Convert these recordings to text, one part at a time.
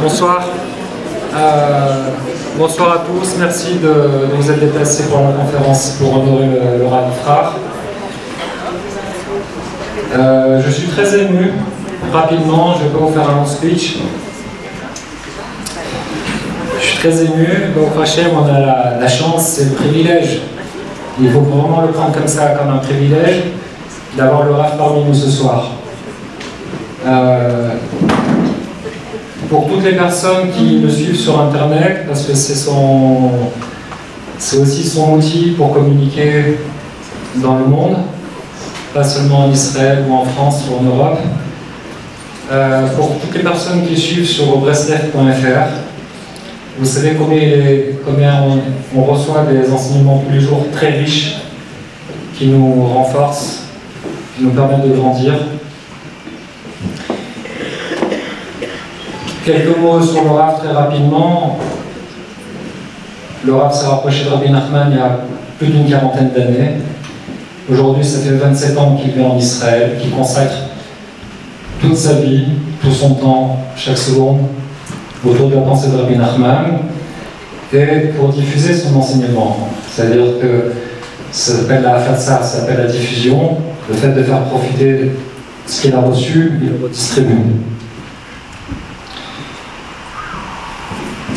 Bonsoir. Bonsoir à tous. Merci de vous être déplacés pour la conférence pour honorer le Rav Frère. Je suis très ému. Rapidement, je vais pas vous faire un long speech. Je suis très ému. Au Hachem, on a la chance, c'est le privilège. Il faut vraiment le prendre comme ça, comme un privilège, d'avoir le Rav parmi nous ce soir. Pour toutes les personnes qui le suivent sur Internet, parce que c'est aussi son outil pour communiquer dans le monde, pas seulement en Israël ou en France ou en Europe. Pour toutes les personnes qui le suivent sur breslev.fr, vous savez combien on reçoit des enseignements tous les jours très riches qui nous renforcent, qui nous permettent de grandir. Quelques mots sur le Rav très rapidement. Le Rav s'est rapproché de Rabbi Nachman il y a plus d'une quarantaine d'années. Aujourd'hui, ça fait 27 ans qu'il vit en Israël, qu'il consacre toute sa vie, tout son temps, chaque seconde, autour de la pensée de Rabbi Nachman et pour diffuser son enseignement. C'est-à-dire que ça s'appelle la Hafatsa, ça s'appelle la diffusion, le fait de faire profiter ce qu'il a reçu, il le redistribue.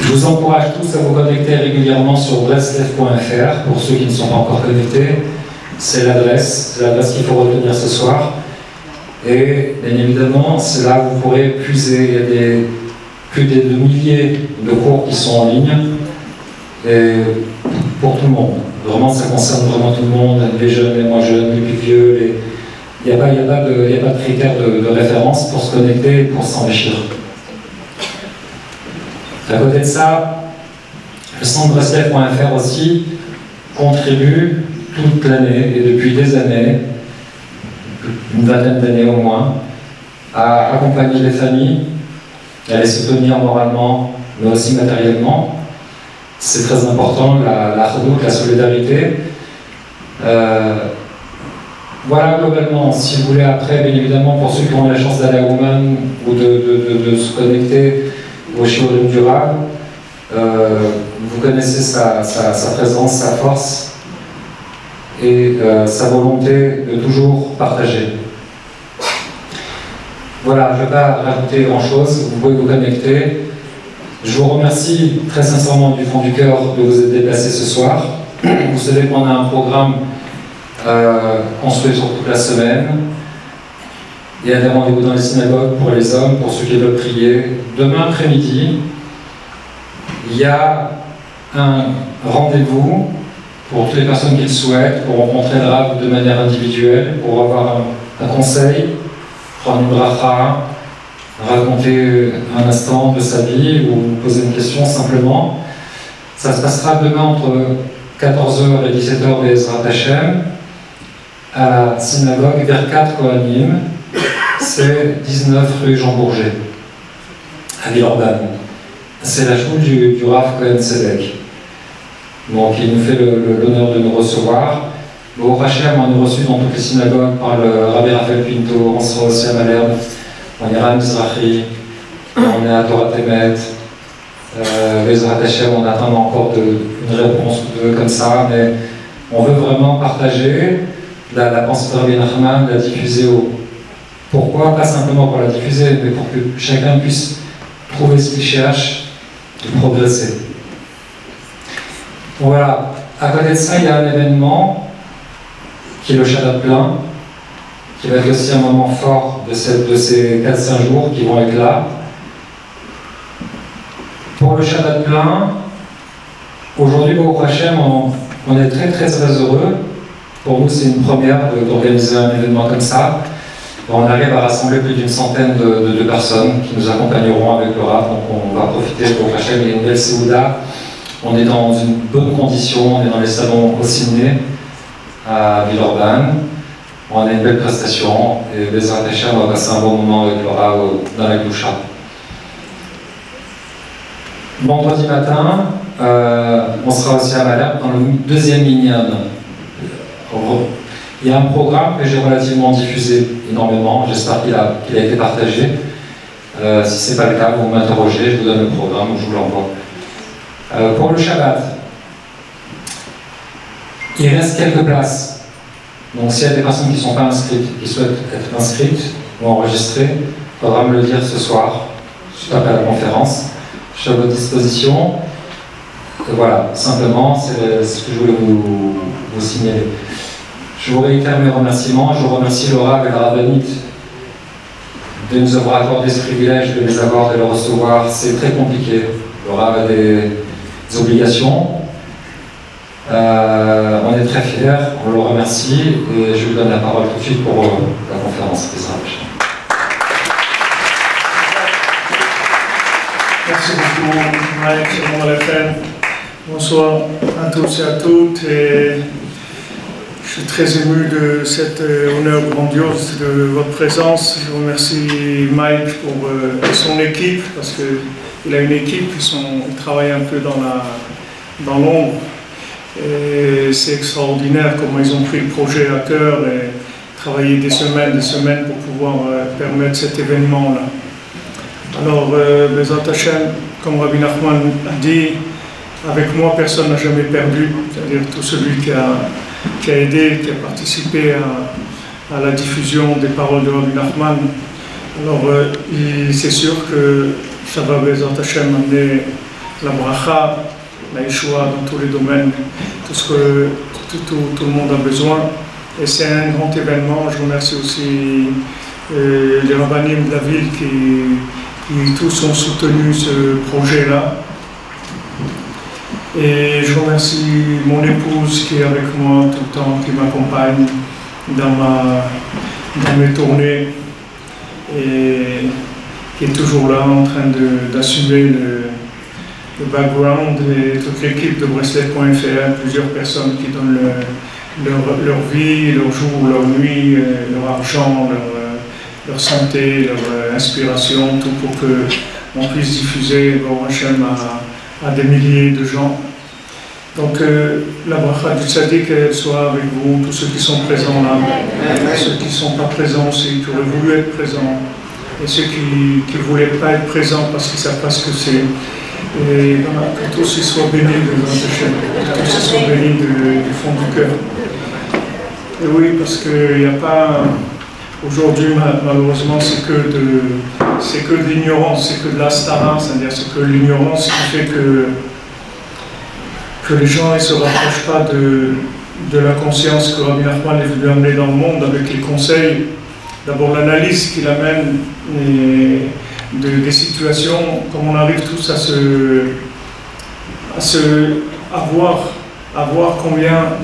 Je vous encourage tous à vous connecter régulièrement sur breslev.fr pour ceux qui ne sont pas encore connectés. C'est l'adresse qu'il faut retenir ce soir. Et bien évidemment, c'est là où vous pourrez puiser. Il y a plus de milliers de cours qui sont en ligne. Et pour tout le monde. Vraiment, ça concerne vraiment tout le monde, les jeunes, les moins jeunes, les plus vieux. Il n'y a pas de critères de référence pour se connecter et pour s'enrichir. À côté de ça, le centre Breslev.fr aussi contribue toute l'année et depuis des années, une vingtaine d'années au moins, à accompagner les familles, à les soutenir moralement, mais aussi matériellement. C'est très important, la redoute, la solidarité. Voilà globalement, si vous voulez après, bien évidemment, pour ceux qui ont la chance d'aller à Ouman ou de se connecter au Shiurim du Rav, vous connaissez sa présence, sa force et sa volonté de toujours partager. Voilà, je ne vais pas rajouter grand-chose, vous pouvez vous connecter. Je vous remercie très sincèrement du fond du cœur de vous être déplacés ce soir. Vous savez qu'on a un programme construit sur toute la semaine. Il y a des rendez-vous dans les synagogues pour les hommes, pour ceux qui veulent prier. Demain après-midi, il y a un rendez-vous pour toutes les personnes qui le souhaitent, pour rencontrer le Rav de manière individuelle, pour avoir un conseil, prendre une bracha, raconter un instant de sa vie ou poser une question simplement. Ça se passera demain entre 14h et 17h Be'ezrat Hashem à la synagogue Birkat Kohanim. C'est 19 rue Jean Bourget, à Villeurbanne. C'est la choule du Rav Cohen Sedek. Donc il nous fait l'honneur de nous recevoir. Au Hachem, on est reçu dans toutes les synagogues par le Rabbi Raphaël Pinto, on sera aussi à Malherbe, on ira à Mizrahi, on est à Torah Temet. Bezrat Hachem, on attend encore une réponse ou deux comme ça, mais on veut vraiment partager la pensée de Rabbi Nachman, la diffuser Pourquoi? Pas simplement pour la diffuser, mais pour que chacun puisse trouver ce qu'il cherche et progresser. Voilà. À côté de ça, il y a un événement qui est le Shabbat plein, qui va être aussi un moment fort de ces 4-5 jours qui vont être là. Pour le Shabbat plein, aujourd'hui, au Hachem, on est très très très heureux. Pour nous, c'est une première d'organiser un événement comme ça. On arrive à rassembler plus d'une centaine de personnes qui nous accompagneront avec le Rav. Donc on va profiter pour Hachem. Il y a une belle Séouda. On est dans une bonne condition. On est dans les salons au Ciné à Villeurbanne. On a une belle prestation. Et Bezrat Hachem, on va passer un bon moment avec le Rav dans la Gdoucha. Vendredi matin, on sera aussi à Malherbe dans le deuxième minyan. Il y a un programme que j'ai relativement diffusé énormément. J'espère qu'il a été partagé. Si ce n'est pas le cas, vous m'interrogez, je vous donne le programme, je vous l'envoie. Pour le Shabbat, il reste quelques places. Donc s'il y a des personnes qui ne sont pas inscrites, qui souhaitent être inscrites ou enregistrées, il faudra me le dire ce soir, juste après la conférence. Je suis à votre disposition. Voilà, simplement, c'est ce que je voulais vous signaler. Je vous réitère mes remerciements. Je vous remercie le Rav et la Rabbinite de nous avoir accordé ce privilège de les avoir, de les recevoir. C'est très compliqué. Le Rav a des obligations. On est très fiers, on le remercie et je vous donne la parole tout de suite pour la conférence. Merci beaucoup, Mike, c'est bon à la peine. Bonsoir à tous et à toutes. Et je suis très ému de cet honneur grandiose de votre présence. Je remercie Mike pour son équipe, parce qu'il a une équipe, il travaille un peu dans l'ombre. Et c'est extraordinaire comment ils ont pris le projet à cœur et travaillé des semaines pour pouvoir permettre cet événement-là. Alors, Bezrat Hachem, comme Rabbi Nachman a dit, avec moi, personne n'a jamais perdu. C'est-à-dire tout celui qui a aidé, qui a participé à la diffusion des paroles de Rabbi Nachman. Alors, c'est sûr que ça va, Bezrat Hachem, amener la bracha, la Yeshua dans tous les domaines, tout ce que tout le monde a besoin. Et c'est un grand événement. Je remercie aussi les rabbinim de la ville qui tous ont soutenu ce projet-là. Et je remercie mon épouse qui est avec moi tout le temps, qui m'accompagne dans mes tournées et qui est toujours là en train d'assumer le background et toute l'équipe de Breslev.fr, plusieurs personnes qui donnent leur vie, leur jour, leur nuit, leur argent, leur santé, leur inspiration, tout pour qu'on puisse diffuser Baruch Hashem à des milliers de gens. Donc la bracha du tzaddik, elle soit avec vous, tous ceux qui sont présents là, ceux qui ne sont pas présents aussi, qui auraient voulu être présents, et ceux qui ne voulaient pas être présents parce qu'ils ne savent pas ce que c'est. Et voilà, que tous ils soient bénis de notre chaîne, que tous ils soient bénis du fond du cœur. Et oui, parce qu'il n'y a pas... Aujourd'hui, malheureusement, c'est que de l'ignorance, c'est que de l'astara, c'est-à-dire c'est que l'ignorance qui fait que les gens ne se rapprochent pas de la conscience que Rabbi Nachman est venu amener dans le monde avec les conseils. D'abord l'analyse qu'il amène des situations, comme on arrive tous à voir combien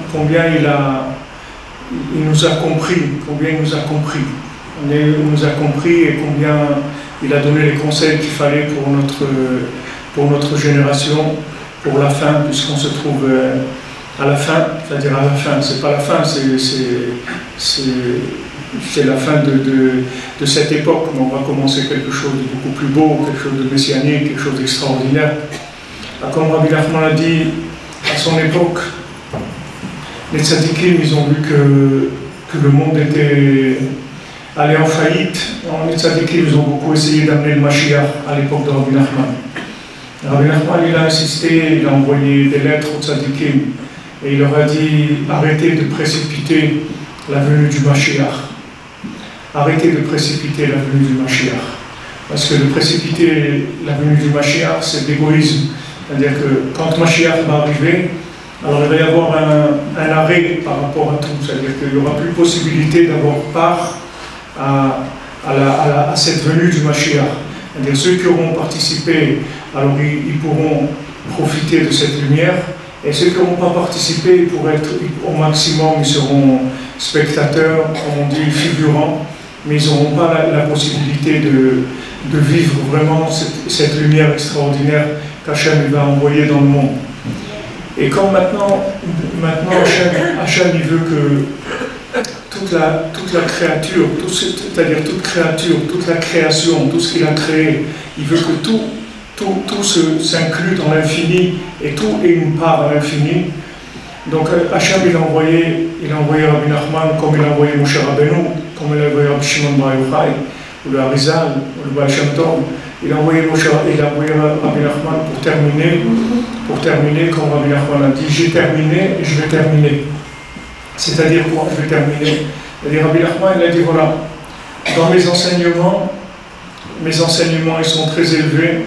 il nous a compris, et combien il a donné les conseils qu'il fallait pour notre génération, pour la fin, puisqu'on se trouve à la fin, c'est-à-dire à la fin, c'est pas la fin, c'est la fin de cette époque, mais on va commencer quelque chose de beaucoup plus beau, quelque chose de messianique, quelque chose d'extraordinaire. Comme Rabbi Nachman a dit, à son époque, les tzadikim, ils ont vu que le monde était allé en faillite. Les tzadikim, ils ont beaucoup essayé d'amener le Mashiach à l'époque de Rabbi Nachman. Rabbi Nachman, il a insisté, il a envoyé des lettres aux tzadikim et il leur a dit arrêtez de précipiter la venue du Mashiach. Arrêtez de précipiter la venue du Mashiach. Parce que de précipiter la venue du Mashiach, c'est de l'égoïsme. C'est-à-dire que quand Mashiach va arriver, alors il va y avoir un arrêt par rapport à tout. C'est-à-dire qu'il n'y aura plus possibilité d'avoir part à cette venue du Mashiach. C'est-à-dire ceux qui auront participé, alors ils pourront profiter de cette lumière, et ceux qui n'auront pas participé, ils pourraient être au maximum, ils seront spectateurs, comme on dit, figurants, mais ils n'auront pas la possibilité de vivre vraiment cette lumière extraordinaire qu'Hachem va envoyer dans le monde. Et comme maintenant Hachem il veut que toute la créature, c'est-à-dire toute créature, toute la création, tout ce qu'il a créé, il veut que tout s'inclut dans l'infini et tout ait une part à l'infini. Donc Hachem il a envoyé Rabbi Nachman comme il a envoyé Moshe Rabbeinu, comme il a envoyé Rabbi Shimon Bar Yochai, ou le Harizal, ou le Baal Shem Tov. Il a envoyé Rabbi Nachman pour terminer comme Rabbi Nachman a dit, j'ai terminé et je vais terminer. C'est-à-dire quoi? Je vais terminer. C'est-à-dire Rabbi Nachman il a dit voilà, dans mes enseignements ils sont très élevés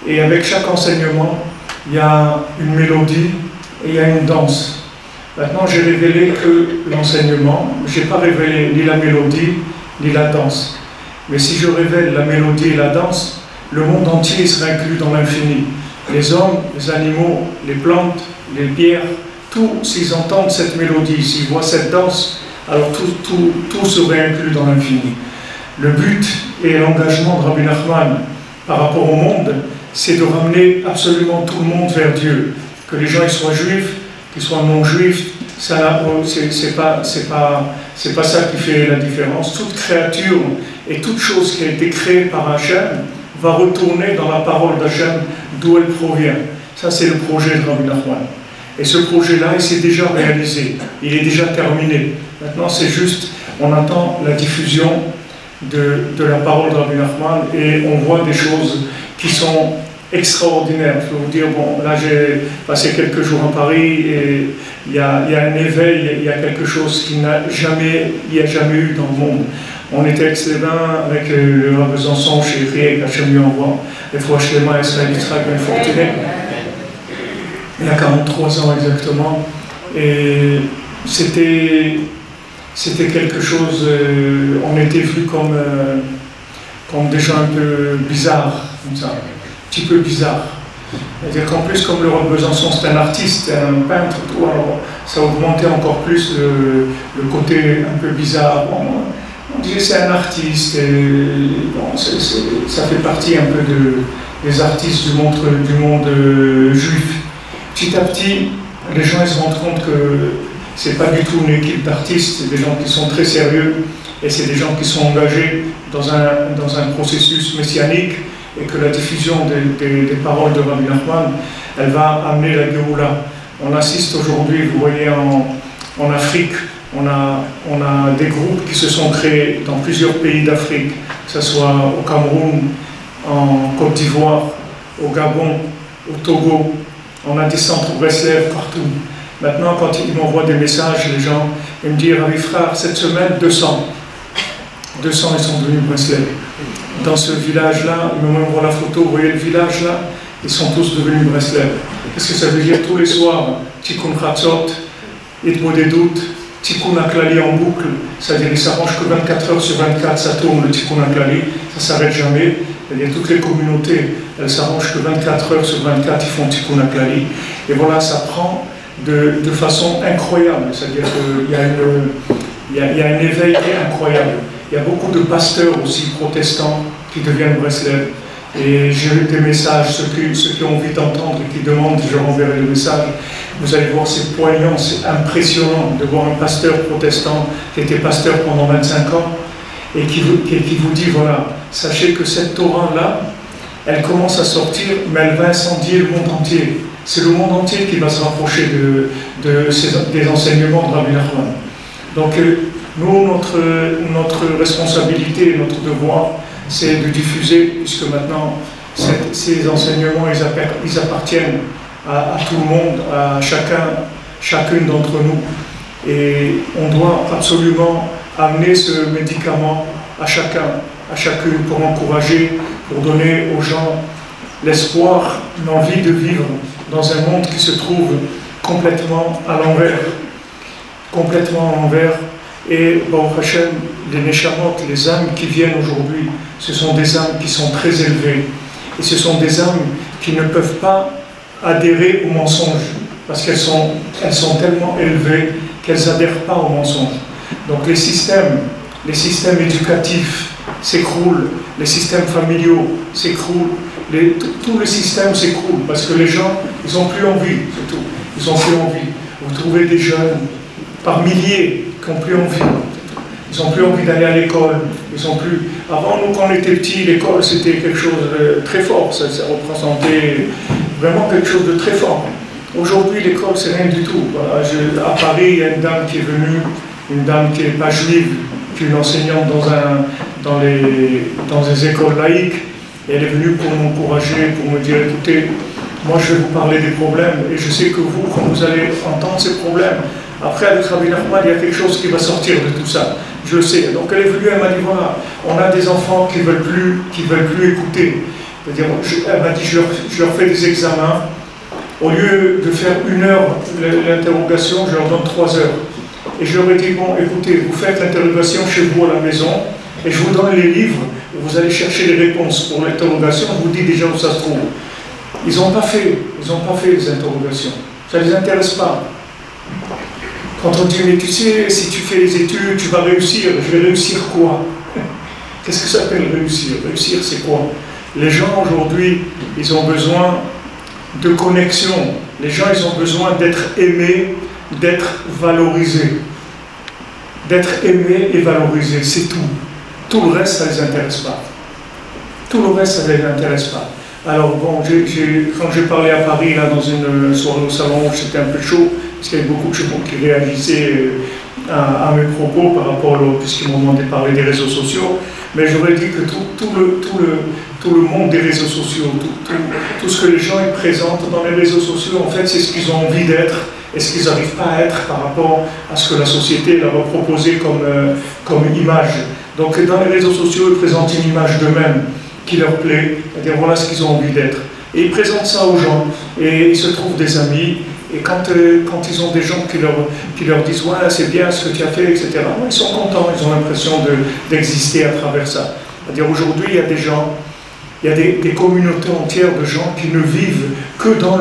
et avec chaque enseignement il y a une mélodie et il y a une danse. Maintenant j'ai révélé que l'enseignement, je n'ai pas révélé ni la mélodie ni la danse. Mais si je révèle la mélodie et la danse, le monde entier sera inclus dans l'infini. Les hommes, les animaux, les plantes, les pierres, tout, s'ils entendent cette mélodie, s'ils voient cette danse, alors tout serait inclus dans l'infini. Le but et l'engagement de Rabbi Nachman par rapport au monde, c'est de ramener absolument tout le monde vers Dieu. Que les gens ils soient juifs, qu'ils soient non-juifs, c'est pas ça qui fait la différence. Toute créature et toute chose qui a été créée par Hachem va retourner dans la parole d'Hachem d'où elle provient. Ça c'est le projet de Rabbi Nachman. Et ce projet-là, il s'est déjà réalisé, il est déjà terminé. Maintenant c'est juste, on attend la diffusion de la parole de Rabbi Nachman et on voit des choses qui sont extraordinaires. Je peux vous dire, bon, là j'ai passé quelques jours en Paris et il y a un éveil, il y a quelque chose qu'il n'y a jamais eu dans le monde. On était avec Stéban, avec le Besançon, chez Riek, Hachem lui envoie, les fois Shlema, Israël, Yitzhak, Ben Fortuné. Il a 43 ans exactement. Et c'était quelque chose, on était vus comme des gens un peu bizarres, comme ça, un petit peu bizarres. C'est-à-dire qu'en plus, comme le Besançon, c'est un artiste, un peintre, tout, alors ça augmentait encore plus le côté un peu bizarre. Bon, on disait c'est un artiste, et bon, ça fait partie un peu des artistes du monde juif. Petit à petit, les gens ils se rendent compte que c'est pas du tout une équipe d'artistes, c'est des gens qui sont très sérieux et c'est des gens qui sont engagés dans un processus messianique et que la diffusion des paroles de Rabbi Nachman, elle va amener la Géoula. On assiste aujourd'hui, vous voyez en Afrique, on a des groupes qui se sont créés dans plusieurs pays d'Afrique, que ce soit au Cameroun, en Côte d'Ivoire, au Gabon, au Togo. On a des centres Breslev partout. Maintenant, quand ils m'envoient des messages, les gens, ils me disent, Ravi frère, cette semaine, 200 ils sont devenus Breslev. Dans ce village-là, ils m'envoient la photo, vous voyez le village là, ils sont tous devenus Breslev. Qu'est-ce que ça veut dire? Tous les soirs, Tikkun Chatzot, Itbodedut, Tikkun Aklali en boucle, c'est-à-dire qu'ils s'arrangent que 24 heures sur 24, ça tourne le Tikkun Aklali, ça ne s'arrête jamais. C'est-à-dire toutes les communautés, elles s'arrangent que 24 heures sur 24, ils font Tikkun Aklali. Et voilà, ça prend de façon incroyable. C'est-à-dire qu'il y a un éveil qui est incroyable. Il y a beaucoup de pasteurs aussi protestants qui deviennent Breslev. Et j'ai eu des messages, ceux qui ont envie d'entendre et qui demandent, je renverrai le message. Vous allez voir, c'est poignant, c'est impressionnant de voir un pasteur protestant qui était pasteur pendant 25 ans et qui vous dit, voilà, sachez que cette Torah-là, elle commence à sortir, mais elle va incendier le monde entier. C'est le monde entier qui va se rapprocher des enseignements de Rabbi Nachman. Donc nous, notre responsabilité, notre devoir, c'est de diffuser, puisque maintenant, ces enseignements, ils appartiennent à tout le monde, à chacune d'entre nous. Et on doit absolument amener ce médicament à chacune, pour encourager, pour donner aux gens l'espoir, l'envie de vivre dans un monde qui se trouve complètement à l'envers. Complètement à l'envers. Et Baruch Hashem, les Neshamot, les âmes qui viennent aujourd'hui, ce sont des âmes qui sont très élevées. Et ce sont des âmes qui ne peuvent pas adhérer au mensonge, parce qu'elles sont tellement élevées qu'elles n'adhèrent pas au mensonge. Donc les systèmes éducatifs s'écroulent, les systèmes familiaux s'écroulent, tout le système s'écroule, parce que les gens, ils n'ont plus envie, c'est tout. Ils n'ont plus envie. Vous trouvez des jeunes par milliers qui n'ont plus envie. Ils n'ont plus envie d'aller à l'école. Avant, nous, quand on était petits, l'école, c'était quelque chose de très fort. Ça représentait vraiment quelque chose de très fort. Aujourd'hui, l'école, c'est rien du tout. Voilà, à Paris, il y a une dame qui est venue, une dame qui n'est pas juive, qui est une enseignante dans les écoles laïques. Et elle est venue pour m'encourager, pour me dire, écoutez, moi je vais vous parler des problèmes, et je sais que vous, quand vous allez entendre ces problèmes, après avec Rabbi Nachman, il y a quelque chose qui va sortir de tout ça. Je le sais. Donc elle est venue, elle m'a dit, voilà, on a des enfants qui ne veulent plus écouter. C'est-à-dire, elle m'a dit, je leur fais des examens. Au lieu de faire 1 heure l'interrogation, je leur donne 3 heures. Et je leur ai dit, bon, écoutez, vous faites l'interrogation chez vous à la maison, et je vous donne les livres, vous allez chercher les réponses pour l'interrogation, je vous dis déjà où ça se trouve. Ils n'ont pas fait les interrogations. Ça ne les intéresse pas. Quand on dit, mais tu sais, si tu fais les études, tu vas réussir. Je vais réussir quoi? Qu'est-ce que ça s'appelle réussir? Réussir, c'est quoi? Les gens aujourd'hui, ils ont besoin de connexion. Les gens, ils ont besoin d'être aimés, d'être valorisés. D'être aimés et valorisés, c'est tout. Tout le reste, ça ne les intéresse pas. Tout le reste, ça ne les intéresse pas. Alors bon, quand j'ai parlé à Paris, là, dans une soirée au salon, c'était un peu chaud, parce qu'il y avait beaucoup de gens qui réagissaient à mes propos par rapport puisqu'ils m'ont demandé de parler des réseaux sociaux, mais j'aurais dit que tout le monde des réseaux sociaux, tout ce que les gens ils présentent dans les réseaux sociaux, en fait, c'est ce qu'ils ont envie d'être et ce qu'ils n'arrivent pas à être par rapport à ce que la société leur a proposé comme image. Donc dans les réseaux sociaux, ils présentent une image d'eux-mêmes qui leur plaît, c'est-à-dire voilà ce qu'ils ont envie d'être. Et ils présentent ça aux gens, et ils se trouvent des amis, et quand ils ont des gens qui leur disent « ouais, c'est bien ce que tu as fait », etc., ils sont contents, ils ont l'impression d'exister à travers ça. C'est-à-dire aujourd'hui, il y a des gens, il y a des communautés entières de gens qui ne vivent que dans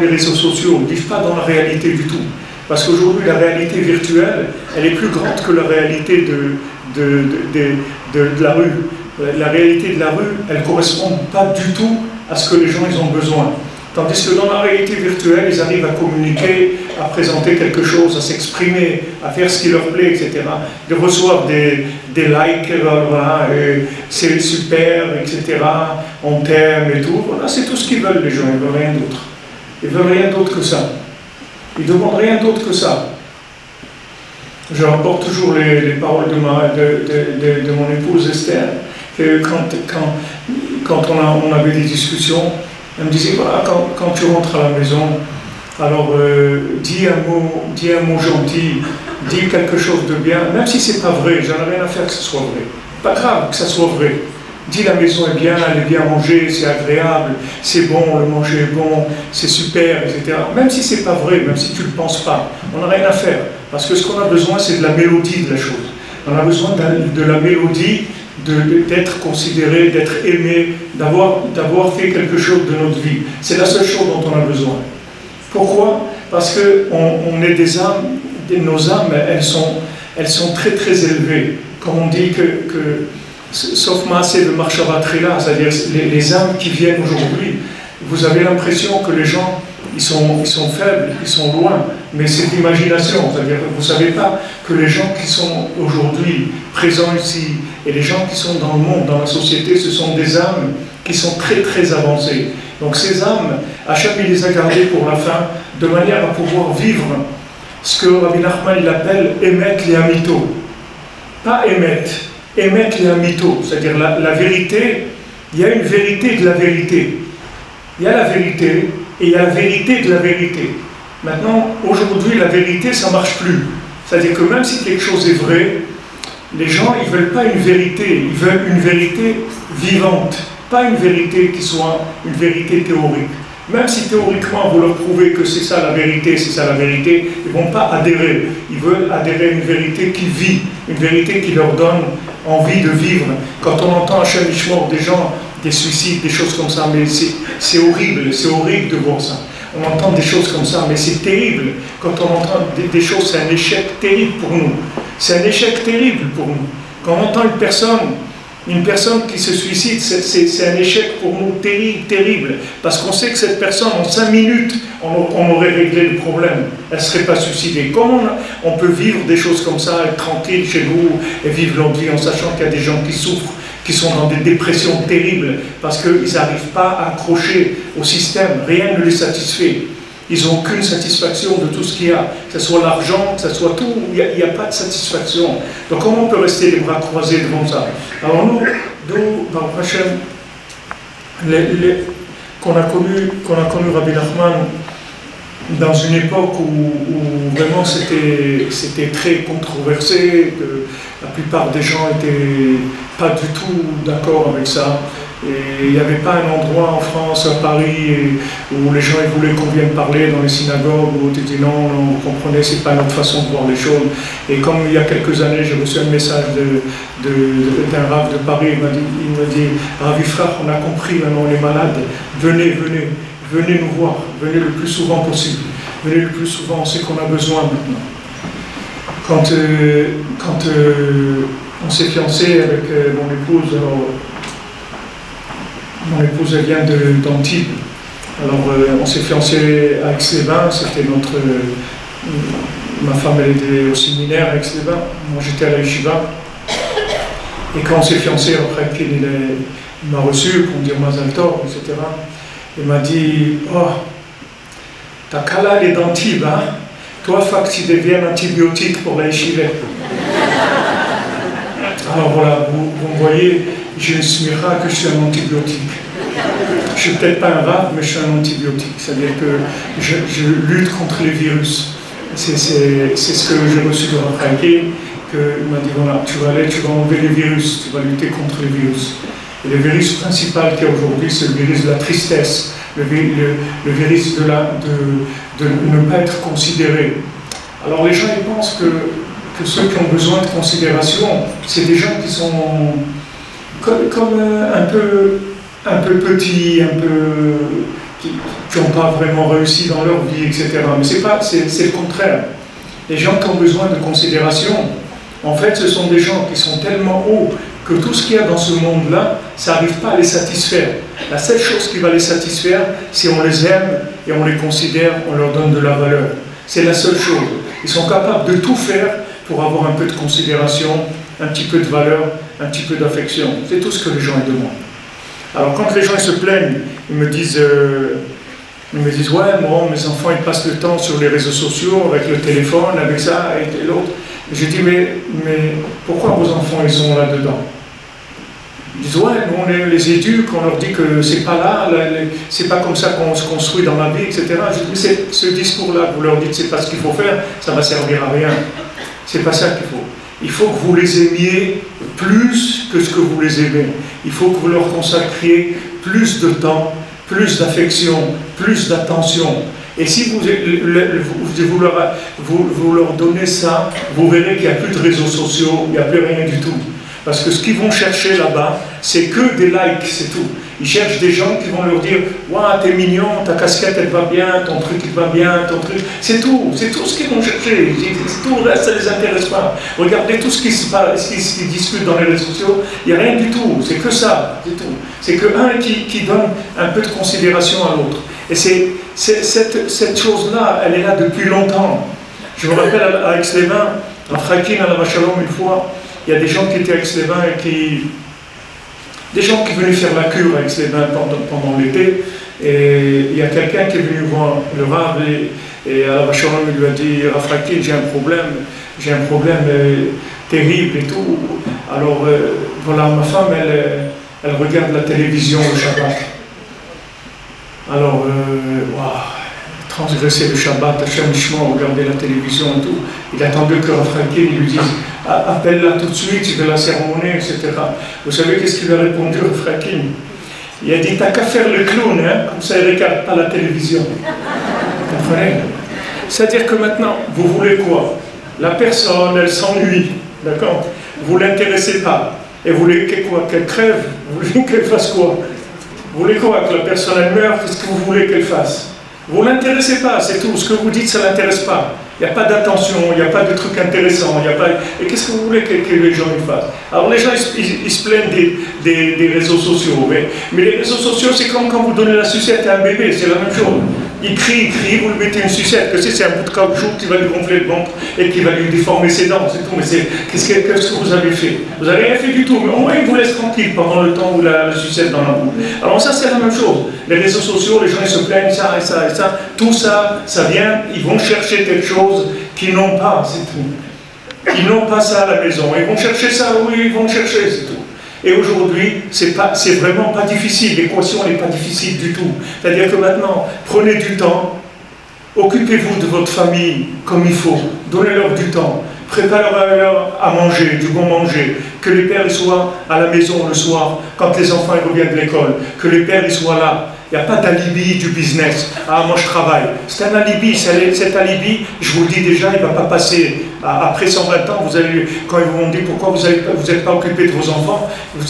les réseaux sociaux, ils ne vivent pas dans la réalité du tout. Parce qu'aujourd'hui, la réalité virtuelle, elle est plus grande que la réalité de la rue. La réalité de la rue, elle ne correspond pas du tout à ce que les gens ils ont besoin. Tandis que dans la réalité virtuelle, ils arrivent à communiquer, à présenter quelque chose, à s'exprimer, à faire ce qui leur plaît, etc. Ils reçoivent des likes, voilà, c'est super, etc. On t'aime et tout. Voilà, c'est tout ce qu'ils veulent, les gens, ils ne veulent rien d'autre. Ils ne veulent rien d'autre que ça. Ils ne demandent rien d'autre que ça. Je rapporte toujours les paroles de mon épouse Esther, que quand on avait des discussions, elle me disait, voilà, quand tu rentres à la maison, alors dis un mot gentil, dis quelque chose de bien, même si c'est pas vrai, j'en ai rien à faire que ce soit vrai. Pas grave que ça soit vrai. Dis la maison est bien, elle est bien rangée, c'est agréable, c'est bon, le manger est bon, c'est super, etc. Même si c'est pas vrai, même si tu le penses pas, on n'a rien à faire. Parce que ce qu'on a besoin, c'est de la mélodie de la chose. On a besoin de la mélodie, d'être considéré, d'être aimé, d'avoir fait quelque chose de notre vie. C'est la seule chose dont on a besoin. Pourquoi? Parce qu'on est des âmes, nos âmes, elles sont très très élevées. Comme on dit que sauf Maaseh de Marshava Trila, c'est-à-dire les âmes qui viennent aujourd'hui, vous avez l'impression que les gens, ils sont faibles, ils sont loin, mais c'est l'imagination, c'est-à-dire que vous ne savez pas que les gens qui sont aujourd'hui présents ici, et les gens qui sont dans le monde, dans la société, ce sont des âmes qui sont très très avancées. Donc ces âmes, Hachem il les a gardées pour la fin, de manière à pouvoir vivre ce que Rabbi Nachman il appelle Emet les Amito. Pas Emet, Emet les Amito, c'est-à-dire la vérité. Il y a une vérité de la vérité. Il y a la vérité et il y a la vérité de la vérité. Maintenant, aujourd'hui, la vérité, ça ne marche plus. C'est-à-dire que même si quelque chose est vrai, les gens, ils ne veulent pas une vérité, ils veulent une vérité vivante, pas une vérité qui soit une vérité théorique. Même si théoriquement, vous leur prouvez que c'est ça la vérité, c'est ça la vérité, ils ne vont pas adhérer. Ils veulent adhérer à une vérité qui vit, une vérité qui leur donne envie de vivre. Quand on entend à Hachem Yishmor des gens, des suicides, des choses comme ça, mais c'est horrible de voir ça. On entend des choses comme ça, mais c'est terrible. Quand on entend des choses, c'est un échec terrible pour nous. C'est un échec terrible pour nous. Quand on entend une personne qui se suicide, c'est un échec pour nous terrible, terrible. Parce qu'on sait que cette personne, en 5 minutes, on aurait réglé le problème. Elle ne serait pas suicidée. Comment on peut vivre des choses comme ça, être tranquille chez vous et vivre leur vie en sachant qu'il y a des gens qui souffrent, qui sont dans des dépressions terribles parce qu'ils n'arrivent pas à accrocher au système, rien ne les satisfait. Ils n'ont aucune satisfaction de tout ce qu'il y a, que ce soit l'argent, que ce soit tout, il n'y a pas de satisfaction. Donc comment on peut rester les bras croisés devant ça? Alors nous, dans le Hachem, qu'on a connu Rabbi Nachman dans une époque où vraiment c'était très controversé, que la plupart des gens n'étaient pas du tout d'accord avec ça. Et il n'y avait pas un endroit en France, à Paris, où les gens voulaient qu'on vienne parler dans les synagogues, où on disait non, vous comprenez, c'est pas notre façon de voir les choses. Et comme il y a quelques années, j'ai reçu un message d'un rav de Paris, il m'a dit, Rav Frère, on a compris, maintenant on est malade, venez nous voir, venez le plus souvent possible, venez le plus souvent, on sait qu'on a besoin maintenant. Quand on s'est fiancé avec mon épouse, alors, mon épouse elle vient d'Antibes. Alors on s'est fiancé à Aix-les-Bains, c'était ma femme elle était au séminaire à Aix-les-Bains, moi j'étais à la Yeshiva. Et quand on s'est fiancé, après qu'il m'a reçu pour me dire Mazal Tov, etc. Il m'a dit, oh, ta Kala elle est d'Antibes, hein? Toi, il faut que tu deviennes antibiotique pour la Yeshiva. Alors voilà, vous me voyez, j'ai une smirah que je suis un antibiotique. Je ne suis peut-être pas un rave, mais je suis un antibiotique. C'est-à-dire que je lutte contre les virus. C'est ce que j'ai reçu de Rav Chaim, qu'il m'a dit, voilà, tu vas enlever les virus, tu vas lutter contre les virus. Et le virus principal qu'il y a aujourd'hui, c'est le virus de la tristesse, le virus de ne pas être considéré. Alors les gens ils pensent que ceux qui ont besoin de considération, c'est des gens qui sont comme un peu petits, qui n'ont pas vraiment réussi dans leur vie, etc. Mais c'est le contraire. Les gens qui ont besoin de considération, en fait, ce sont des gens qui sont tellement hauts que tout ce qu'il y a dans ce monde-là, ça n'arrive pas à les satisfaire. La seule chose qui va les satisfaire, c'est on les aime et on les considère, on leur donne de la valeur. C'est la seule chose. Ils sont capables de tout faire pour avoir un peu de considération, un petit peu de valeur, un petit peu d'affection. C'est tout ce que les gens demandent. Alors quand les gens se plaignent, ils me disent ouais, moi, mes enfants ils passent le temps sur les réseaux sociaux, avec le téléphone, avec ça, et l'autre. Je dis mais pourquoi vos enfants ils sont là-dedans? Ils disent ouais, nous on les éduque, on leur dit que c'est pas là, c'est pas comme ça qu'on se construit dans la vie, etc. Je dis mais ce discours-là, vous leur dites c'est pas ce qu'il faut faire, ça va servir à rien. C'est pas ça qu'il faut. Il faut que vous les aimiez plus que ce que vous les aimez. Il faut que vous leur consacriez plus de temps, plus d'affection, plus d'attention. Et si vous leur donnez ça, vous verrez qu'il n'y a plus de réseaux sociaux, il n'y a plus rien du tout. Parce que ce qu'ils vont chercher là-bas, c'est que des likes, c'est tout. Ils cherchent des gens qui vont leur dire « Waouh, t'es mignon, ta casquette elle va bien, ton truc il va bien, ton truc... » C'est tout ce qu'ils vont chercher. Tout le reste, ça ne les intéresse pas. Regardez tout ce qui se passe, ce qu'ils discutent dans les réseaux sociaux, il n'y a rien du tout. C'est que ça, c'est tout. C'est qu'un qui donne un peu de considération à l'autre. Et cette chose-là, elle est là depuis longtemps. Je me rappelle à Aix-les-Bains, à Frakin, à la Vachalom, une fois, il y a des gens qui étaient à Aix-les-Bains et des gens qui venaient faire la cure avec les bains pendant l'été, et il y a quelqu'un qui est venu voir le Rav, et à la Shalom, il lui a dit, Rafraki, j'ai un problème terrible et tout. Alors voilà, ma femme, elle regarde la télévision le Shabbat. Alors, transgresser le Shabbat, Hachem Nishma, regarder la télévision et tout. Il attendait que Rafraki lui dise, appelle-la tout de suite, je vais la sermonner, etc. Vous savez qu'est-ce qu'il a répondu, Rafraki? Il a dit, t'as qu'à faire le clown, hein, comme ça il ne regarde pas la télévision. Vous comprenez? C'est-à-dire que maintenant, vous voulez quoi? La personne, elle s'ennuie, d'accord? Vous ne l'intéressez pas. Et vous voulez qu'elle crève? Vous voulez qu'elle fasse quoi? Vous voulez quoi? Que la personne, elle meure? Qu'est-ce que vous voulez qu'elle fasse? Vous ne l'intéressez pas, c'est tout. Ce que vous dites, ça ne l'intéresse pas. Il n'y a pas d'attention, il n'y a pas de trucs intéressants. Et qu'est-ce que vous voulez que les gens y fassent? Alors les gens, ils se plaignent des réseaux sociaux. Mais les réseaux sociaux, c'est comme quand vous donnez la sucette à un bébé, c'est la même chose. Il crie, vous lui mettez une sucette, que c'est un bout de caoutchouc qui va lui gonfler le ventre et qui va lui déformer ses dents, c'est tout. Mais qu'est-ce que vous avez fait? Vous n'avez rien fait du tout, mais au moins il vous laisse tranquille pendant le temps où la sucette dans la bouche. Alors ça, c'est la même chose. Les réseaux sociaux, les gens ils se plaignent, ça et ça et ça. Tout ça, ça vient, ils vont chercher quelque chose qu'ils n'ont pas, c'est tout. Ils n'ont pas ça à la maison. Ils vont chercher ça, oui, ils vont chercher, c'est tout. Et aujourd'hui, c'est vraiment pas difficile, l'équation n'est pas difficile du tout. C'est-à-dire que maintenant, prenez du temps, occupez-vous de votre famille comme il faut, donnez-leur du temps, préparez-leur à manger, du bon manger, que les pères soient à la maison le soir, quand les enfants reviennent de l'école, que les pères soient là. Il n'y a pas d'alibi du business. Ah, moi je travaille. C'est un alibi. Cet alibi, je vous le dis déjà, il ne va pas passer. Après 120 ans, quand ils vont dire pourquoi vous n'êtes pas occupé de vos enfants,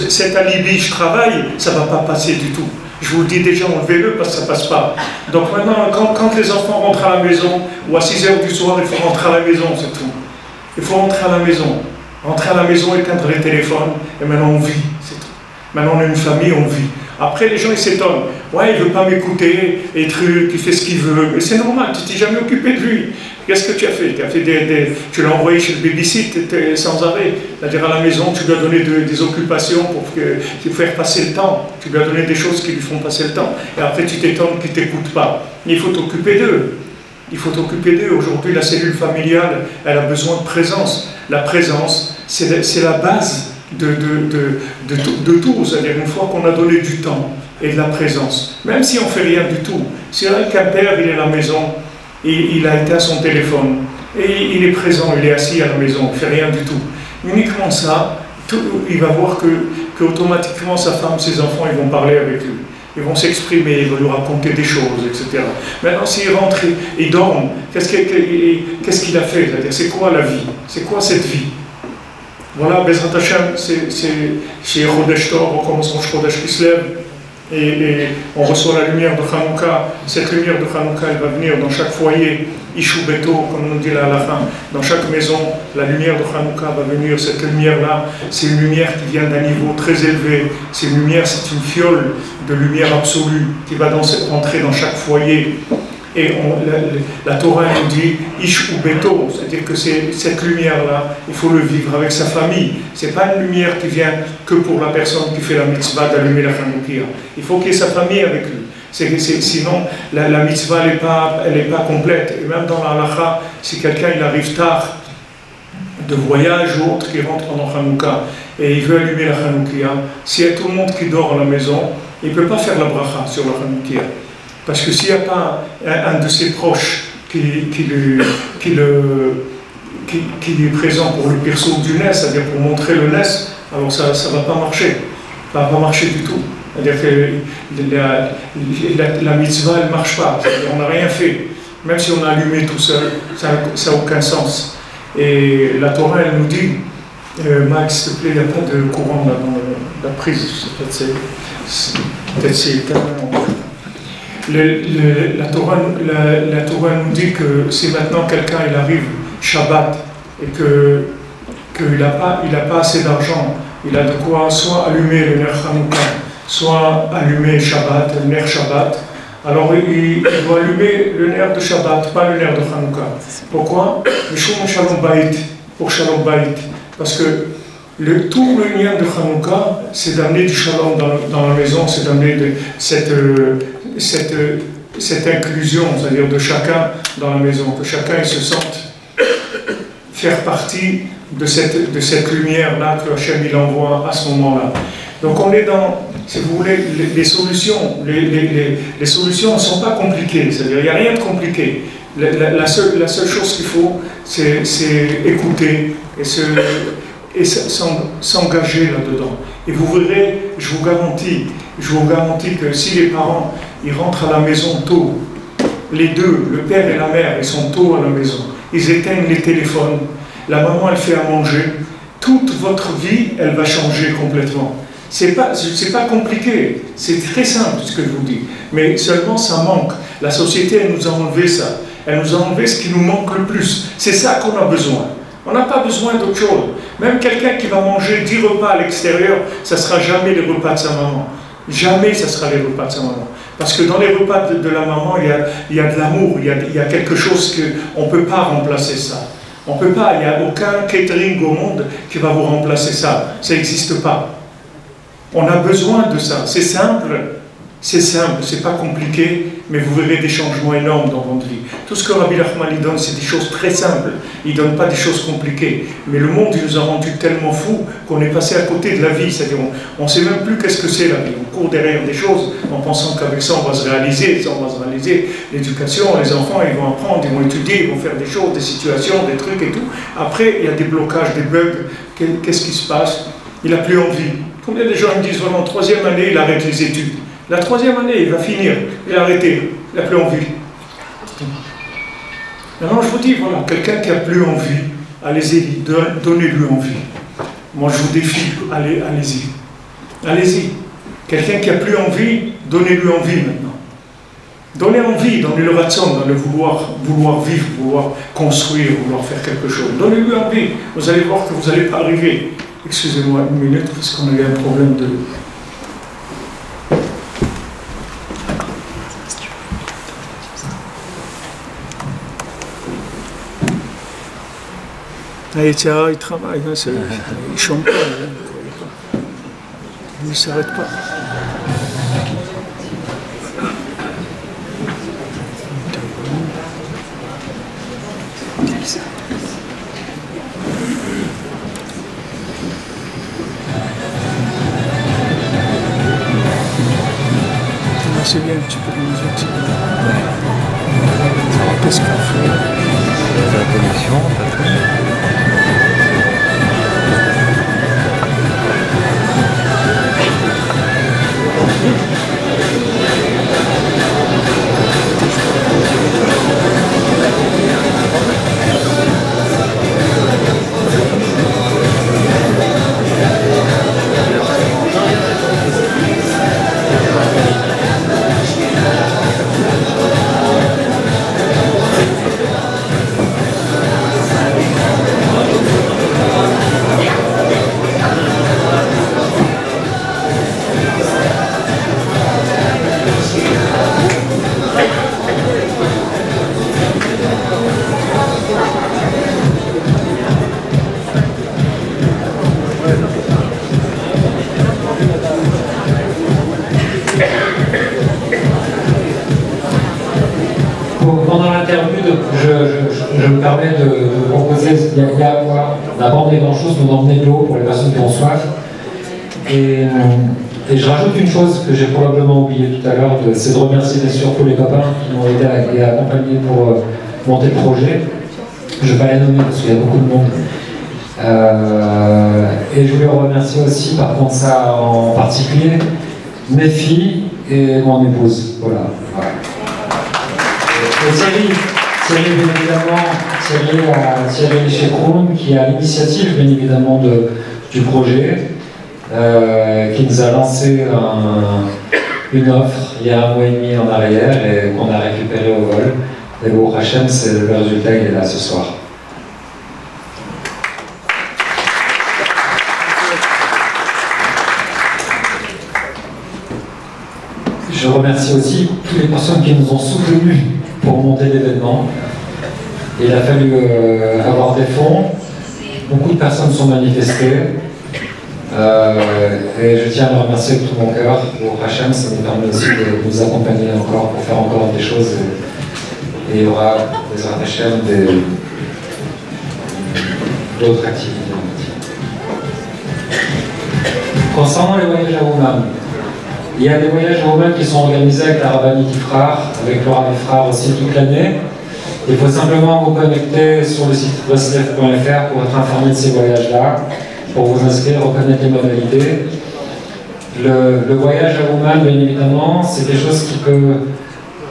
cet alibi, je travaille, ça ne va pas passer du tout. Je vous le dis déjà, enlevez-le parce que ça ne passe pas. Donc maintenant, quand les enfants rentrent à la maison, ou à 6 h du soir, il faut rentrer à la maison, c'est tout. Il faut rentrer à la maison. Rentrer à la maison, éteindre les téléphones, et maintenant on vit, c'est tout. Maintenant on a une famille, on vit. Après, les gens, ils s'étonnent. Ouais, il ne veut pas m'écouter, et trucs, il fait ce qu'il veut. Mais c'est normal, tu t'es jamais occupé de lui. Qu'est-ce que tu as fait? Tu l'as envoyé chez le babysit sans arrêt. C'est-à-dire à la maison, tu lui as donné des occupations pour faire passer le temps. Tu lui as donné des choses qui lui font passer le temps. Et après, tu t'étonnes qu'il ne t'écoute pas. Il faut t'occuper d'eux. Il faut t'occuper d'eux. Aujourd'hui, la cellule familiale, elle a besoin de présence. La présence, c'est la base de tout, c'est-à-dire une fois qu'on a donné du temps et de la présence, même si on ne fait rien du tout, si qu'un père il est à la maison et il a éteint son téléphone et il est présent, il est assis à la maison, il ne fait rien du tout, uniquement ça, il va voir que automatiquement sa femme, ses enfants, ils vont parler avec lui, ils vont s'exprimer, ils vont lui raconter des choses, etc. Maintenant, s'il rentre et dorme, qu'est-ce qu'il a fait? C'est quoi la vie? C'est quoi cette vie? Voilà, Bezrat Hashem, c'est chez Chodesh Tov, on commence en Chodesh Kislev, et on reçoit la lumière de Hanouka. Cette lumière de Hanouka, elle va venir dans chaque foyer, Ishu Beto, comme on dit là à la fin, dans chaque maison, la lumière de Hanouka va venir. Cette lumière-là, c'est une lumière qui vient d'un niveau très élevé. C'est une lumière, c'est une fiole de lumière absolue qui va rentrer dans chaque foyer. Et la Torah nous dit Ish ou Beto, c'est-à-dire que cette lumière-là, il faut le vivre avec sa famille. Ce n'est pas une lumière qui vient que pour la personne qui fait la mitzvah d'allumer la Hanoukia. Il faut qu'il y ait sa famille avec lui. Sinon, la mitzvah, elle n'est pas complète. Et même dans la halakha, si quelqu'un il arrive tard, de voyage ou autre, qui rentre pendant Hanouka, et il veut allumer la Hanoukia, s'il y a tout le monde qui dort à la maison, il ne peut pas faire la bracha sur la Hanoukia. Parce que s'il n'y a pas un de ses proches qui est présent pour le perso du NES, c'est-à-dire pour montrer le NES, alors ça ne va pas marcher. Ça ne va pas marcher du tout. C'est-à-dire que la mitzvah, elle ne marche pas. On n'a rien fait. Même si on a allumé tout seul, ça n'a aucun sens. Et la Torah, elle nous dit, Max, s'il te plaît, il n'y a pas de courant là dans la prise. Peut-être c'est éteint. La Torah nous dit que si maintenant quelqu'un il arrive Shabbat et qu'il n'a pas assez d'argent, il a de quoi soit allumer le Ner Hanouka, soit allumer Shabbat, le Ner Shabbat, alors il doit allumer le Ner de Shabbat, pas le Ner de Hanouka. Pourquoi? Pour Shalom Bayit. Parce que Tout le lien de Hanouka, c'est d'amener du shalom dans la maison, c'est d'amener cette inclusion, c'est-à-dire de chacun dans la maison, que chacun il se sente faire partie de cette lumière-là que Hachem il envoie à ce moment-là. Donc on est dans, si vous voulez, les solutions. Les solutions ne sont pas compliquées, c'est-à-dire il n'y a rien de compliqué. La seule chose qu'il faut, c'est écouter et s'engager là-dedans. Et vous verrez, je vous garantis que si les parents ils rentrent à la maison tôt, les deux, le père et la mère, ils sont tôt à la maison, ils éteignent les téléphones, la maman elle fait à manger, toute votre vie elle va changer complètement. C'est pas compliqué, c'est très simple ce que je vous dis, mais seulement ça manque. La société elle nous a enlevé ça, elle nous a enlevé ce qui nous manque le plus. C'est ça qu'on a besoin. On n'a pas besoin d'autre chose. Même quelqu'un qui va manger 10 repas à l'extérieur, ça ne sera jamais les repas de sa maman. Jamais ça sera les repas de sa maman. Parce que dans les repas de la maman, il y a de l'amour, il y a quelque chose qu'on ne peut pas remplacer ça. On peut pas, il n'y a aucun catering au monde qui va vous remplacer ça. Ça n'existe pas. On a besoin de ça. C'est simple, c'est pas compliqué, mais vous verrez des changements énormes dans votre vie. Tout ce que Rabbi Nachman il donne, c'est des choses très simples. Il ne donne pas des choses compliquées. Mais le monde, il nous a rendus tellement fous qu'on est passé à côté de la vie. C'est-à-dire, on ne sait même plus qu'est-ce que c'est la vie. On court derrière des choses en pensant qu'avec ça, on va se réaliser. Ça, on va se réaliser. L'éducation, les enfants, ils vont apprendre, ils vont étudier, ils vont faire des choses, des situations, des trucs et tout. Après, il y a des blocages, des bugs. Qu'est-ce qui se passe? Il n'a plus envie. Combien de gens me disent, voilà, en 3e année, il arrête les études. La 3e année, il va finir, il a arrêté, il n'a plus envie. Maintenant, je vous dis, voilà, quelqu'un qui n'a plus envie, allez-y, donnez-lui envie. Moi, je vous défie, allez-y. Allez-y. Quelqu'un qui n'a plus envie, donnez-lui envie maintenant. Donnez envie, donnez le ratson, dans le vouloir vivre, vouloir construire, vouloir faire quelque chose. Donnez-lui envie. Vous allez voir que vous n'allez pas arriver. Excusez-moi une minute, parce qu'on a eu un problème de... Il travaille, hein, il chante pas, il ne s'arrête pas. C'est bien, tu peux nous dire. Qu'est-ce qu'on fait? La connexion, t'as tout. Pendant l'interview, je me permets de proposer, on n'a pas emmené grand-chose, mais on a emmené de l'eau pour les personnes qui ont soif. Et je rajoute une chose que j'ai probablement oublié tout à l'heure, c'est de remercier bien sûr tous les copains qui m'ont aidé et accompagné pour monter le projet. Je ne vais pas les nommer parce qu'il y a beaucoup de monde. Et je voulais remercier aussi, par contre ça en particulier, mes filles et mon épouse. Voilà. Et Thierry, bien évidemment, Thierry Chekroun, qui a l'initiative, bien évidemment, du projet, qui nous a lancé une offre il y a 1 mois et demi en arrière et qu'on a récupéré au vol. Et au Hachem, c'est le résultat, il est là ce soir. Je remercie aussi toutes les personnes qui nous ont soutenus pour monter l'événement. Il a fallu avoir des fonds. Beaucoup de personnes sont manifestées. Et je tiens à le remercier de tout mon cœur. Au Hachem, ça nous permet aussi de nous accompagner encore pour faire encore des choses. Et il y aura des Hachem, d'autres activités. Concernant les voyages à Ouman, il y a des voyages à Ouman qui sont organisés avec la Rabbanit Ifrar, avec le Rav Ifrar aussi toute l'année. Il faut simplement vous connecter sur le site breslev.fr pour être informé de ces voyages-là, pour vous inscrire, reconnaître les modalités. Le voyage à Ouman, bien évidemment, c'est quelque chose qui peut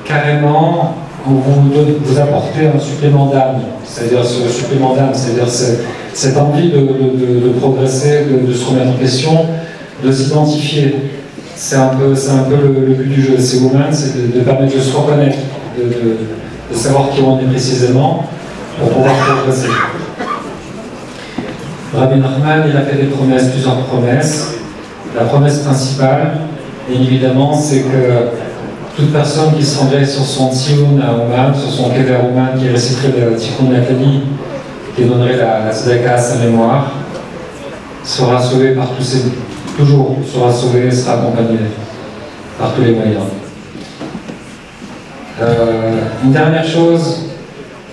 carrément vous apporter un supplément d'âme. C'est-à-dire ce supplément d'âme, c'est-à-dire cette envie de progresser, de se remettre en question, de s'identifier. C'est un peu le but du jeu. C'est Ouman, c'est de permettre de se reconnaître, de savoir qui on est précisément pour pouvoir progresser. Rabbi Nachman, il a fait des promesses, plusieurs promesses. La promesse principale, bien évidemment, c'est que toute personne qui se rendrait sur son Tzion à Ouman, sur son Kever Ouman, qui réciterait le Tikkun Nathalie, qui donnerait la Tzedaka à sa mémoire, sera sauvé par tous ces... toujours sera sauvé, sera accompagné par tous les moyens. Une dernière chose,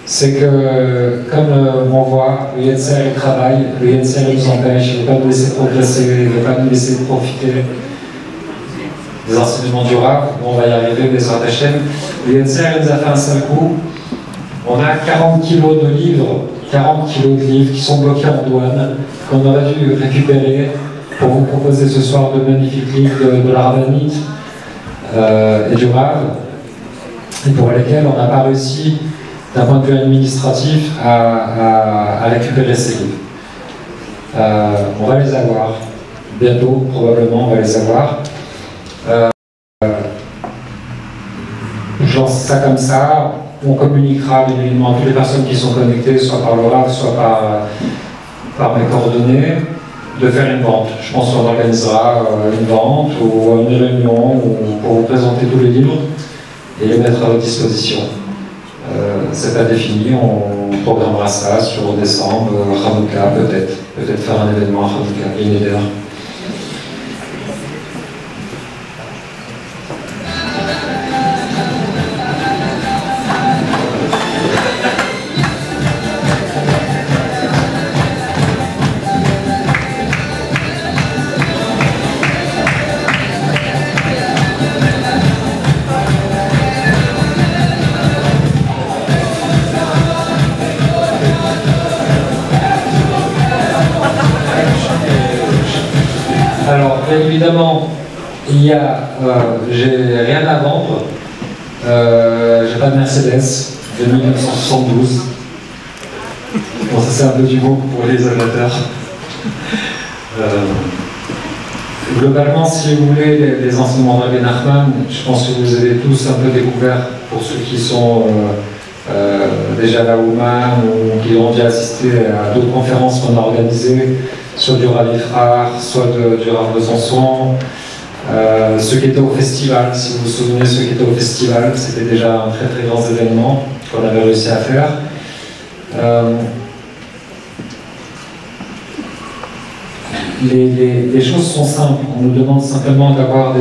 c'est que, comme on voit, le Yetzer il travaille, le Yetzer il nous empêche, il ne veut pas nous laisser progresser, il ne veut pas nous laisser profiter des enseignements du Rav. On va y arriver, les Hachem. Le Yetzer il nous a fait un seul coup. On a 40 kilos de livres, 40 kilos de livres qui sont bloqués en douane, qu'on aurait dû récupérer pour vous proposer ce soir de magnifiques livres de la Rabbanit et du Rav, et pour lesquels on n'a pas réussi, d'un point de vue administratif, à récupérer ces livres. On va les avoir bientôt, probablement, on va les avoir. Je lance ça comme ça, on communiquera bien évidemment à toutes les personnes qui sont connectées, soit par le Rav, soit par mes coordonnées, de faire une vente. Je pense qu'on organisera une vente ou une réunion pour vous présenter tous les livres et les mettre à votre disposition. C'est pas défini, on programmera ça sur décembre, Hanouka peut-être faire un événement à Hanouka, une idée. Bien évidemment, j'ai rien à vendre. J'ai pas de Mercedes de 1972. Bon, ça c'est un peu du mot pour les amateurs. Globalement, si vous voulez, les enseignements de Rabbi Nachman, je pense que vous avez tous un peu découvert, pour ceux qui sont déjà là au Ouman ou qui ont déjà assisté à d'autres conférences qu'on a organisées, soit du Rav Ifrar, soit du Rav Besançon, ceux qui étaient au festival, si vous vous souvenez, ceux qui étaient au festival, c'était déjà un très très grand événement qu'on avait réussi à faire. Les choses sont simples, on nous demande simplement d'avoir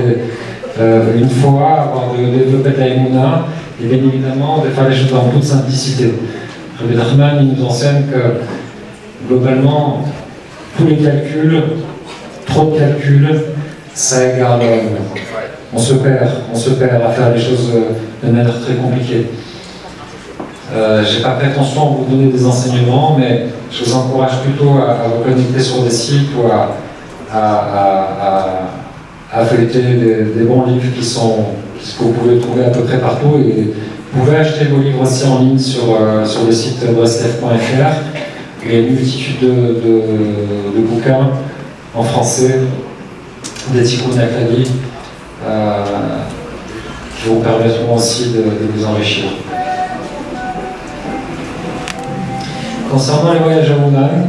une foi, de développer de la Emouna, et bien évidemment de faire les choses dans toute simplicité. Rabbi Nachman, il nous enseigne que globalement, tous les calculs, trop de calculs, ça égale. On se perd à faire les choses de manière très compliquée. Je n'ai pas prétention à vous donner des enseignements, mais je vous encourage plutôt à vous connecter sur des sites ou à feuilleter des bons livres que vous pouvez trouver à peu près partout. Et vous pouvez acheter vos livres aussi en ligne sur le site breslev.fr. Il y a une multitude de bouquins en français, des Tikkun Nathalie, qui vous permettront aussi de vous enrichir. Concernant les voyages à Ouman,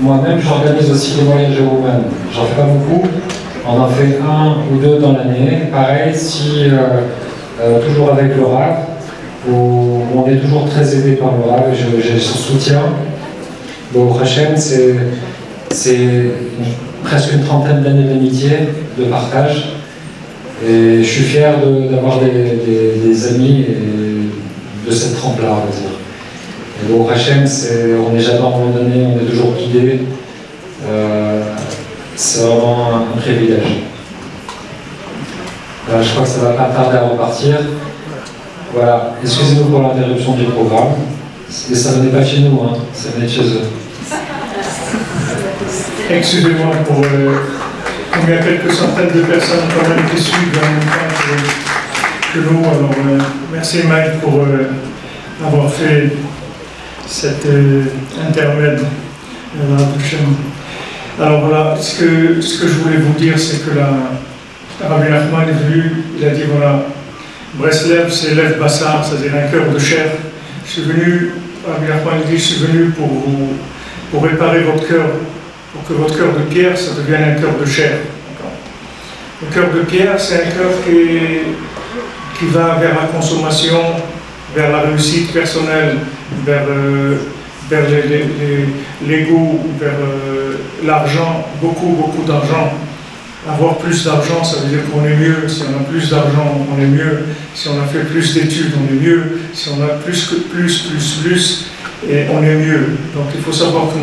moi-même j'organise aussi des voyages à Ouman. J'en fais pas beaucoup, on en fait 1 ou 2 dans l'année. Pareil, si toujours avec le Rav, où on est toujours très aidé par le Rav, j'ai son soutien. Bon, Hachem, c'est c'est presque une trentaine d'années d'amitié, de partage. Et je suis fier d'avoir des amis de cette trempe-là, on va dire. Et donc Hachem, on n'est jamais abandonné, on est toujours guidé. C'est vraiment un privilège. Je crois que ça va pas tarder à repartir. Voilà, excusez-nous pour l'interruption du programme. Et ça venait pas chez nous, hein. Ça venait de chez eux. Excusez-moi pour il y a quelques centaines de personnes quand même qui suivent en même temps que nous. Alors, merci Mike pour avoir fait cet intermède. Alors voilà, ce que je voulais vous dire, c'est que Rabbi Nachman est venu, il a dit voilà, Breslev c'est Lev Bassar, c'est-à-dire un cœur de chair. Je suis venu, Rabbi Nachman dit, je suis venu pour réparer votre cœur, pour que votre cœur de pierre, ça devienne un cœur de chair. Le cœur de pierre, c'est un cœur qui va vers la consommation, vers la réussite personnelle, vers l'ego, vers l'argent, beaucoup d'argent. Avoir plus d'argent, ça veut dire qu'on est mieux. Si on a plus d'argent, on est mieux. Si on a fait plus d'études, on est mieux. Si on a plus, et on est mieux. Donc il faut savoir que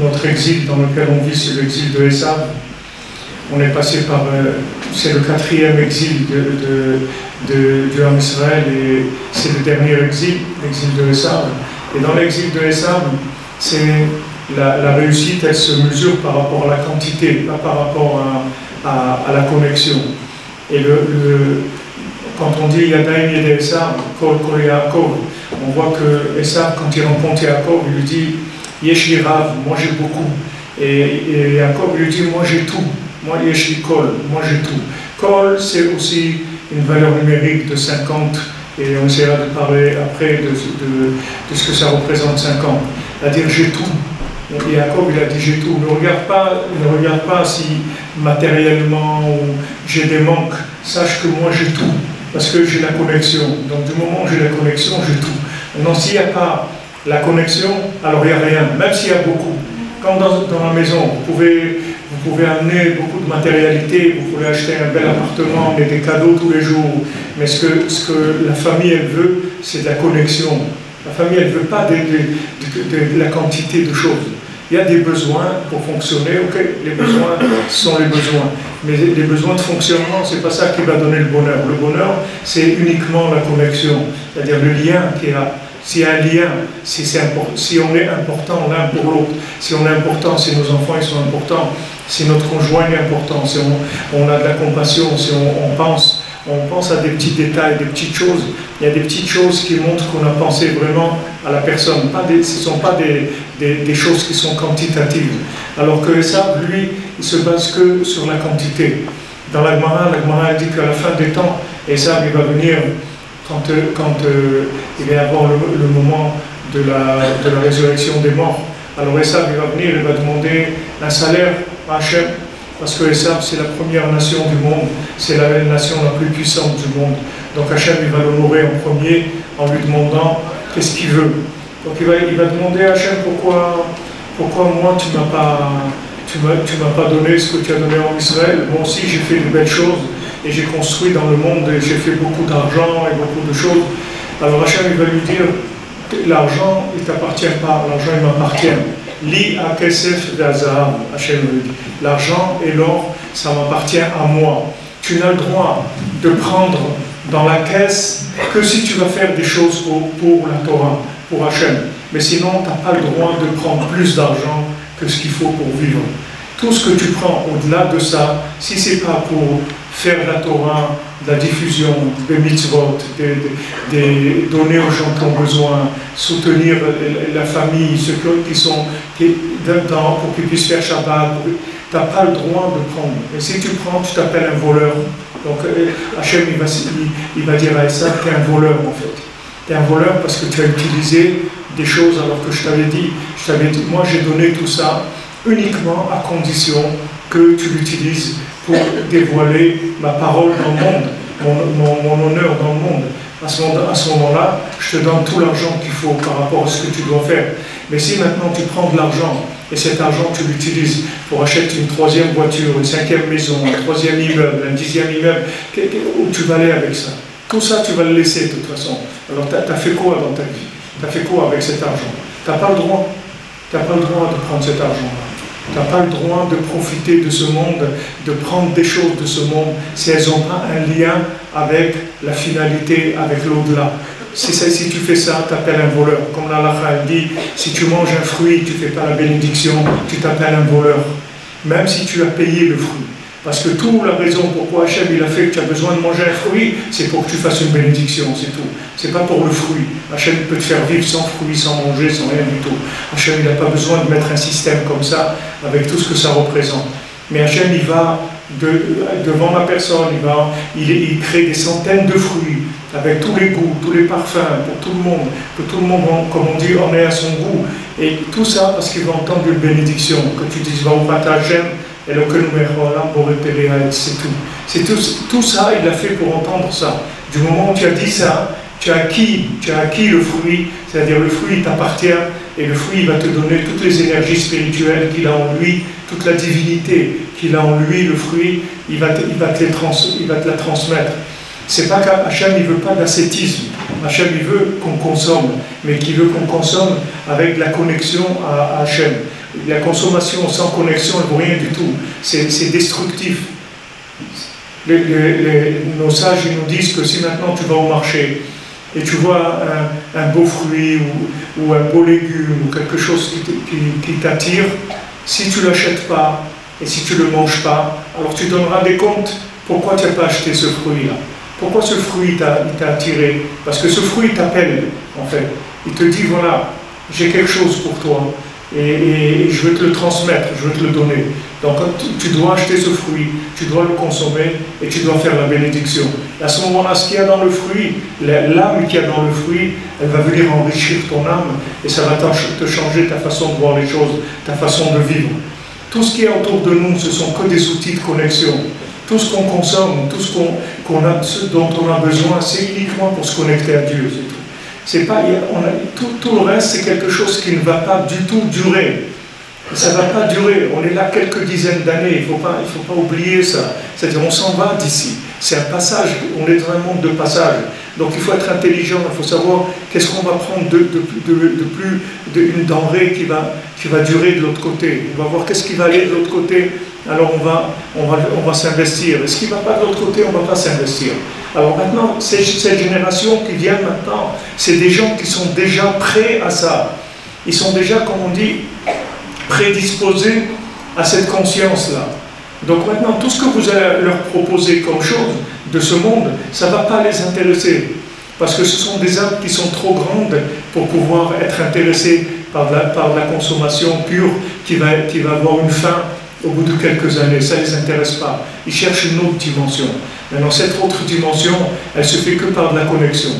notre exil dans lequel on vit, c'est l'exil de Esav. On est passé par, c'est le 4e exil du Ham Israël et c'est le dernier exil, l'exil de Esav. Et dans l'exil de Esav, c'est la réussite, elle se mesure par rapport à la quantité, pas par rapport à la connexion. Et quand on dit Yadaim Yedei Esav, Kol Kol Yaakov, on voit que Esav, quand il rencontre Yaakov, il lui dit Yesh Rav, moi j'ai beaucoup. Et Yaakov lui dit moi j'ai tout. Moi, Yesh Kol, moi j'ai tout. Kol, c'est aussi une valeur numérique de 50, et on essaiera de parler après de ce que ça représente 50. C'est-à-dire j'ai tout. Et Jacob, il a dit j'ai tout. Ne regarde pas si matériellement j'ai des manques. Sache que moi j'ai tout, parce que j'ai la connexion. Donc du moment où j'ai la connexion, j'ai tout. Maintenant, s'il n'y a pas la connexion, alors il n'y a rien, même s'il y a beaucoup. Quand dans la maison, vous pouvez amener beaucoup de matérialité, vous pouvez acheter un bel appartement, mais des cadeaux tous les jours. Mais ce que la famille, elle veut, c'est de la connexion. La famille, elle ne veut pas de la quantité de choses. Il y a des besoins pour fonctionner, ok, les besoins sont les besoins. Mais les besoins de fonctionnement, ce n'est pas ça qui va donner le bonheur. Le bonheur, c'est uniquement la connexion, c'est-à-dire le lien qu'il y a. S'il y a un lien, si on est important l'un pour l'autre, si on est important, si nos enfants ils sont importants, si notre conjoint est important, si on a de la compassion, si on pense à des petits détails, des petites choses. Il y a des petites choses qui montrent qu'on a pensé vraiment à la personne. Ce ne sont pas des choses qui sont quantitatives. Alors que ça, lui, il se base que sur la quantité. Dans la Gemara dit qu'à la fin des temps, et ça, il va venir quand il va y avoir le moment de la résurrection des morts. Alors Esav, il va venir, il va demander un salaire à Hachem, parce que Esav, c'est la première nation du monde, c'est la nation la plus puissante du monde. Donc Hachem, il va l'honorer en premier en lui demandant qu'est-ce qu'il veut. Donc il va demander à Hachem pourquoi moi tu m'as pas donné ce que tu as donné en Israël. Moi aussi j'ai fait de belles choses et j'ai construit dans le monde et j'ai fait beaucoup d'argent et beaucoup de choses. Alors Hachem, il va lui dire l'argent, il ne t'appartient pas, l'argent, il m'appartient. Li a kesef d'Azahav, Hachem lui dit. L'argent et l'or, ça m'appartient à moi. Tu n'as le droit de prendre dans la caisse que si tu vas faire des choses pour la Torah, pour Hachem. Mais sinon, tu n'as pas le droit de prendre plus d'argent que ce qu'il faut pour vivre. Tout ce que tu prends au-delà de ça, si ce n'est pas pour faire la Torah, de la diffusion, des mitzvot, donner aux gens qui ont besoin, soutenir la famille, ceux qui sont dedans pour qu'ils puissent faire Shabbat, tu n'as pas le droit de prendre. Et si tu prends, tu t'appelles un voleur. Donc Hachem, il va dire à Esav, tu es un voleur en fait. Tu es un voleur parce que tu as utilisé des choses alors que je t'avais dit, moi j'ai donné tout ça uniquement à condition que tu l'utilises pour dévoiler ma parole dans le monde, mon honneur dans le monde. À ce ce moment-là, je te donne tout l'argent qu'il faut par rapport à ce que tu dois faire. Mais si maintenant tu prends de l'argent, et cet argent tu l'utilises pour acheter une 3e voiture, une 5e maison, un 3e immeuble, un 10e immeuble, où tu vas aller avec ça? Tout ça, tu vas le laisser de toute façon. Alors, tu as fait quoi dans ta vie? Tu as fait quoi avec cet argent? Tu n'as pas le droit. Tu n'as pas le droit de prendre cet argent-là. Tu n'as pas le droit de profiter de ce monde, de prendre des choses de ce monde, si elles n'ont pas un lien avec la finalité, avec l'au-delà. Si tu fais ça, tu t'appelles un voleur. Comme l'Allah dit, si tu manges un fruit, tu ne fais pas la bénédiction, tu t'appelles un voleur. Même si tu as payé le fruit. Parce que toute la raison pourquoi Hachem il a fait que tu as besoin de manger un fruit, c'est pour que tu fasses une bénédiction, c'est tout. C'est pas pour le fruit. Hachem peut te faire vivre sans fruit, sans manger, sans rien du tout. Hachem il n'a pas besoin de mettre un système comme ça, avec tout ce que ça représente. Mais Hachem il va devant la personne, il crée des centaines de fruits, avec tous les goûts, tous les parfums, pour tout le monde, que tout le monde, comme on dit, en ait à son goût. Et tout ça parce qu'il va entendre une bénédiction, que tu dises, va au Hachem, et le c'est tout ça, il a fait pour entendre ça. Du moment où tu as dit ça, tu as acquis le fruit, c'est-à-dire le fruit il t'appartient, et le fruit il va te donner toutes les énergies spirituelles qu'il a en lui, toute la divinité qu'il a en lui, le fruit, il va te la transmettre. C'est pas qu'Hachem il veut pas d'ascétisme, Hachem il veut qu'on consomme, mais qu'il veut qu'on consomme avec la connexion à Hachem. La consommation sans connexion, elle ne vaut rien du tout. C'est destructif. Nos sages ils nous disent que si maintenant tu vas au marché et tu vois un beau fruit ou un beau légume ou quelque chose qui t'attire, si tu ne l'achètes pas et si tu ne le manges pas, alors tu donneras des comptes pourquoi tu n'as pas acheté ce fruit-là. Pourquoi ce fruit t'a attiré? Parce que ce fruit t'appelle, en fait. Il te dit, voilà, j'ai quelque chose pour toi. Et je veux te le transmettre, je veux te le donner. Donc tu dois acheter ce fruit, tu dois le consommer et tu dois faire la bénédiction. Et à ce moment-là, ce qu'il y a dans le fruit, l'âme qu'il y a dans le fruit, elle va venir enrichir ton âme et ça va te changer ta façon de voir les choses, ta façon de vivre. Tout ce qui est autour de nous, ce sont que des outils de connexion. Tout ce qu'on consomme, tout ce dont on a besoin, c'est uniquement pour se connecter à Dieu, c'est tout. C'est pas, tout le reste, c'est quelque chose qui ne va pas du tout durer. Ça ne va pas durer. On est là quelques dizaines d'années. Il ne faut pas oublier ça. C'est-à-dire, on s'en va d'ici. C'est un passage. On est dans un monde de passage. Donc, il faut être intelligent. Il faut savoir qu'est-ce qu'on va prendre d'une denrée qui va durer de l'autre côté. On va voir qu'est-ce qui va aller de l'autre côté. Alors, on va s'investir. Et ce qui ne va pas de l'autre côté, on ne va pas s'investir. Alors maintenant, cette génération qui vient maintenant, c'est des gens qui sont déjà prêts à ça. Ils sont déjà, comme on dit, prédisposés à cette conscience-là. Donc maintenant, tout ce que vous allez leur proposer comme chose de ce monde, ça ne va pas les intéresser. Parce que ce sont des âmes qui sont trop grandes pour pouvoir être intéressées par la consommation pure qui va avoir une fin au bout de quelques années. Ça ne les intéresse pas. Ils cherchent une autre dimension. Maintenant, cette autre dimension, elle se fait que par de la connexion.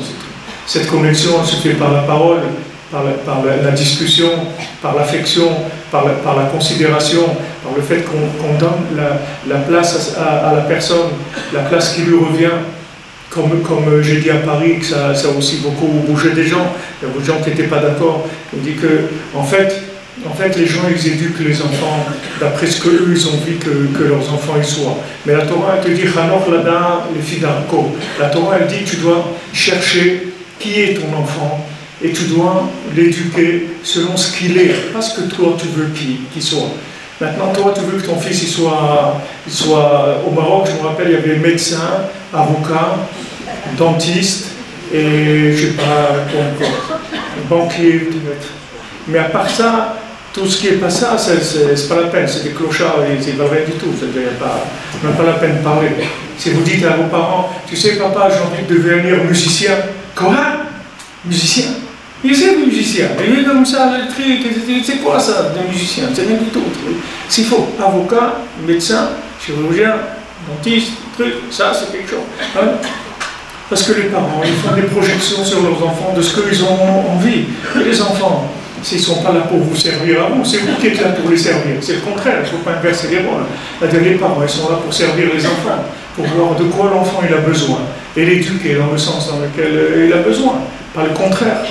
Cette connexion, elle se fait par la parole, par la discussion, par l'affection, par la considération, par le fait qu'on donne la place à la personne, la place qui lui revient. Comme j'ai dit à Paris, que ça a aussi beaucoup bougé des gens. Il y a beaucoup de gens qui n'étaient pas d'accord. On dit que, en fait, les gens, ils éduquent les enfants d'après ce qu'eux, ils ont envie que leurs enfants y soient. Mais la Torah, elle te dit, la Torah, elle dit, tu dois chercher qui est ton enfant et tu dois l'éduquer selon ce qu'il est, pas ce que toi, tu veux qu'il soit. Maintenant, toi, tu veux que ton fils il soit au Maroc, je me rappelle, il y avait médecin, avocat, dentiste et, je ne sais pas, banquier, mais à part ça, tout ce qui n'est pas ça, c'est pas la peine, c'est des clochards, ils ne valent rien du tout, c'est-à-dire même pas la peine de parler. Si vous dites à vos parents, tu sais papa, j'ai envie de devenir musicien, quoi? Musicien? Il sait le musicien, il est comme ça, le truc, c'est quoi ça, d'un musicien? C'est rien du tout. S'il faut, avocat, médecin, chirurgien, dentiste, truc, ça c'est quelque chose. Hein? Parce que les parents, ils font des projections sur leurs enfants de ce qu'ils ont envie. Et les enfants, s'ils ne sont pas là pour vous servir à vous, c'est vous qui êtes là pour les servir. C'est le contraire, il ne faut pas inverser les rôles. C'est-à-dire les parents, ils sont là pour servir les enfants, pour voir de quoi l'enfant il a besoin. et l'éduquer dans le sens dans lequel il a besoin, pas le contraire.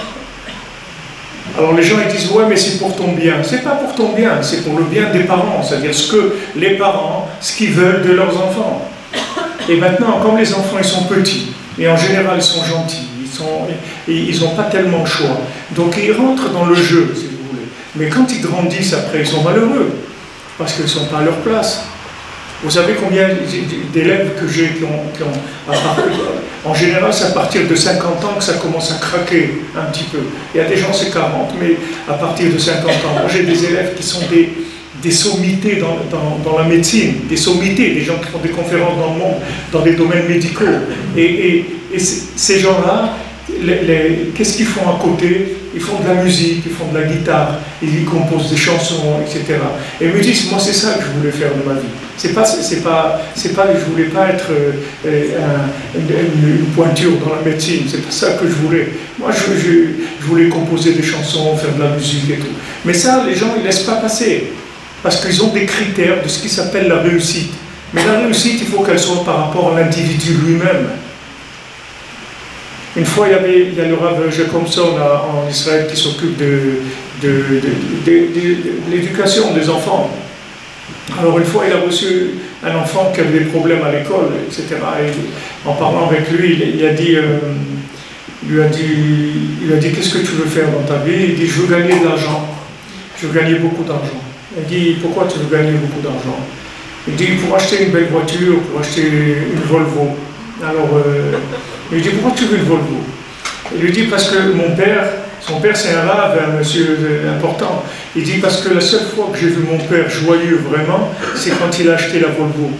Alors les gens ils disent ouais mais c'est pour ton bien. C'est pas pour ton bien, c'est pour le bien des parents, c'est-à-dire ce que les parents, ce qu'ils veulent de leurs enfants. Et maintenant, comme les enfants ils sont petits, et en général ils sont gentils, ils n'ont pas tellement de choix, donc ils rentrent dans le jeu, si vous voulez. Mais quand ils grandissent après, ils sont malheureux, parce qu'ils ne sont pas à leur place. Vous savez combien d'élèves que j'ai qui ont en général, c'est à partir de 50 ans que ça commence à craquer un petit peu. Il y a des gens, c'est 40, mais à partir de 50 ans, j'ai des élèves qui sont des sommités dans la médecine, des sommités, des gens qui font des conférences dans le monde, dans des domaines médicaux. Et ces gens-là, qu'est-ce qu'ils font à côté? Ils font de la musique, ils font de la guitare, ils composent des chansons, etc. Et ils me disent, moi c'est ça que je voulais faire de ma vie. Je voulais pas être une pointure dans la médecine, c'est pas ça que je voulais. Moi je voulais composer des chansons, faire de la musique et tout. Mais ça, les gens ils laissent pas passer, parce qu'ils ont des critères de ce qui s'appelle la réussite. Mais la réussite, il faut qu'elle soit par rapport à l'individu lui-même. Une fois, il y a le Rav Jacobson en Israël qui s'occupe de l'éducation des enfants. Alors une fois, il a reçu un enfant qui avait des problèmes à l'école, etc. Et en parlant avec lui, il a dit qu'est-ce que tu veux faire dans ta vie? Il dit, je veux gagner de l'argent. Je veux gagner beaucoup d'argent. Il dit, pourquoi tu veux gagner beaucoup d'argent? Il dit, pour acheter une belle voiture, pour acheter une Volvo. Alors, il lui dit, pourquoi tu veux une Volvo? Il lui dit, parce que son père c'est un rave, un monsieur important. Il dit, parce que la seule fois que j'ai vu mon père joyeux vraiment, c'est quand il a acheté la Volvo.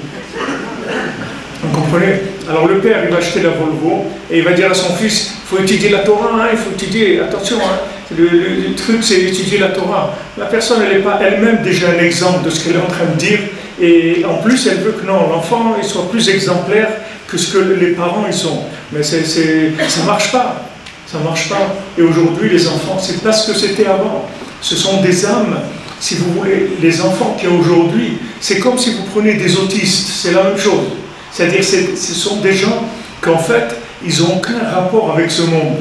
Vous comprenez? Alors le père, il va acheter la Volvo, et il va dire à son fils, il faut étudier la Torah, hein, il faut étudier, attention, hein, le truc c'est étudier la Torah. La personne, elle n'est pas elle-même déjà un exemple de ce qu'elle est en train de dire, et en plus, elle veut que non, l'enfant il soit plus exemplaire que ce que les parents ils sont. Mais ça ne marche pas. Ça ne marche pas. Et aujourd'hui, les enfants, c'est pas ce que c'était avant. Ce sont des âmes, si vous voulez, les enfants qu'il y a aujourd'hui, c'est comme si vous prenez des autistes, c'est la même chose. C'est-à-dire ce sont des gens qu'en fait, ils n'ont aucun rapport avec ce monde.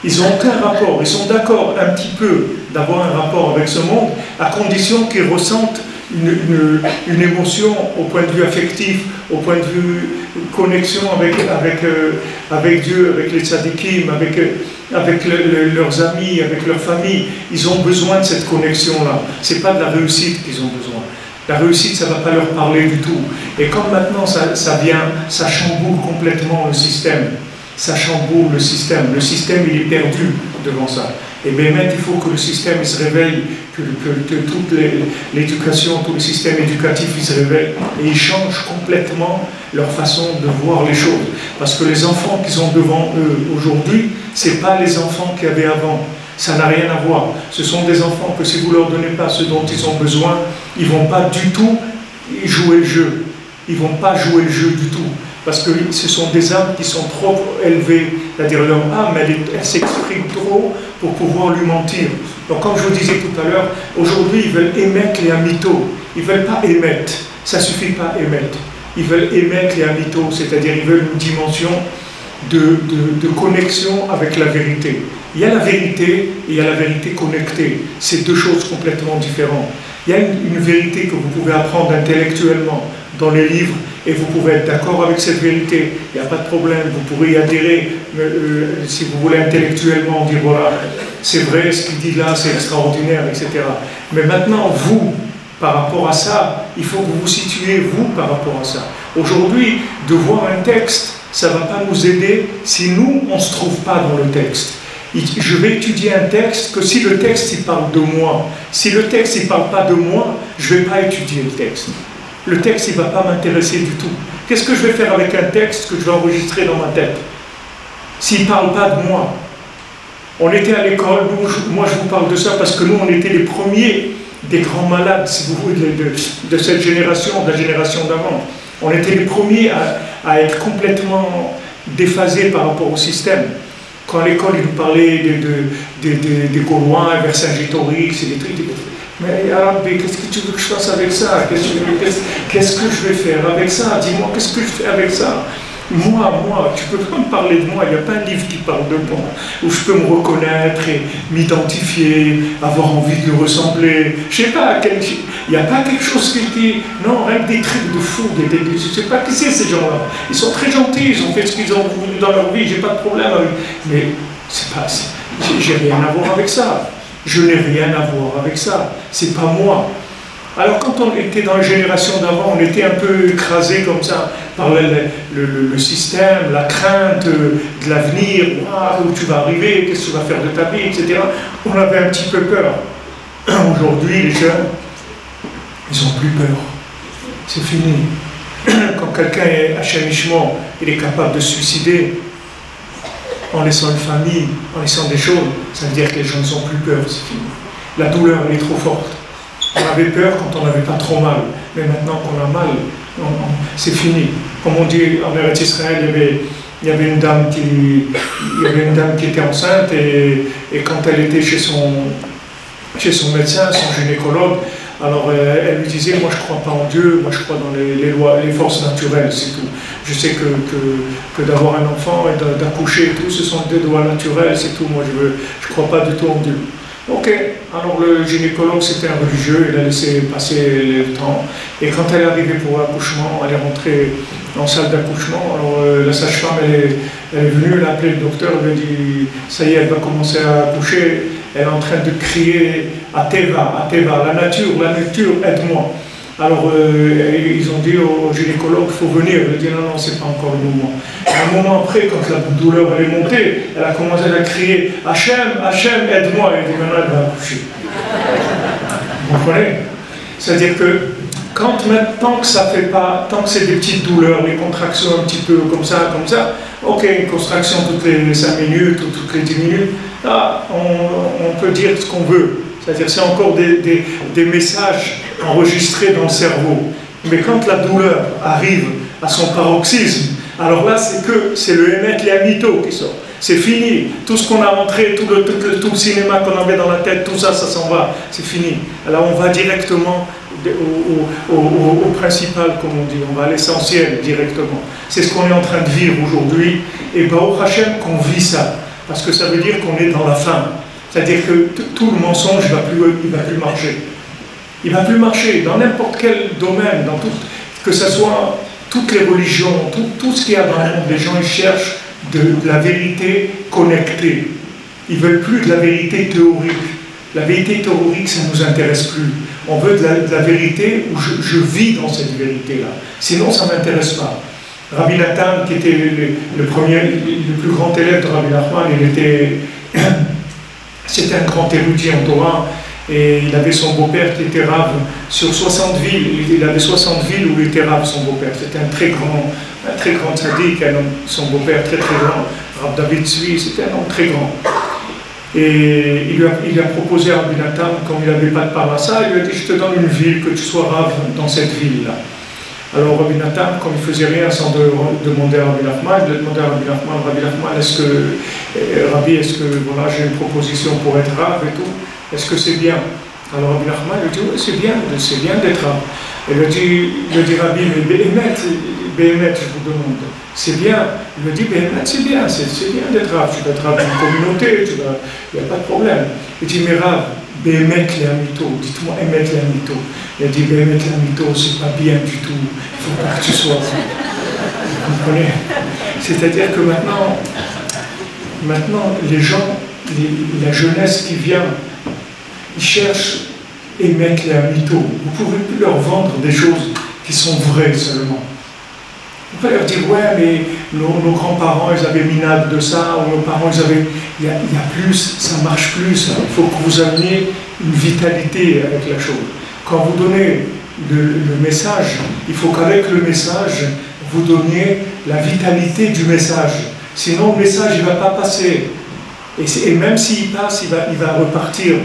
Ils n'ont aucun rapport. Ils sont d'accord un petit peu d'avoir un rapport avec ce monde, à condition qu'ils ressentent une émotion au point de vue affectif, au point de vue connexion avec Dieu, avec les tzadikim, avec leurs amis, avec leur famille. Ils ont besoin de cette connexion-là. Ce n'est pas de la réussite qu'ils ont besoin. La réussite, ça ne va pas leur parler du tout. Et comme maintenant ça chamboule complètement le système. Ça chamboule le système. Le système, il est perdu devant ça. Et bien maintenant, il faut que le système il se réveille, que toute l'éducation, tout le système éducatif il se réveille et ils changent complètement leur façon de voir les choses. Parce que les enfants qu'ils ont devant eux aujourd'hui, ce n'est pas les enfants qu'il y avait avant. Ça n'a rien à voir. Ce sont des enfants que si vous ne leur donnez pas ce dont ils ont besoin, ils ne vont pas du tout jouer le jeu. Ils ne vont pas jouer le jeu du tout. Parce que ce sont des âmes qui sont trop élevées, c'est-à-dire leur âme, elle s'exprime trop pour pouvoir lui mentir. Donc comme je vous disais tout à l'heure, aujourd'hui ils veulent émettre les amitos, ils ne veulent pas émettre, ça ne suffit pas émettre. Ils veulent émettre les amitos, c'est-à-dire ils veulent une dimension de connexion avec la vérité. Il y a la vérité et il y a la vérité connectée, c'est deux choses complètement différentes. Il y a une vérité que vous pouvez apprendre intellectuellement dans les livres, et vous pouvez être d'accord avec cette vérité, il n'y a pas de problème, vous pourrez y adhérer, si vous voulez intellectuellement dire voilà, c'est vrai, ce qu'il dit là, c'est extraordinaire, etc. Mais maintenant, vous, par rapport à ça, il faut que vous vous situiez, vous, par rapport à ça. Aujourd'hui, de voir un texte, ça ne va pas nous aider si nous, on ne se trouve pas dans le texte. Je vais étudier un texte que si le texte, il parle de moi, si le texte, il ne parle pas de moi, je ne vais pas étudier le texte. Le texte, il ne va pas m'intéresser du tout. Qu'est-ce que je vais faire avec un texte que je vais enregistrer dans ma tête s'il ne parle pas de moi? On était à l'école, moi je vous parle de ça parce que nous, on était les premiers des grands malades, si vous voulez, de cette génération, de la génération d'avant. On était les premiers à être complètement déphasés par rapport au système. Quand à l'école, ils nous parlaient des Gaulois, Vercingétorix, c'est des trucs... Mais Rabbi, qu'est-ce que tu veux que je fasse avec ça? Qu'est-ce que je vais faire avec ça? Dis-moi, qu'est-ce que je fais avec ça? Moi, tu peux pas me parler de moi, il n'y a pas un livre qui parle de moi, où je peux me reconnaître et m'identifier, avoir envie de lui ressembler. Je sais pas, il n'y a pas quelque chose qui était... Non, rien que des trucs de fou, je ne sais pas qui c'est ces gens-là. Ils sont très gentils, ils ont fait ce qu'ils ont voulu dans leur vie, j'ai pas de problème avec... Mais c'est pas... J'ai rien à voir avec ça. Je n'ai rien à voir avec ça. C'est pas moi. Alors quand on était dans les générations d'avant, on était un peu écrasé comme ça par le système, la crainte de l'avenir, où tu vas arriver, qu'est-ce que tu vas faire de ta vie, etc. On avait un petit peu peur. Aujourd'hui, les jeunes, ils n'ont plus peur. C'est fini. Quand quelqu'un est à chemichement, il est capable de se suicider en laissant une famille, en laissant des choses, ça veut dire que les gens n'ont plus peur, c'est fini. La douleur, elle est trop forte. On avait peur quand on n'avait pas trop mal, mais maintenant qu'on a mal, c'est fini. Comme on dit en Eretz Israël, il y avait une dame qui était enceinte et quand elle était chez son médecin, son gynécologue, alors elle lui disait, moi je ne crois pas en Dieu, moi je crois dans les lois, les forces naturelles, c'est tout. Je sais que d'avoir un enfant et d'accoucher et tout, ce sont des lois naturelles, c'est tout. Moi je ne crois pas du tout en Dieu. Ok, alors le gynécologue c'était un religieux, il a laissé passer le temps. Et quand elle est arrivée pour l'accouchement, elle est rentrée en salle d'accouchement. Alors la sage-femme elle est venue, elle a appelé le docteur, elle lui a dit ça y est, elle va commencer à accoucher. Elle est en train de crier à Teva, la nature, aide-moi. Alors ils ont dit au gynécologue, il faut venir. Il a dit non, c'est pas encore le moment. Et un moment après, quand la douleur elle est montée, elle a commencé à crier Hachem, aide-moi. Et il a dit maintenant elle va accoucher. Vous comprenez? C'est-à-dire que tant que ça fait pas, tant que c'est des petites douleurs, des contractions un petit peu comme ça, ok, une contraction toutes les 5 minutes ou toutes les 10 minutes, là, on peut dire ce qu'on veut. C'est-à-dire c'est encore des messages enregistrés dans le cerveau. Mais quand la douleur arrive à son paroxysme, alors là c'est le Emet Leamito qui sort. C'est fini. Tout ce qu'on a rentré, tout le cinéma qu'on avait dans la tête, tout ça, ça s'en va. C'est fini. Alors on va directement au principal, comme on dit. On va à l'essentiel directement. C'est ce qu'on est en train de vivre aujourd'hui. Et Baruch Hashem qu'on vit ça. Parce que ça veut dire qu'on est dans la fin. C'est-à-dire que tout le mensonge ne va plus marcher. Il ne va plus marcher dans n'importe quel domaine, que ce soit toutes les religions, tout ce qu'il y a dans le monde. Les gens ils cherchent de la vérité connectée. Ils ne veulent plus de la vérité théorique. La vérité théorique, ça ne nous intéresse plus. On veut de la vérité où je vis dans cette vérité-là. Sinon, ça ne m'intéresse pas. Rabbi Nathan, qui était le plus grand élève de Rabbi Nachman, c'était un grand érudit en Torah, et il avait son beau-père qui était rave sur 60 villes. Il avait 60 villes où il était rave, son beau-père. C'était un très grand tzaddik, son beau-père très grand. Rav David Tzvi, c'était un homme très grand. Et il lui a proposé à Rabbi Nathan, comme il n'avait pas de parassa, il lui a dit, je te donne une ville, que tu sois rave dans cette ville-là. Alors Rabbi Nathan, comme il ne faisait rien sans demander à Rabbi Nachman, il a demandé à Rabbi Nachman, est-ce que voilà, j'ai une proposition pour être rave et tout, est-ce que c'est bien? Alors Rabbi Nachman lui dit, oui, c'est bien d'être rave. Il lui dit Rabbi, mais Béhémet, je vous demande, c'est bien. Il lui dit, Béhémet, c'est bien d'être rave, tu vas être rave d'une communauté, il n'y a pas de problème. Il dit, mais rave, Béhémet Leamito, dites-moi Emet Leamito. Il a dit Béhémet Leamito, c'est pas bien du tout, il faut pas que tu sois. Vous comprenez? C'est-à-dire que maintenant, les gens, la jeunesse qui vient, ils cherchent Emet Leamito. Vous pouvez plus leur vendre des choses qui sont vraies seulement. Vous pouvez leur dire, ouais, mais nos grands-parents, ils avaient minade de ça, ou nos parents, ils avaient... Il y a plus, ça marche plus. Il faut que vous ameniez une vitalité avec la chose. Quand vous donnez le message, il faut qu'avec le message, vous donniez la vitalité du message. Sinon, le message, il ne va pas passer. Et même s'il passe, il va repartir.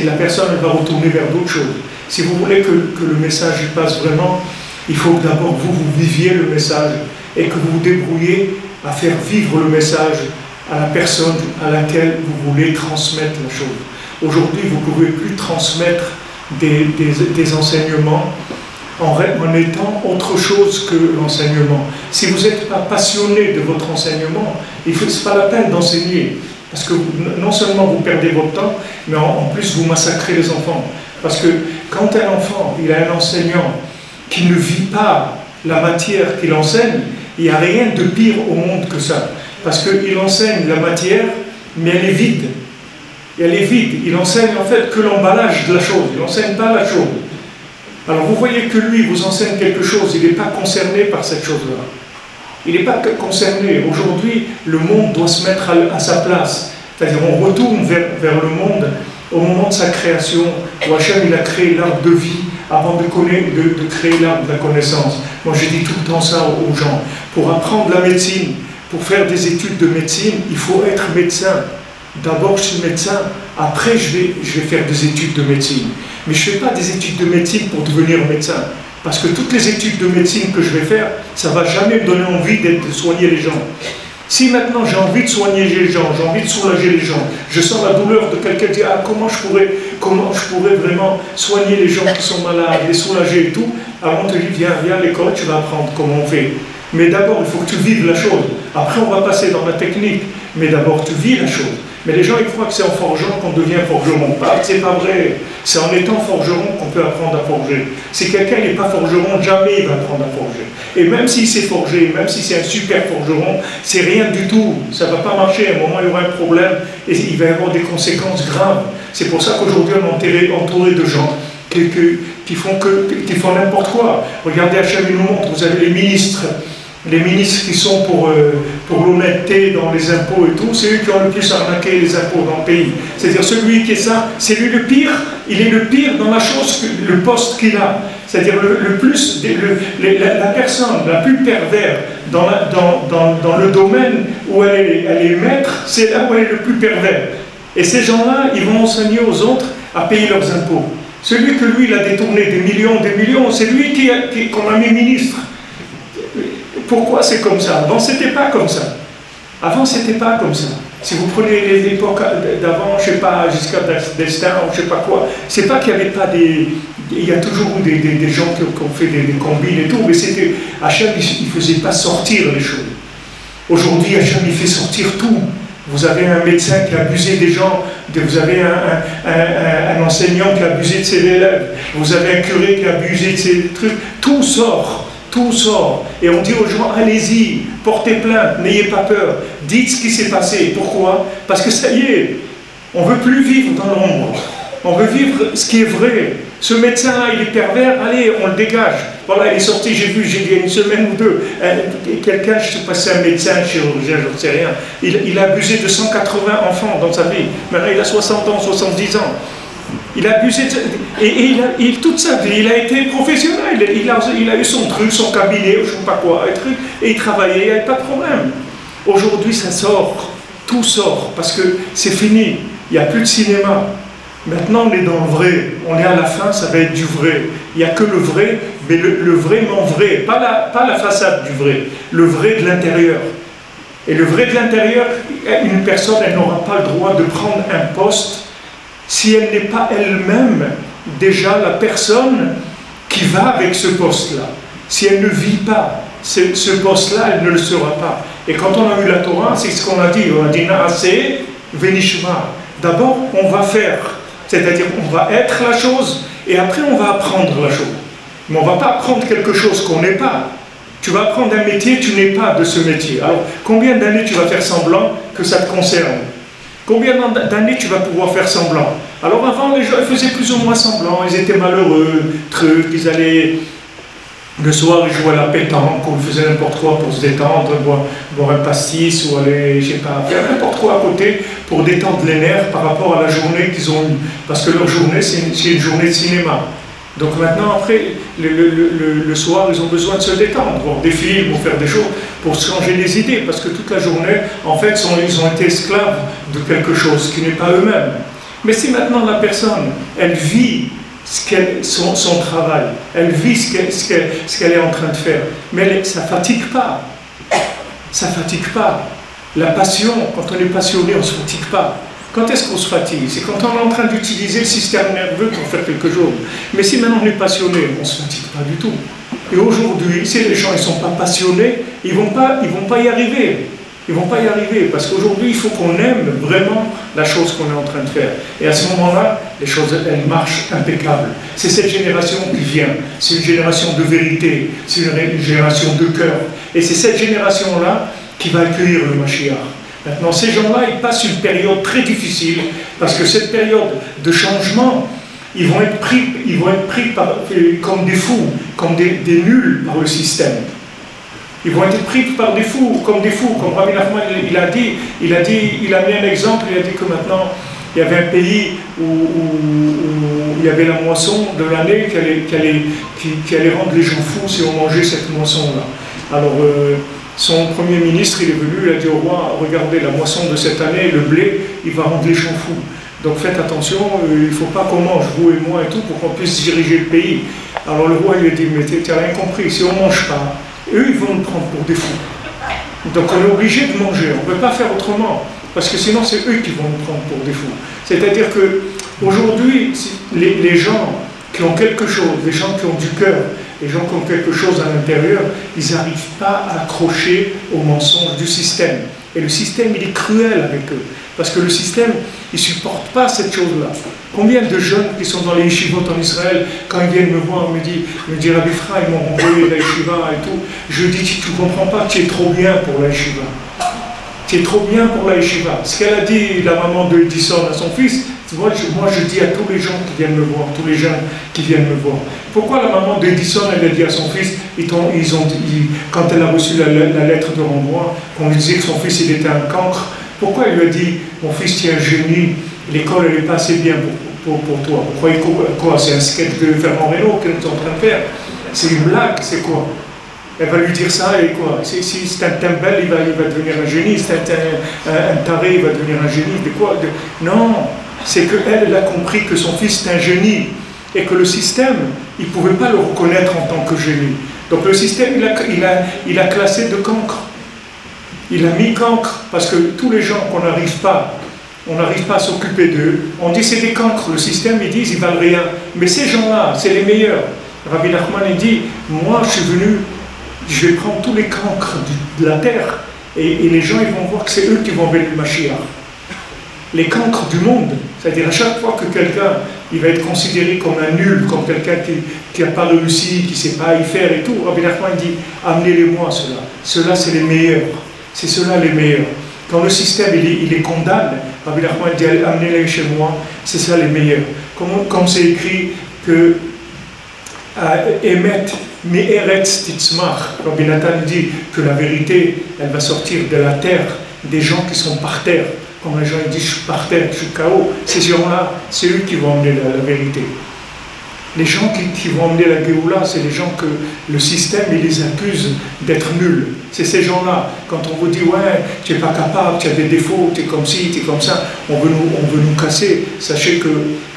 La personne elle va retourner vers d'autres choses. Si vous voulez que le message il passe vraiment, il faut que d'abord vous viviez le message et que vous vous débrouillez à faire vivre le message à la personne à laquelle vous voulez transmettre la chose. Aujourd'hui, vous ne pouvez plus transmettre des enseignements en étant autre chose que l'enseignement. Si vous n'êtes pas passionné de votre enseignement, ce n'est pas la peine d'enseigner. Parce que non seulement vous perdez votre temps, mais en plus vous massacrez les enfants. Parce que quand un enfant, il a un enseignant qui ne vit pas la matière qu'il enseigne, il n'y a rien de pire au monde que ça. Parce qu'il enseigne la matière, mais elle est vide. Elle est vide. Il enseigne en fait que l'emballage de la chose. Il n'enseigne pas la chose. Alors vous voyez que lui vous enseigne quelque chose, il n'est pas concerné par cette chose-là. Il n'est pas concerné. Aujourd'hui, le monde doit se mettre à sa place. C'est-à-dire on retourne vers le monde au moment de sa création, où Hachem il a créé l'arbre de vie avant de créer l'arbre de la connaissance. Moi je dis tout le temps ça aux gens. Pour apprendre la médecine, pour faire des études de médecine, il faut être médecin. D'abord je suis médecin, après je vais faire des études de médecine. Mais je ne fais pas des études de médecine pour devenir médecin. Parce que toutes les études de médecine que je vais faire, ça ne va jamais me donner envie de soigner les gens. Si maintenant j'ai envie de soigner les gens, j'ai envie de soulager les gens, je sens la douleur de quelqu'un qui dit ah, comment je pourrais vraiment soigner les gens qui sont malades, les soulager et tout, alors on te dit viens à l'école, tu vas apprendre comment on fait. Mais d'abord, il faut que tu vives la chose. Après, on va passer dans la technique. Mais d'abord, tu vis la chose. Mais les gens, ils croient que c'est en forgeant qu'on devient forgeron. C'est pas vrai. C'est en étant forgeron qu'on peut apprendre à forger. Si quelqu'un n'est pas forgeron, jamais il va apprendre à forger. Et même s'il sait forger, même si c'est un super forgeron, c'est rien du tout. Ça ne va pas marcher. À un moment, il y aura un problème et il va y avoir des conséquences graves. C'est pour ça qu'aujourd'hui, on est entouré de gens qui font n'importe quoi. Regardez, Hachem nous montre, vous avez les ministres qui sont pour l'honnêteté dans les impôts et tout, c'est eux qui ont le plus arnaqué les impôts dans le pays. C'est-à-dire celui qui est ça, c'est lui le pire, il est le pire dans la chose, le poste qu'il a. C'est-à-dire la personne la plus pervers dans le domaine où elle est maître, c'est là où elle est le plus pervers. Et ces gens-là, ils vont enseigner aux autres à payer leurs impôts. Celui que lui, il a détourné des millions, c'est lui qu'on a mis ministre. Pourquoi c'est comme ça? Avant, c'était pas comme ça. Avant, c'était pas comme ça. Si vous prenez les époques d'avant, je sais pas, jusqu'à d'Estaing ou je sais pas quoi, c'est pas qu'il n'y avait pas des... Il y a toujours eu des gens qui ont fait des combines et tout, mais c'était... Hachem, il ne faisait pas sortir les choses. Aujourd'hui, Hachem, il fait sortir tout. Vous avez un médecin qui a abusé des gens, vous avez un enseignant qui a abusé de ses élèves, vous avez un curé qui a abusé de ses trucs, tout sort. Tout sort. Et on dit aux gens, allez-y, portez plainte, n'ayez pas peur, dites ce qui s'est passé. Pourquoi? Parce que ça y est, on ne veut plus vivre dans l'ombre. On veut vivre ce qui est vrai. Ce médecin-là, il est pervers, allez, on le dégage. Voilà, il est sorti, j'ai vu il y a une semaine ou deux, quelqu'un, je ne sais pas si c'est un médecin, un chirurgien, je ne sais rien, il a abusé de 180 enfants dans sa vie. Maintenant, il a 60 ans, 70 ans. Il a abusé et toute sa vie, il a été professionnel, il a eu son truc, son cabinet, je ne sais pas quoi, et il travaillait, il n'y avait pas de problème. Aujourd'hui, ça sort, tout sort, parce que c'est fini, il n'y a plus de cinéma. Maintenant, on est dans le vrai, on est à la fin, ça va être du vrai. Il n'y a que le vrai, mais le vraiment vrai, pas la façade du vrai, le vrai de l'intérieur. Et le vrai de l'intérieur, une personne, elle n'aura pas le droit de prendre un poste si elle n'est pas elle-même déjà la personne qui va avec ce poste-là. Si elle ne vit pas ce poste-là, elle ne le sera pas. Et quand on a eu la Torah, c'est ce qu'on a dit. On a dit Naaseh venishma. D'abord, on va faire, c'est-à-dire on va être la chose, et après on va apprendre la chose. Mais on ne va pas apprendre quelque chose qu'on n'est pas. Tu vas apprendre un métier, tu n'es pas de ce métier. Alors, combien d'années tu vas faire semblant que ça te concerne? Combien d'années tu vas pouvoir faire semblant? Alors avant, les gens ils faisaient plus ou moins semblant, ils étaient malheureux, ils allaient, le soir, ils jouaient à la pétanque, ou ils faisaient n'importe quoi pour se détendre, boire un pastis, ou aller, je sais pas, faire n'importe quoi à côté pour détendre les nerfs par rapport à la journée qu'ils ont eue. Parce que leur journée, c'est une journée de cinéma. Donc maintenant, après, le soir, ils ont besoin de se détendre, voir des films ou faire des choses pour se changer les idées, parce que toute la journée, en fait, ils ont été esclaves de quelque chose qui n'est pas eux-mêmes. Mais si maintenant la personne, elle vit son travail, elle vit ce qu'elle est en train de faire, mais ça ne fatigue pas. Ça ne fatigue pas. La passion, quand on est passionné, on ne se fatigue pas. Quand est-ce qu'on se fatigue? C'est quand on est en train d'utiliser le système nerveux pour faire quelque chose. Mais si maintenant on est passionné, on ne se fatigue pas du tout. Et aujourd'hui, si les gens ne sont pas passionnés, ils vont pas y arriver. Ils ne vont pas y arriver, parce qu'aujourd'hui, il faut qu'on aime vraiment la chose qu'on est en train de faire. Et à ce moment-là, les choses, elles marchent impeccables. C'est cette génération qui vient. C'est une génération de vérité. C'est une génération de cœur. Et c'est cette génération-là qui va accueillir le Mashiach. Maintenant, ces gens-là, ils passent une période très difficile, parce que cette période de changement, ils vont être pris comme des fous, comme des nuls par le système. Ils vont être pris par des fous, comme Rabbi Nachman il a mis un exemple, il a dit que maintenant, il y avait un pays où il y avait la moisson de l'année qui allait rendre les gens fous si on mangeait cette moisson-là. Alors, son premier ministre, il est venu, il a dit au roi, regardez, la moisson de cette année, le blé, il va rendre les gens fous. Donc faites attention, il ne faut pas qu'on mange, vous et moi et tout, pour qu'on puisse diriger le pays. Alors le roi, il a dit, mais tu n'as rien compris, si on ne mange pas, eux, ils vont nous prendre pour des fous. Donc on est obligé de manger, on ne peut pas faire autrement, parce que sinon c'est eux qui vont nous prendre pour des fous. C'est-à-dire qu'aujourd'hui, les gens qui ont quelque chose, les gens qui ont du cœur, les gens qui ont quelque chose à l'intérieur, ils n'arrivent pas à accrocher aux mensonges du système. Et le système, il est cruel avec eux. Parce que le système, il ne supporte pas cette chose-là. Combien de jeunes qui sont dans les yeshivot en Israël, quand ils viennent me voir, me disent Rabbi Fra, ils m'ont envoyé la yeshiva et tout. Je dis, tu ne comprends pas, tu es trop bien pour la yeshiva. Tu es trop bien pour la yeshiva. Ce qu'elle a dit, la maman de Edison à son fils, moi je dis à tous les gens qui viennent me voir, tous les jeunes qui viennent me voir. Pourquoi la maman d'Edison, elle a dit à son fils, quand elle a reçu la lettre de renvoi, qu'on lui disait que son fils il était un cancre, pourquoi elle lui a dit, mon fils tu es un génie, l'école elle n'est pas assez bien pour toi. Vous croyez quoi? C'est un sketch de Fernand Reynaud qu'elle est en train de faire? C'est une blague, c'est quoi? Elle va lui dire ça et quoi? Si c'est un tembel, il va devenir un génie, si c'est un taré, il va devenir un génie, de quoi? Non, c'est qu'elle a compris que son fils est un génie et que le système, il ne pouvait pas le reconnaître en tant que génie. Donc le système, il a classé de cancre. Il a mis cancre, parce que tous les gens qu'on n'arrive pas à s'occuper d'eux, on dit c'est des cancres, le système, ils disent ils valent rien. Mais ces gens-là, c'est les meilleurs. Rabbi Nachman, il dit, moi je suis venu, je vais prendre tous les cancres de la terre, et les gens ils vont voir que c'est eux qui vont enlever le Mashiach. Les cancres du monde, c'est-à-dire à chaque fois que quelqu'un il va être considéré comme un nul, comme quelqu'un qui n'a pas réussi, qui ne sait pas y faire et tout, Rabbi Nachman dit, amenez-les-moi ceux-là. Ceux-là c'est les meilleurs. C'est ceux-là les meilleurs. Quand le système il les condamne, Rabbi Nachman dit amenez-les chez moi, c'est ça les meilleurs. Comme c'est écrit que Emet Me'eretz Titzmach, Rabbi Nathan dit que la vérité elle va sortir de la terre des gens qui sont par terre. Quand les gens disent je suis par terre, je suis KO, ces gens-là, c'est eux qui vont emmener la vérité. Les gens qui vont emmener la Géoula, c'est les gens que le système il les accuse d'être nuls. C'est ces gens-là. Quand on vous dit ouais, tu n'es pas capable, tu as des défauts, tu es comme ci, tu es comme ça, on veut nous casser. Sachez que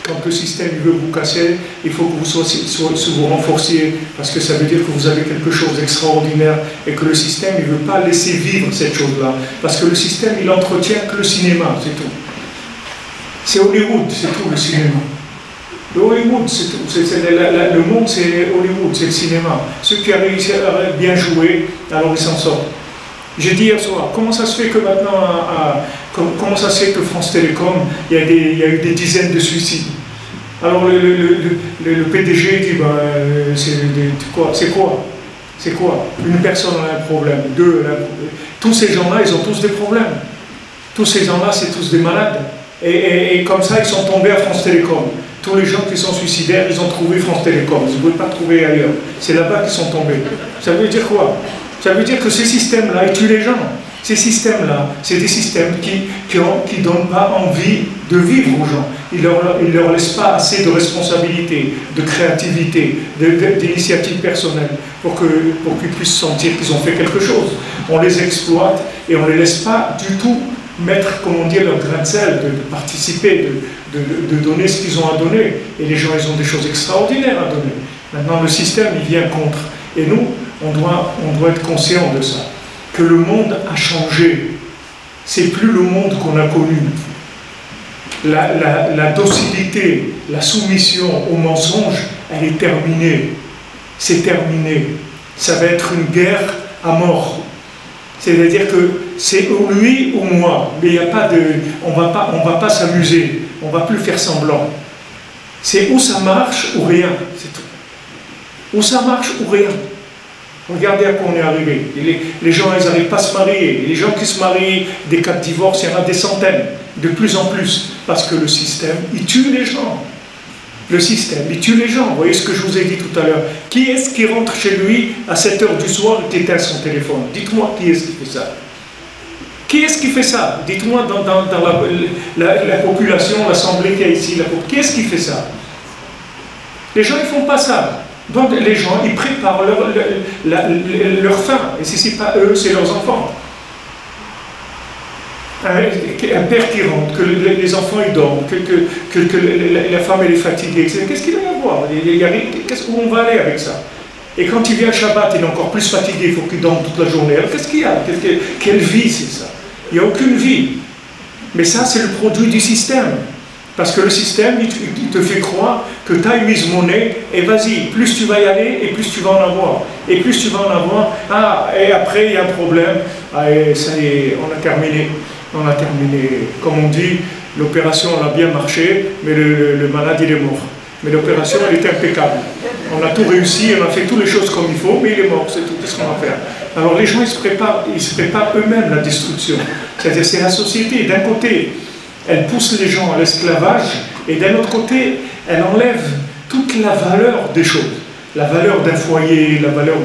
quand le système il veut vous casser, il faut que vous renforciez, parce que ça veut dire que vous avez quelque chose d'extraordinaire et que le système il ne veut pas laisser vivre cette chose-là. Parce que le système il entretient que le cinéma, c'est tout. C'est Hollywood, c'est tout le cinéma. Le Hollywood, c'est tout. Le monde, c'est Hollywood, c'est le cinéma. Ceux qui arrivent à bien jouer, alors ils s'en sortent. J'ai dit hier soir, comment ça se fait que maintenant, comment ça se fait que France Télécom, il y a eu des dizaines de suicides? Alors le PDG dit, ben, c'est quoi? Une personne a un problème, deux, tous ces gens-là, ils ont tous des problèmes. Tous ces gens-là, c'est tous des malades. Et comme ça, ils sont tombés à France Télécom. Tous les gens qui sont suicidaires, ils ont trouvé France Télécom. Ils ne pouvaient pas trouver ailleurs. C'est là-bas qu'ils sont tombés. Ça veut dire quoi? Ça veut dire que ces systèmes-là, ils tuent les gens. Ces systèmes-là, c'est des systèmes qui ne donnent pas envie de vivre aux gens. Ils ne leur laissent pas assez de responsabilité, de créativité, d'initiative personnelle pour qu'ils puissent sentir qu'ils ont fait quelque chose. On les exploite et on ne les laisse pas du tout mettre, comme on dit, leur grain de sel, de participer, de donner ce qu'ils ont à donner. Et les gens, ils ont des choses extraordinaires à donner. Maintenant, le système, il vient contre. Et nous, on doit être conscient de ça. Que le monde a changé. C'est plus le monde qu'on a connu. la docilité, la soumission au mensonge, elle est terminée. C'est terminé. Ça va être une guerre à mort. C'est-à-dire que c'est ou lui ou moi, mais il n'y a pas de, on va pas s'amuser, on ne va plus faire semblant. C'est ou ça marche ou rien, c'est tout. Ou ça marche ou rien. Regardez à quoi on est arrivé. Les gens, ils n'arrivent pas à se marier. Les gens qui se marient, des cas de divorce, il y en a des centaines, de plus en plus, parce que le système, il tue les gens. Le système, il tue les gens. Vous voyez ce que je vous ai dit tout à l'heure. Qui est-ce qui rentre chez lui à 7 h du soir et qui éteint son téléphone? Dites-moi qui est-ce qui fait ça. Qui est-ce qui fait ça? Dites-moi dans la population, l'assemblée qu'il y a ici, qui est-ce qui fait ça? Les gens, ils ne font pas ça. Donc les gens, ils préparent leur fin. Et si ce n'est pas eux, c'est leurs enfants. Un père qui rentre, que les enfants ils dorment, que la femme elle est fatiguée, qu'est-ce qu'il va y avoir? Où on va aller avec ça? Et quand il vient le Shabbat, il est encore plus fatigué, il faut qu'il dorme toute la journée. Alors qu'est-ce qu'il y a? Quelle vie c'est ça? Il n'y a aucune vie. Mais ça, c'est le produit du système. Parce que le système, il te fait croire que tu as une mise monnaie, et vas-y, plus tu vas y aller, et plus tu vas en avoir. Et plus tu vas en avoir, et après, il y a un problème, et ça y est, on a terminé. On a terminé. Comme on dit, l'opération a bien marché, mais le malade, il est mort. Mais l'opération, elle est impeccable. On a tout réussi, on a fait toutes les choses comme il faut, mais il est mort, c'est tout ce qu'on va faire. Alors les gens, ils se préparent eux-mêmes la destruction. C'est-à-dire, c'est la société. D'un côté, elle pousse les gens à l'esclavage, et d'un autre côté, elle enlève toute la valeur des choses. La valeur d'un foyer, la valeur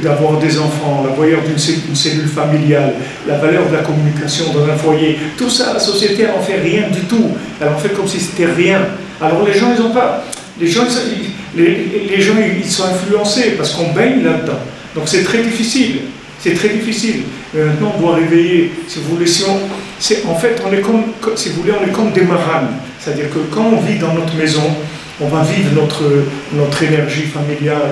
d'avoir des enfants, la valeur d'une cellule familiale, la valeur de la communication dans un foyer. Tout ça, la société, elle n'en fait rien du tout. Elle en fait comme si c'était rien. Alors les gens, ils n'ont pas... Les gens, ils sont influencés parce qu'on baigne là-dedans. Donc c'est très difficile. C'est très difficile. Mais maintenant, on doit réveiller. Si vous voulez, en fait, on est comme, si vous voulez, on est comme des marranes. C'est-à-dire que quand on vit dans notre maison, on va vivre notre énergie familiale,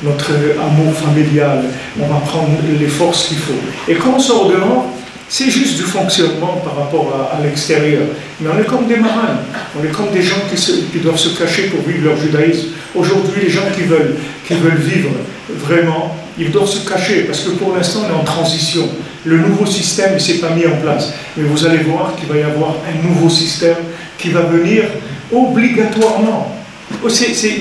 notre amour familial. On va prendre les forces qu'il faut. Et quand on sort dehors, c'est juste du fonctionnement par rapport à l'extérieur. Mais on est comme des marins. On est comme des gens qui doivent se cacher pour vivre leur judaïsme. Aujourd'hui, les gens qui veulent vivre vraiment, ils doivent se cacher parce que pour l'instant, on est en transition. Le nouveau système ne s'est pas mis en place. Mais vous allez voir qu'il va y avoir un nouveau système qui va venir obligatoirement.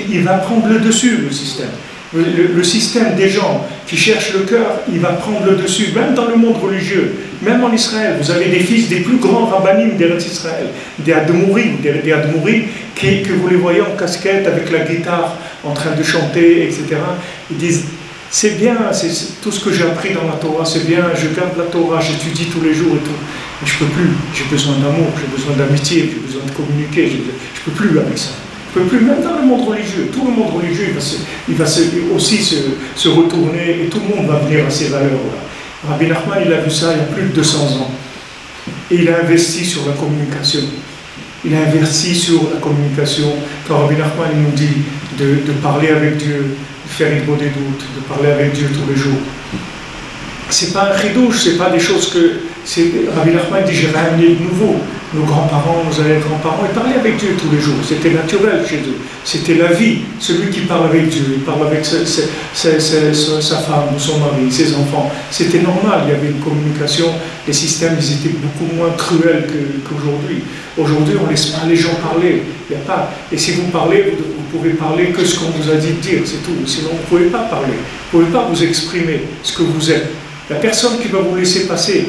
Il va prendre le dessus, le système. Le système des gens qui cherchent le cœur, il va prendre le dessus, même dans le monde religieux, même en Israël. Vous avez des fils des plus grands rabbinim d'Eretz Israël, des Admourim, que vous les voyez en casquette avec la guitare en train de chanter, etc. Ils disent, c'est bien, c'est tout ce que j'ai appris dans la Torah, c'est bien, je garde la Torah, j'étudie tous les jours et tout. Mais je ne peux plus, j'ai besoin d'amour, j'ai besoin d'amitié, j'ai besoin de communiquer, je ne peux plus avec ça. Je ne peux plus, même dans le monde religieux, tout le monde religieux, il va aussi se retourner et tout le monde va venir à ces valeurs-là. Rabbi Nachman, il a vu ça il y a plus de 200 ans. Et il a investi sur la communication. Il a investi sur la communication. Quand Rabbi Nachman il nous dit de parler avec Dieu, de faire une bonne doute, de parler avec Dieu tous les jours. C'est pas un chidouche, c'est pas des choses que... Rabbi Nachman dit, j'ai rien amené de nouveau. Nos grands-parents, nos arrière-grands-parents, ils parlaient avec Dieu tous les jours. C'était naturel chez eux. C'était la vie. Celui qui parle avec Dieu, il parle avec sa femme, son mari, ses enfants. C'était normal, il y avait une communication. Les systèmes, ils étaient beaucoup moins cruels qu'aujourd'hui. Aujourd'hui, on ne laisse pas les gens parler. Il y a pas. Et si vous parlez, vous pouvez parler que ce qu'on vous a dit de dire, c'est tout. Sinon, vous ne pouvez pas parler. Vous ne pouvez pas vous exprimer ce que vous êtes. La personne qui va vous laisser passer,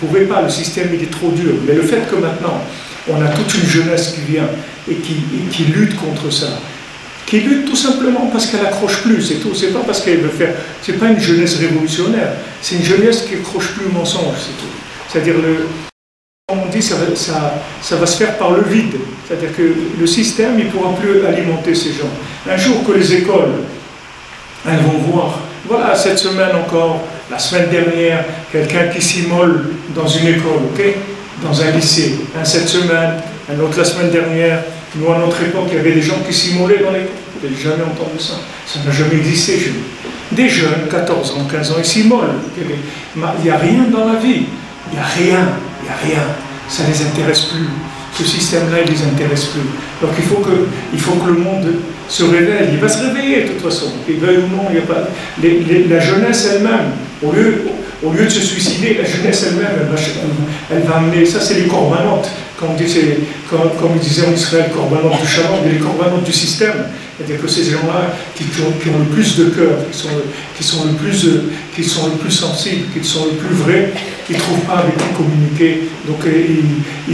vous ne pouvez pas, le système il est trop dur. Mais le fait que maintenant, on a toute une jeunesse qui vient et qui lutte contre ça, qui lutte tout simplement parce qu'elle n'accroche plus, c'est tout. C'est pas parce qu'elle veut faire, c'est pas une jeunesse révolutionnaire, c'est une jeunesse qui n'accroche plus au mensonge, c'est tout. C'est-à-dire, comme on dit, ça va se faire par le vide. C'est-à-dire que le système, il ne pourra plus alimenter ces gens. Un jour que les écoles, elles vont voir, voilà, cette semaine encore, la semaine dernière, quelqu'un qui s'immole dans une école, ok, dans un lycée. Un cette semaine, un autre la semaine dernière. Nous, à notre époque, il y avait des gens qui s'immolaient dans l'école. Vous n'avez jamais entendu ça. Ça n'a jamais existé chez nous. Des jeunes, 14 ans, 15 ans, ils s'immolent. Il n'y a rien dans la vie. Il n'y a rien. Il n'y a rien. Ça ne les intéresse plus. Ce système-là, il ne les intéresse plus. Donc il faut que le monde se réveille. Il va se réveiller de toute façon. Il veuille ou non, il y a pas... la jeunesse elle-même, au lieu de se suicider, la jeunesse elle-même, elle va amener... Ça, c'est les corbanotes. Comme ils disaient en Israël, corbanotes du shalom, mais les corbanotes du système. C'est-à-dire que ces gens-là qui ont le plus de cœur, qui sont le plus sensibles, qui sont le plus vrais, ils ne trouvent pas avec qui communiquer. Donc ils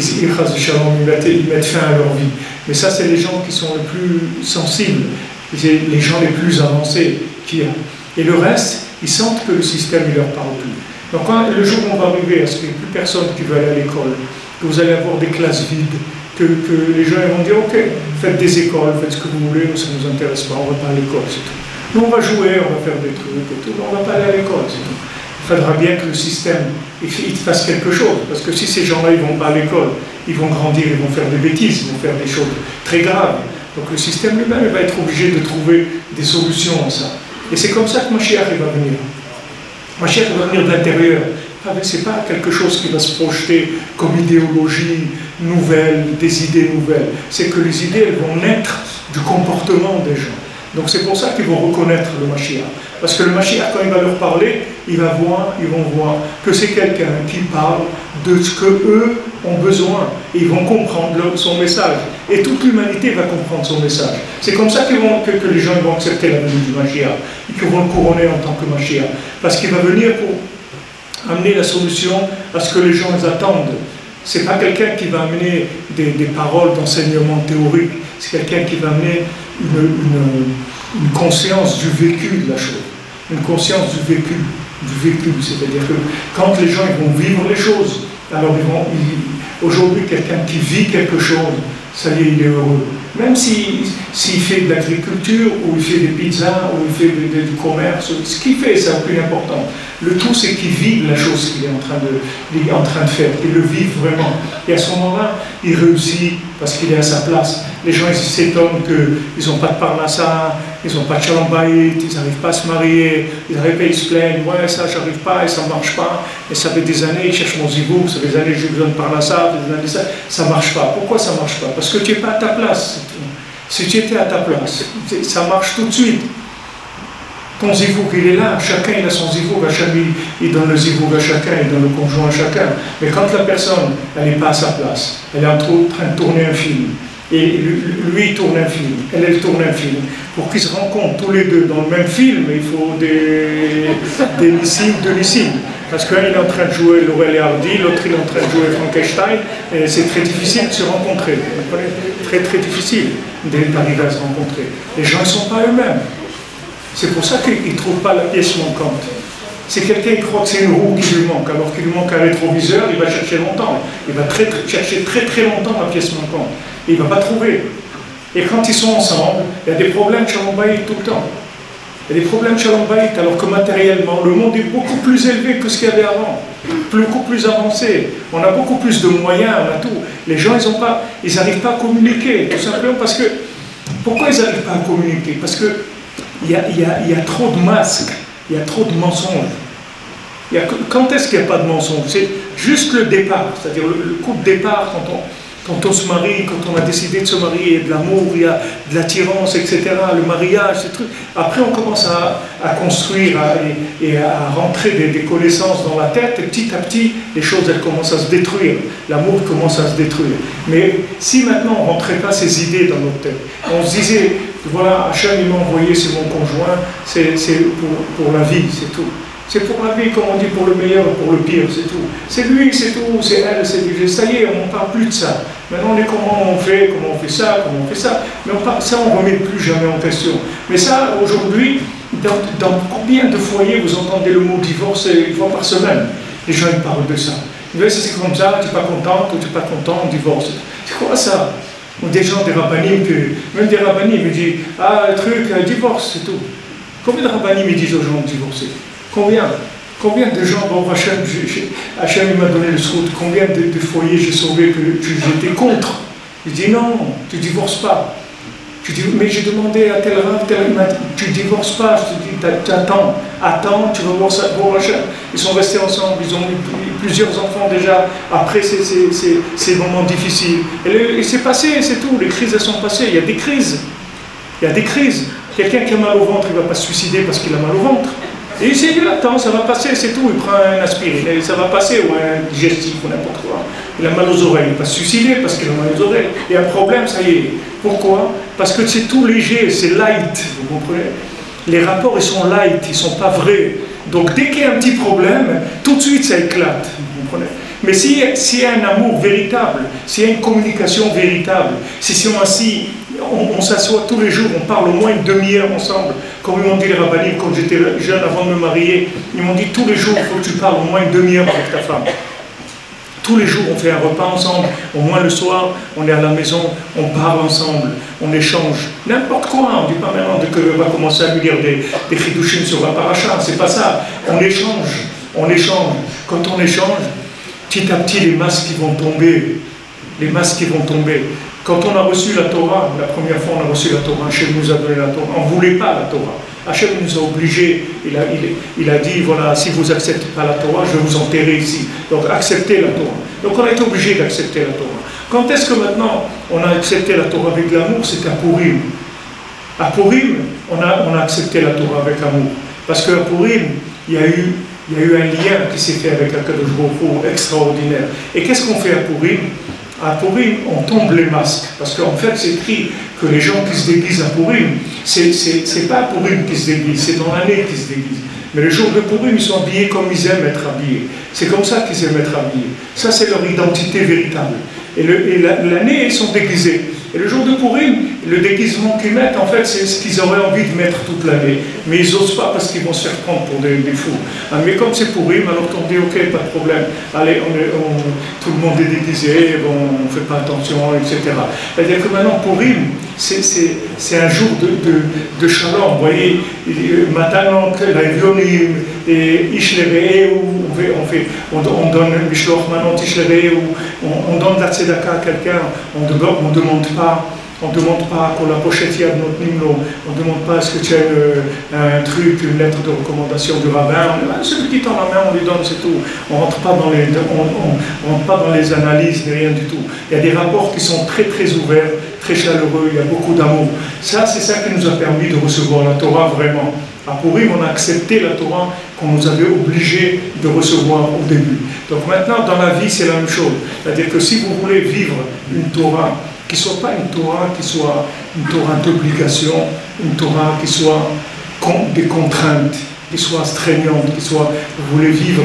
mettent fin à leur vie. Mais ça, c'est les gens qui sont les plus sensibles, les gens les plus avancés qu'il y a. Et le reste, ils sentent que le système ne leur parle plus. Donc le jour où on va arriver à ce qu'il n'y ait plus personne qui veut aller à l'école, que vous allez avoir des classes vides, que les gens vont dire, ok, faites des écoles, faites ce que vous voulez, ça ne nous intéresse pas, on ne va pas à l'école, c'est tout. Nous, on va jouer, on va faire des trucs et tout, mais on ne va pas aller à l'école, c'est tout. Il faudra bien que le système il fasse quelque chose, parce que si ces gens-là ne vont pas à l'école, ils vont grandir, ils vont faire des bêtises, ils vont faire des choses très graves. Donc le système lui-même va être obligé de trouver des solutions à ça. Et c'est comme ça que Mashiach va venir. Mashiach va venir de l'intérieur. Ce n'est pas quelque chose qui va se projeter comme idéologie nouvelle, des idées nouvelles. C'est que les idées, elles vont naître du comportement des gens. Donc c'est pour ça qu'ils vont reconnaître le Mashiach. Parce que le Mashiach, quand il va leur parler, ils vont voir que c'est quelqu'un qui parle de ce qu'eux ont besoin. Et ils vont comprendre son message. Et toute l'humanité va comprendre son message. C'est comme ça que les gens vont accepter la venue du Mashiach. Et qu'ils vont le couronner en tant que Mashiach. Parce qu'il va venir pour amener la solution à ce que les gens attendent. Ce n'est pas quelqu'un qui va amener des paroles d'enseignement théorique, c'est quelqu'un qui va amener une conscience du vécu de la chose, une conscience du vécu, c'est-à-dire que quand les gens ils vont vivre les choses, alors aujourd'hui quelqu'un qui vit quelque chose, ça y est, il est heureux. Même s'il fait de l'agriculture, ou il fait des pizzas, ou il fait du commerce, ce qu'il fait, ça n'a aucune importance. Le tout, c'est qu'il vive la chose qu'il est en train de faire, qu'il le vive vraiment. Et à ce moment-là, il réussit parce qu'il est à sa place. Les gens, ils s'étonnent qu'ils n'ont pas de parnassa, ils n'ont pas de shalom bayit, ils n'arrivent pas à se marier, ils se plaignent, ouais, ça, j'arrive pas, et ça ne marche pas, et ça fait des années, ils cherchent mon zivou, ça fait des années, j'ai besoin de parnassa, ça ne marche pas. Pourquoi ça ne marche pas? Parce que tu n'es pas à ta place. Si tu étais à ta place, ça marche tout de suite. Ton zivouk, il est là, chacun il a son zivouk, il donne le zivouk à chacun, il donne le conjoint à chacun. Mais quand la personne, elle n'est pas à sa place, elle est en train de tourner un film, et lui il tourne un film, elle tourne un film, pour qu'ils se rencontrent tous les deux dans le même film, il faut des Nissim, deux Nissim. Parce qu'un il est en train de jouer Laurel et Hardy, l'autre il est en train de jouer Frankenstein, et c'est très difficile de se rencontrer. Vous comprenez? Très très difficile d'arriver à se rencontrer. Les gens ne sont pas eux-mêmes. C'est pour ça qu'ils ne trouvent pas la pièce manquante. C'est quelqu'un qui croit que c'est une roue qui lui manque, alors qu'il lui manque un rétroviseur, il va chercher longtemps. Il va chercher très très longtemps la pièce manquante. Et il ne va pas trouver. Et quand ils sont ensemble, il y a des problèmes shalom bayit tout le temps. Il y a des problèmes shalom bayit, alors que matériellement, le monde est beaucoup plus élevé que ce qu'il y avait avant. Beaucoup plus avancé. On a beaucoup plus de moyens, on a tout. Les gens, ils n'arrivent pas à communiquer, tout simplement parce que... Pourquoi ils n'arrivent pas à communiquer? Parce que il y a trop de masques, il y a trop de mensonges. Quand est-ce qu'il n'y a pas de mensonges? C'est juste le départ, c'est-à-dire le coup de départ, quand on se marie, quand on a décidé de se marier, il y a de l'amour, il y a de l'attirance, etc., le mariage, ces trucs. Après, on commence à construire et à rentrer des connaissances dans la tête, et petit à petit, les choses, elles commencent à se détruire. L'amour commence à se détruire. Mais si maintenant, on ne rentrait pas ces idées dans notre tête, on se disait, voilà, Hachem, il m'a envoyé, c'est mon conjoint, c'est pour la vie, c'est tout. C'est pour la vie, comme on dit, pour le meilleur et pour le pire, c'est tout. C'est lui, c'est tout, c'est elle, c'est lui. Ça y est, on ne parle plus de ça. Maintenant, on est comment on fait ça, comment on fait ça. Mais ça, on ne remet plus jamais en question. Mais ça, aujourd'hui, dans combien de foyers vous entendez le mot divorce une fois par semaine? Les gens, ils parlent de ça. C'est comme ça, tu n'es pas content, tu n'es pas content, on divorce. C'est quoi ça? Ou des gens, des rabbinim, même des rabbinim, ils disent, ah, le truc, divorce, c'est tout. Combien de rabbinim ils disent aux gens de divorcer? Combien de gens, bon, Hachem il m'a donné le srout, combien de foyers j'ai sauvé que j'étais contre? Il dit non, tu ne divorces pas. Tu dis, mais j'ai demandé à tel rave, tu divorces pas. Je te dis, tu attends, tu vas voir ça. Bon, ils sont restés ensemble, ils ont eu plusieurs enfants déjà après ces moments difficiles. Et c'est passé, c'est tout. Les crises, elles sont passées. Il y a des crises. Il y a des crises. Quelqu'un qui a mal au ventre, il ne va pas se suicider parce qu'il a mal au ventre. Et il s'est dit, attends, ça va passer, c'est tout. Il prend un aspirine, et ça va passer, ou un digestif, ou n'importe quoi. Il a mal aux oreilles, il ne va pas se suicider parce qu'il a mal aux oreilles. Il y a un problème, ça y est. Pourquoi? Parce que c'est tout léger, c'est light, vous comprenez? Les rapports, ils sont light, ils ne sont pas vrais. Donc dès qu'il y a un petit problème, tout de suite ça éclate, vous comprenez? Mais s'il y a un amour véritable, s'il y a une communication véritable, si on s'assoit tous les jours, on parle au moins une demi-heure ensemble, comme ils m'ont dit les rabbinim quand j'étais jeune avant de me marier, ils m'ont dit tous les jours, il faut que tu parles au moins une demi-heure avec ta femme. Tous les jours, on fait un repas ensemble, au moins le soir, on est à la maison, on parle ensemble, on échange. N'importe quoi, on ne dit pas maintenant qu'on va commencer à lui dire des chidushim sur la paracha, c'est pas ça. On échange, on échange. Quand on échange, petit à petit, les masques qui vont tomber, les masques qui vont tomber. Quand on a reçu la Torah, la première fois on a reçu la Torah, Hachem nous a donné la Torah, on ne voulait pas la Torah. Hachem nous a obligés, il a dit, voilà, si vous n'acceptez pas la Torah, je vais vous enterrer ici. Donc acceptez la Torah. Donc on a été obligé d'accepter la Torah. Quand est-ce que maintenant on a accepté la Torah avec l'amour? C'est à Purim. À Purim, on a accepté la Torah avec amour. Parce qu'à Purim, il y a eu un lien qui s'est fait avec Akadosh Baruch Hu extraordinaire. Et qu'est-ce qu'on fait à Purim? À Purim, on tombe les masques. Parce qu'en fait, c'est écrit que les gens qui se déguisent à Purim, c'est pas à Purim qu'ils se déguisent, c'est dans l'année qu'ils se déguisent. Mais le jour de Purim, ils sont habillés comme ils aiment être habillés. C'est comme ça qu'ils aiment être habillés. Ça, c'est leur identité véritable. Et l'année, ils sont déguisés. Et le jour de Purim, le déguisement qu'ils mettent, en fait, c'est ce qu'ils auraient envie de mettre toute l'année. Mais ils n'osent pas parce qu'ils vont se faire prendre pour des fous. Ah, mais comme c'est Purim, alors on dit, ok, pas de problème. Allez, tout le monde est déguisé, bon, on ne fait pas attention, etc. C'est-à-dire que maintenant, Purim, c'est un jour de shalom. Vous voyez, maintenant, la Vionim, et Ishlereu, on donne Mishloch Manot Ishlereu, on donne la tzedaka à quelqu'un, on ne demande pas qu'on la pochette yad notnim, on ne demande pas est-ce que tu as un truc, une lettre de recommandation du rabbin, celui qui tend la main, on lui donne, c'est tout. On ne rentre pas dans les analyses, ni rien du tout. Il y a des rapports qui sont très très ouverts, très chaleureux, il y a beaucoup d'amour. Ça, c'est ça qui nous a permis de recevoir la Torah vraiment. À Purim, on a accepté la Torah qu'on nous avait obligé de recevoir au début. Donc maintenant, dans la vie, c'est la même chose. C'est-à-dire que si vous voulez vivre une Torah qui ne soit pas une Torah d'obligation, une Torah qui soit des contraintes, qui soit astreignante, vous voulez vivre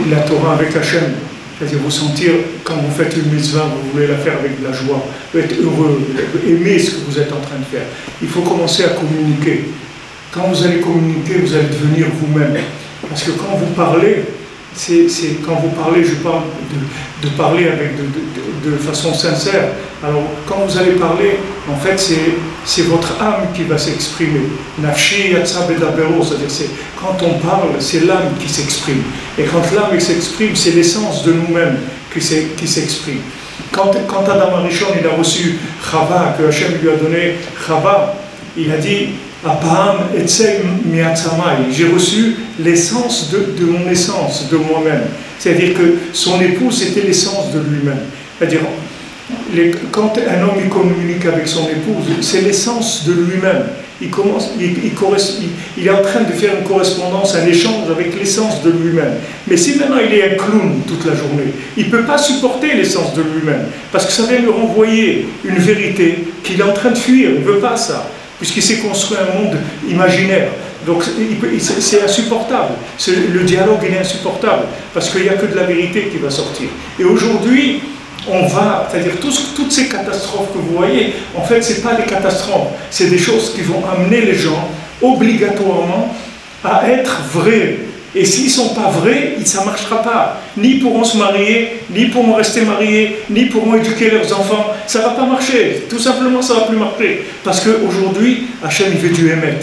la Torah avec Hachem, c'est-à-dire vous sentir, quand vous faites une mitzvah, vous voulez la faire avec de la joie, vous être heureux, aimer ce que vous êtes en train de faire. Il faut commencer à communiquer. Quand vous allez communiquer, vous allez devenir vous-même. Parce que quand vous parlez, quand vous parlez, je parle de parler avec de façon sincère. Alors, quand vous allez parler, en fait, c'est votre âme qui va s'exprimer. Nafshi yatsa bedabero, c'est-à-dire quand on parle, c'est l'âme qui s'exprime. Et quand l'âme s'exprime, c'est l'essence de nous-mêmes qui s'exprime. Quand Adam Arishon, il a reçu Chava, que Hachem lui a donné Chava, il a dit j'ai reçu l'essence de mon essence, de moi-même. C'est-à-dire que son épouse, c'était l'essence de lui-même. C'est-à-dire, quand un homme il communique avec son épouse, c'est l'essence de lui-même. Il est en train de faire une correspondance, un échange avec l'essence de lui-même. Mais si maintenant il est un clown toute la journée, il ne peut pas supporter l'essence de lui-même. Parce que ça vient lui renvoyer une vérité qu'il est en train de fuir. Il ne veut pas ça. Puisqu'il s'est construit un monde imaginaire. Donc c'est insupportable. Le dialogue il est insupportable, parce qu'il n'y a que de la vérité qui va sortir. Et aujourd'hui, c'est-à-dire toutes ces catastrophes que vous voyez, en fait, ce n'est pas des catastrophes, c'est des choses qui vont amener les gens obligatoirement à être vrais. Et s'ils ne sont pas vrais, ça ne marchera pas. Ni pourront se marier, ni pourront rester mariés, ni pourront éduquer leurs enfants. Ça ne va pas marcher. Tout simplement, ça ne va plus marcher. Parce qu'aujourd'hui, Hachem, il veut du Emet.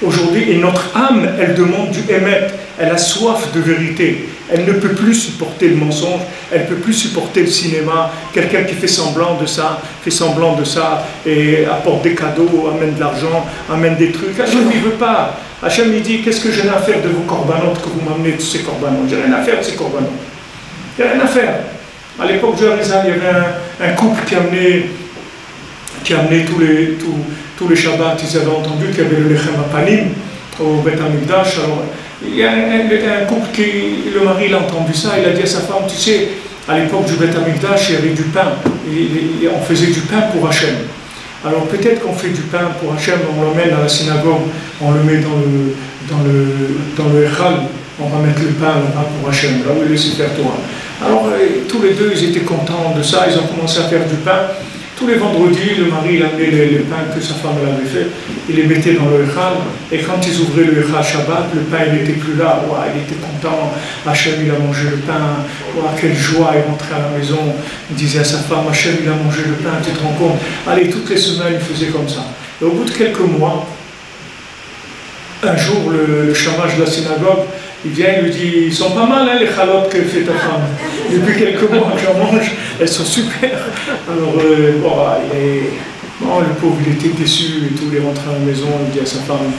Aujourd'hui, et notre âme, elle demande du Emet. elle a soif de vérité. Elle ne peut plus supporter le mensonge, elle ne peut plus supporter le cinéma. Quelqu'un qui fait semblant de ça, et apporte des cadeaux, amène de l'argent, amène des trucs. Hachem, il ne veut pas. Hachem, il dit, qu'est-ce que j'ai à faire de vos corbanotes que vous m'amenez tous ces corbanotes? J'ai rien à faire de ces corbanotes. Il n'y a rien à faire. À l'époque de Harizal, il y avait un couple qui amenait tous les Shabbats. Ils avaient entendu qu'il y avait le Lechem Apanim au Beth Amikdash. Alors, il y a un couple le mari l'a entendu ça, il a dit à sa femme, tu sais, à l'époque du Beth Amikdash, il y avait du pain. On faisait du pain pour Hachem. Alors peut-être qu'on fait du pain pour Hachem, on l'emmène à la synagogue, on le met dans le Echal, on va mettre le pain là-bas pour Hachem, là où il est Sefer Torah. Alors tous les deux, ils étaient contents de ça, ils ont commencé à faire du pain. Tous les vendredis, le mari il amenait les pains que sa femme avait fait, il les mettait dans le Echal, et quand ils ouvraient le Echal Shabbat, le pain il n'était plus là, wow, il était content, Hachem il a mangé le pain, wow, quelle joie, il rentrait à la maison, il disait à sa femme, Hachem il a mangé le pain, tu te rends compte? Allez, toutes les semaines il faisait comme ça. Et au bout de quelques mois, un jour le chamage de la synagogue, il vient, il lui dit, ils sont pas mal hein, les chalotes que fait ta femme. Depuis quelques mois que j'en mange, elles sont super. Alors, le pauvre, il était déçu et tout, il est rentré à la maison, il dit à sa femme,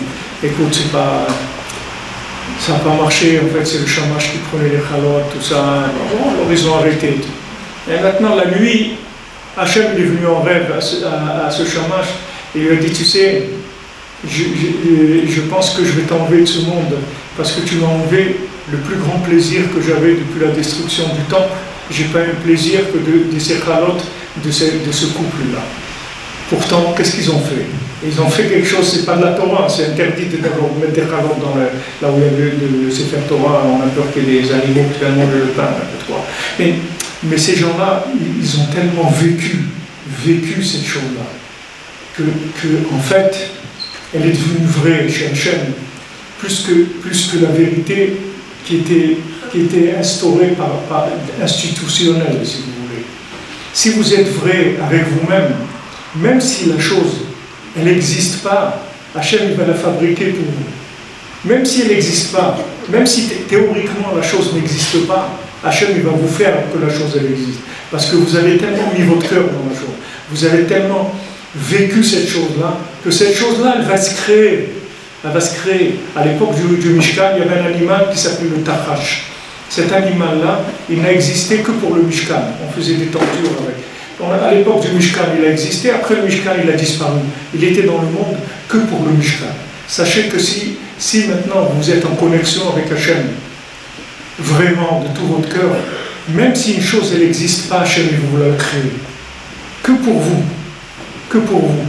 écoute, ça n'a pas marché, en fait, c'est le chamage qui prenait les chalotes, tout ça. Alors, ils ont arrêté. Et maintenant, la nuit, Hachem est venu en rêve à ce chamage, et il lui a dit, tu sais, je pense que je vais t'enlever de ce monde, parce que tu m'as enlevé le plus grand plaisir que j'avais depuis la destruction du temple. J'ai pas eu le plaisir que de ces chalotes, de ce couple-là. Pourtant, qu'est-ce qu'ils ont fait? Ils ont fait quelque chose, c'est pas de la Torah, c'est interdit de mettre des chalotes là où il y avait le Sefer Torah, on a peur qu'il y ait des animaux qui viennent manger le pain, mais ces gens-là, ils ont tellement vécu cette chose-là, que en fait, elle est devenue vraie chez Hachem, plus que la vérité qui était instaurée par institutionnelle, si vous voulez. Si vous êtes vrai avec vous-même, même si la chose, elle n'existe pas, Hachem il va la fabriquer pour vous. Même si elle n'existe pas, même si théoriquement la chose n'existe pas, Hachem il va vous faire que la chose elle existe. Parce que vous avez tellement mis votre cœur dans la chose, vous avez tellement vécu cette chose-là, que cette chose-là, elle va se créer. Elle va se créer. À l'époque du Mishkan, il y avait un animal qui s'appelait le Tachash. Cet animal-là, il n'a existé que pour le Mishkan. On faisait des tortures avec. À l'époque du Mishkan, il a existé. Après le Mishkan, il a disparu. Il était dans le monde que pour le Mishkan. Sachez que si maintenant vous êtes en connexion avec Hachem, vraiment, de tout votre cœur, même si une chose, elle n'existe pas, Hachem, il vous l'a créée. Que pour vous. Que pour vous.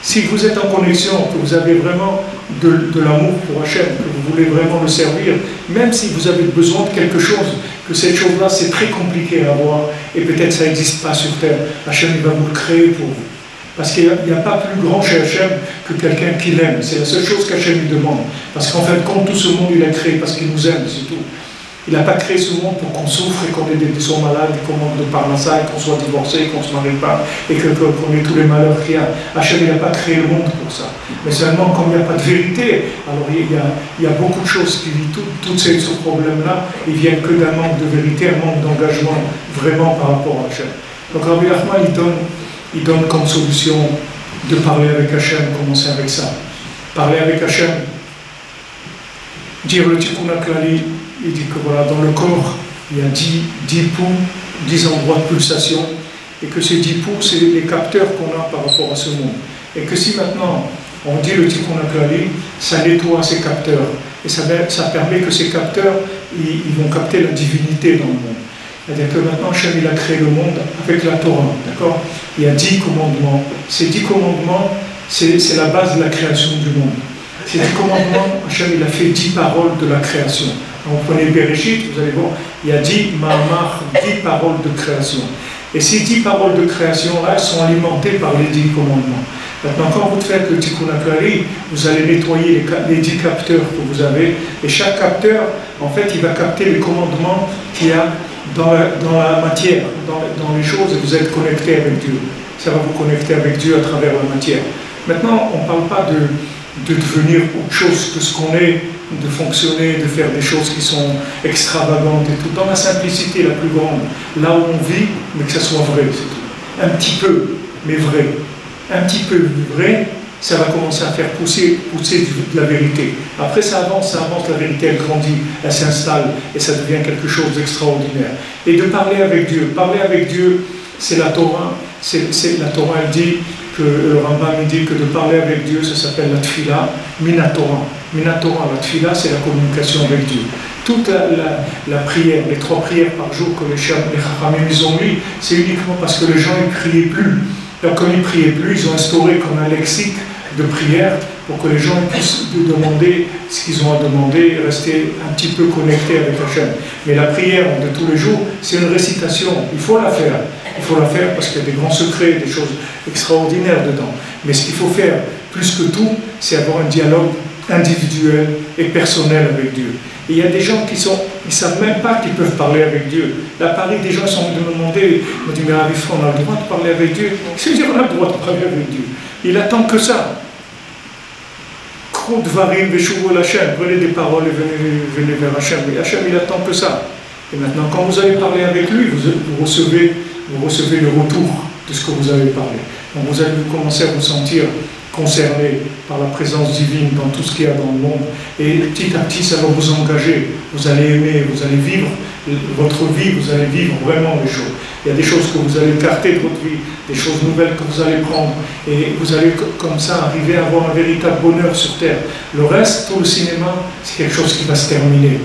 Si vous êtes en connexion, que vous avez vraiment de l'amour pour Hachem, que vous voulez vraiment le servir, même si vous avez besoin de quelque chose, que cette chose-là c'est très compliqué à avoir, et peut-être ça n'existe pas sur terre, Hachem il va vous le créer pour vous. Parce qu'il n'y a pas plus grand chez Hachem que quelqu'un qui l'aime. C'est la seule chose qu'Hachem lui demande. Parce qu'en fait, comme tout ce monde, il a créé parce qu'il nous aime, c'est tout. Il n'a pas créé ce monde pour qu'on souffre et qu'on soit malade, qu'on manque de parnassa, et qu'on soit divorcé, qu'on ne se marie pas, et qu'on ait tous les malheurs qu'il y a. Hachem n'a pas créé le monde pour ça. Mais seulement, comme il n'y a pas de vérité, alors il y a beaucoup de choses qui vivent, tous ces problèmes-là, ils viennent que d'un manque de vérité, un manque d'engagement vraiment par rapport à Hachem. Donc Rabbi Nachman, il donne comme solution de parler avec Hachem, commencer avec ça. Parler avec Hachem, dire le Tikkun HaKlali. Il dit que voilà, dans le corps, il y a 10 poux, 10 endroits de pulsation, et que ces 10 poux, c'est les capteurs qu'on a par rapport à ce monde. Et que si maintenant, on dit le Tikkun HaKlali, ça nettoie ces capteurs. Et ça permet que ces capteurs, ils vont capter la divinité dans le monde. C'est-à-dire que maintenant, Hachem, il a créé le monde avec la Torah, d'accord? Il y a 10 commandements. Ces 10 commandements, c'est la base de la création du monde. Ces 10 commandements, Hachem, il a fait 10 paroles de la création. Vous prenez Bereshit, vous allez voir, il y a 10 Mahamar, 10 paroles de création. Et ces 10 paroles de création-là, elles sont alimentées par les 10 commandements. Maintenant, quand vous faites le Tikkun HaKlali, vous allez nettoyer les 10 capteurs que vous avez, et chaque capteur, en fait, il va capter les commandements qu'il y a dans la matière, dans les choses, et vous êtes connecté avec Dieu. Ça va vous connecter avec Dieu à travers la matière. Maintenant, on ne parle pas de devenir autre chose que ce qu'on est, de fonctionner, de faire des choses qui sont extravagantes et tout, dans la simplicité la plus grande, là où on vit, mais que ça soit vrai, c'est tout. Un petit peu, mais vrai. Un petit peu vrai, ça va commencer à faire pousser de la vérité. Après ça avance, la vérité elle grandit, elle s'installe et ça devient quelque chose d'extraordinaire. Et de parler avec Dieu, c'est la Torah. La Torah elle dit que le Rambam dit que de parler avec Dieu, ça s'appelle la tfila, minatora. Minatora, la tfila, c'est la communication avec Dieu. Toute la prière, les 3 prières par jour que les Chachamim ils ont mis, c'est uniquement parce que les gens ne priaient plus. Donc comme ils ne priaient plus, ils ont instauré comme un lexique de prière pour que les gens puissent demander ce qu'ils ont à demander et rester un petit peu connectés avec Hachem. Mais la prière de tous les jours, c'est une récitation, il faut la faire. Il faut la faire parce qu'il y a des grands secrets, des choses extraordinaires dedans. Mais ce qu'il faut faire, plus que tout, c'est avoir un dialogue individuel et personnel avec Dieu. Et il y a des gens qui ne savent même pas qu'ils peuvent parler avec Dieu. Là, à Paris, des gens sont venus me demander, ils m'ont dit, mais on a le droit de parler avec Dieu. C'est dire, on a le droit de parler avec Dieu. Il attend que ça. Prenez des paroles et venez vers Hachem. Et Hachem, il attend que ça. Et maintenant, quand vous allez parler avec lui, vous recevez le retour de ce que vous avez parlé. Donc vous allez commencer à vous sentir concerné par la présence divine dans tout ce qu'il y a dans le monde. Et petit à petit, ça va vous engager. Vous allez aimer, vous allez vivre votre vie, vous allez vivre vraiment les choses. Il y a des choses que vous allez écarter de votre vie, des choses nouvelles que vous allez prendre. Et vous allez comme ça arriver à avoir un véritable bonheur sur terre. Le reste, tout le cinéma, c'est quelque chose qui va se terminer.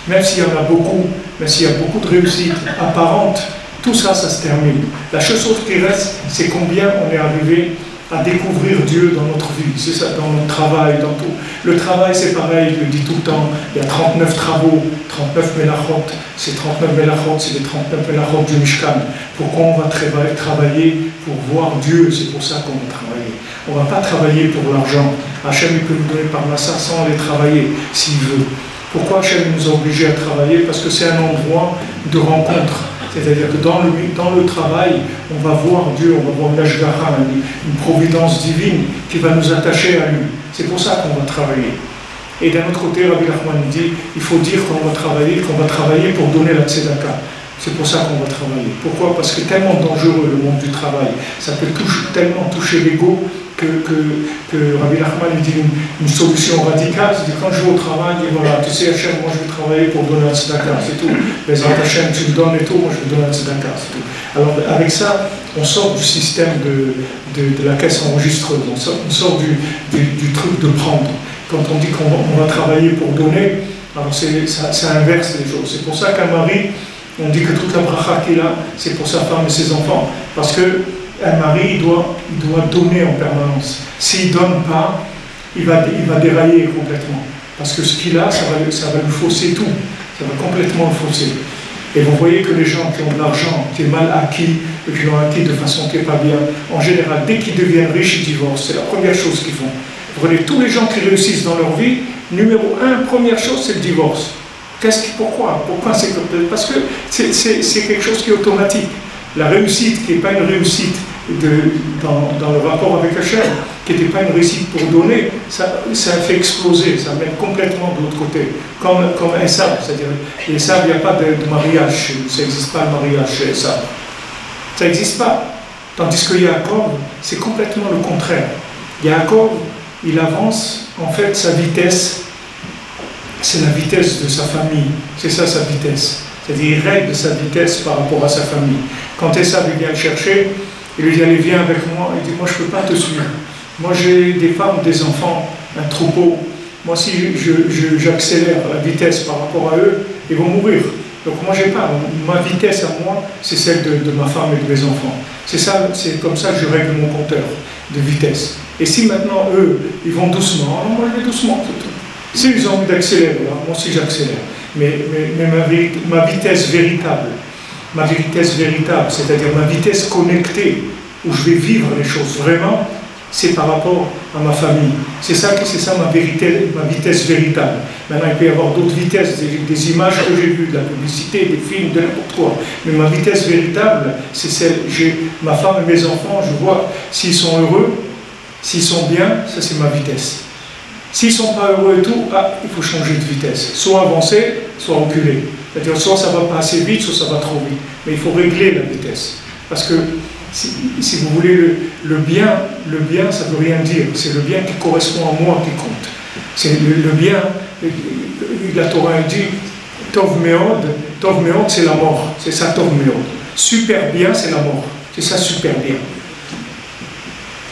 Même s'il y en a beaucoup, même s'il y a beaucoup de réussites apparentes, tout ça, ça se termine. La seule chose qui reste, c'est combien on est arrivé à découvrir Dieu dans notre vie, c'est ça, dans notre travail, dans tout. Le travail, c'est pareil, je le dis tout le temps, il y a 39 travaux, 39 melachot, ces 39 melachot, c'est les 39 melachot du Mishkan. Pourquoi on va travailler pour voir Dieu? C'est pour ça qu'on va travailler. On ne va pas travailler pour l'argent. Hachem, il peut nous donner par massa sans aller travailler, s'il veut. Pourquoi Hachem nous a obligés à travailler? Parce que c'est un endroit de rencontre. C'est-à-dire que dans le travail, on va voir Dieu, on va voir l'Ashgaha, une providence divine qui va nous attacher à lui. C'est pour ça qu'on va travailler. Et d'un autre côté, Rabbi Nachman dit, il faut dire qu'on va travailler pour donner la tzedaka. C'est pour ça qu'on va travailler. Pourquoi? Parce que c'est tellement dangereux le monde du travail. Ça peut tellement toucher l'ego que Rabbi Nachman dit une solution radicale. C'est-à-dire quand je vais au travail, il dit voilà, tu sais Hachem, moi je vais travailler pour donner la tzedaka, c'est tout. Les Hachem, tu me donnes et tout, moi je vais donner la tzedaka, c'est tout. Alors avec ça, on sort du système de la caisse enregistreuse, on sort du truc de prendre. Quand on dit qu'on va travailler pour donner, alors ça inverse les choses. C'est pour ça qu'un mari, on dit que toute la bracha qu'il a, c'est pour sa femme et ses enfants. Parce qu'un mari, il doit donner en permanence. S'il ne donne pas, il va dérailler complètement. Parce que ce qu'il a, ça va lui fausser tout. Ça va complètement le fausser. Et vous voyez que les gens qui ont de l'argent, qui est mal acquis, et qui l'ont acquis de façon qui n'est pas bien, en général, dès qu'ils deviennent riches, ils divorcent. C'est la première chose qu'ils font. Vous voyez, tous les gens qui réussissent dans leur vie, numéro 1, première chose, c'est le divorce. Pourquoi c'est comme parce que c'est quelque chose qui est automatique. La réussite, qui n'est pas une réussite dans le rapport avec Hachem, qui n'était pas une réussite pour donner, ça fait exploser, ça mène complètement de l'autre côté. Comme Esav, c'est-à-dire, Esav, il n'y a pas de mariage, ça n'existe pas le mariage chez Esav. Ça n'existe pas. Tandis que Yaakov, c'est complètement le contraire. Yaakov, il avance, en fait, sa vitesse, c'est la vitesse de sa famille. C'est ça sa vitesse. C'est-à-dire, il règle sa vitesse par rapport à sa famille. Quand Esav vient le chercher, il lui dit, allez, viens avec moi. Il dit, moi, je ne peux pas te suivre. Moi, j'ai des femmes, des enfants, un troupeau. Moi, si j'accélère la vitesse par rapport à eux, ils vont mourir. Donc, moi, j'ai pas. Ma vitesse à moi, c'est celle de ma femme et de mes enfants. C'est comme ça que je règle mon compteur de vitesse. Et si maintenant, eux, ils vont doucement, alors moi, je vais doucement, c'est tout. S'ils ont envie d'accélérer, moi aussi, j'accélère. Mais ma vitesse véritable, c'est-à-dire ma vitesse connectée, où je vais vivre les choses vraiment, c'est par rapport à ma famille. C'est ça ma vitesse véritable. Maintenant, il peut y avoir d'autres vitesses, des images que j'ai vues, de la publicité, des films, de n'importe quoi. Mais ma vitesse véritable, c'est celle, j'ai ma femme et mes enfants, je vois s'ils sont heureux, s'ils sont bien, ça c'est ma vitesse. S'ils ne sont pas heureux et tout, il faut changer de vitesse. Soit avancer, soit reculer. C'est-à-dire soit ça va pas assez vite, soit ça va trop vite. Mais il faut régler la vitesse. Parce que si vous voulez le bien, ça ne veut rien dire. C'est le bien qui correspond à moi qui compte. C'est le bien, la Torah dit, Tov Meod, c'est la mort. C'est ça, Tov Meod. Super bien, c'est la mort. C'est ça, super bien.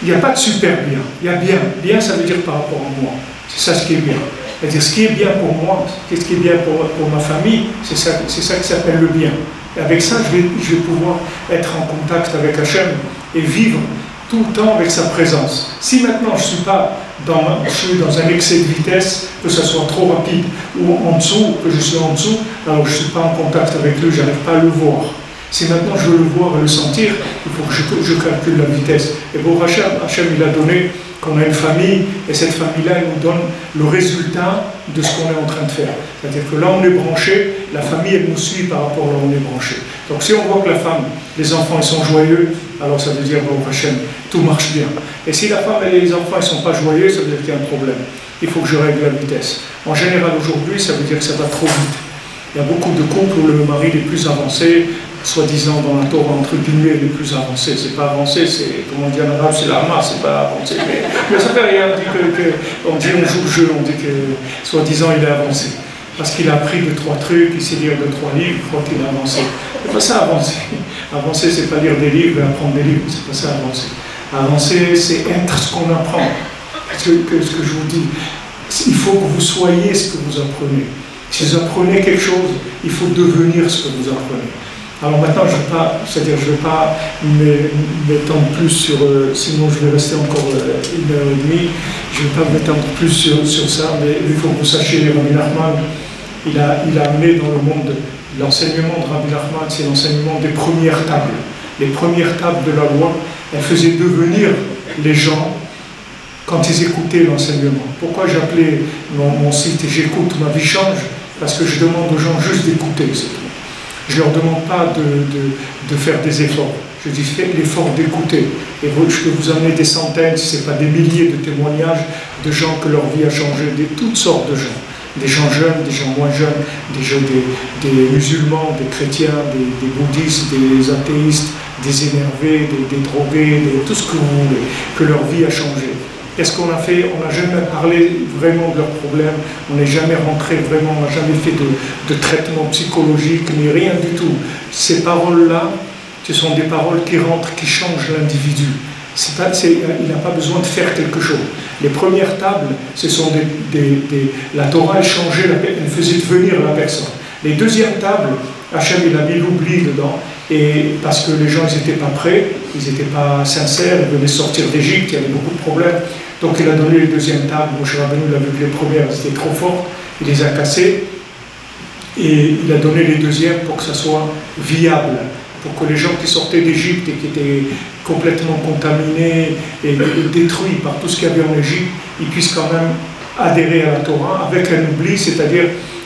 Il n'y a pas de super bien. Il y a bien. Bien, ça veut dire par rapport à moi. C'est ça ce qui est bien. C'est-à-dire, ce qui est bien pour moi, ce qui est bien pour ma famille, c'est ça qui s'appelle le bien. Et avec ça, je vais pouvoir être en contact avec Hachem et vivre tout le temps avec sa présence. Si maintenant je suis dans un excès de vitesse, que ce soit trop rapide ou en dessous, que je suis en dessous, alors je ne suis pas en contact avec lui, je n'arrive pas à le voir. Si maintenant je veux le voir et le sentir, il faut que je calcule la vitesse. Et pour Hachem, il a donné qu'on a une famille, et cette famille-là, elle nous donne le résultat de ce qu'on est en train de faire. C'est-à-dire que là, on est branché, la famille, elle nous suit par rapport à là où on est branché. Donc si on voit que la femme, les enfants, ils sont joyeux, alors ça veut dire, bon, Hachem, tout marche bien. Et si la femme et les enfants, ils ne sont pas joyeux, ça veut dire qu'il y a un problème. Il faut que je règle la vitesse. En général, aujourd'hui, ça veut dire que ça va trop vite. Il y a beaucoup de couples où le mari est plus avancé, soi-disant dans la Torah, entre guillemets, les plus avancés. C'est pas avancé, c'est, comme on dit en arabe, c'est l'arma, c'est pas avancé. Mais ça fait rien, on dit on joue le jeu, on dit que, soi-disant, il est avancé. Parce qu'il a appris 2-3 trucs, il sait lire 2-3 livres, il croit qu'il a avancé. C'est pas ça, avancer. Avancer, c'est pas lire des livres et apprendre des livres, c'est pas ça, avancer. Avancer, c'est être ce qu'on apprend. Ce que je vous dis, il faut que vous soyez ce que vous apprenez. Si vous apprenez quelque chose, il faut devenir ce que vous apprenez. Alors maintenant, je ne vais pas m'étendre plus sur, sinon je vais rester encore 1h30, je ne vais pas m'étendre plus sur ça, mais il faut que vous sachiez, Rabbi Nachman, il a amené dans le monde, l'enseignement de Rabbi Nachman, c'est l'enseignement des premières tables. Les premières tables de la loi, elles faisaient devenir les gens quand ils écoutaient l'enseignement. Pourquoi j'ai appelé mon site « J'écoute, ma vie change » parce que je demande aux gens juste d'écouter, c'est tout. Je ne leur demande pas de faire des efforts. Je dis faites l'effort d'écouter. Et je peux vous amener des centaines, si ce n'est pas des milliers de témoignages de gens que leur vie a changé, de toutes sortes de gens. Des gens jeunes, des gens moins jeunes, des musulmans, des chrétiens, des bouddhistes, des athéistes, des énervés, des drogués, tout ce que vous voulez, que leur vie a changé. Qu'est-ce qu'on a fait? On n'a jamais parlé vraiment de leurs problèmes, on n'est jamais rentré vraiment, on n'a jamais fait de traitement psychologique, ni rien du tout. Ces paroles-là, ce sont des paroles qui rentrent, qui changent l'individu. Il n'a pas besoin de faire quelque chose. Les premières tables, ce sont la Torah, elle changeait, elle faisait devenir la personne. Les deuxièmes tables, Hachem, il a mis l'oubli dedans, et parce que les gens, ils n'étaient pas prêts, ils n'étaient pas sincères, ils venaient sortir d'Égypte, il y avait beaucoup de problèmes. Donc il a donné les deuxièmes tables, Moshe Rabbeinu, il a vu que les premières étaient trop fortes, il les a cassées, et il a donné les deuxièmes pour que ça soit viable, pour que les gens qui sortaient d'Égypte et qui étaient complètement contaminés et détruits par tout ce qu'il y avait en Égypte, ils puissent quand même adhérer à la Torah avec un oubli, c'est-à-dire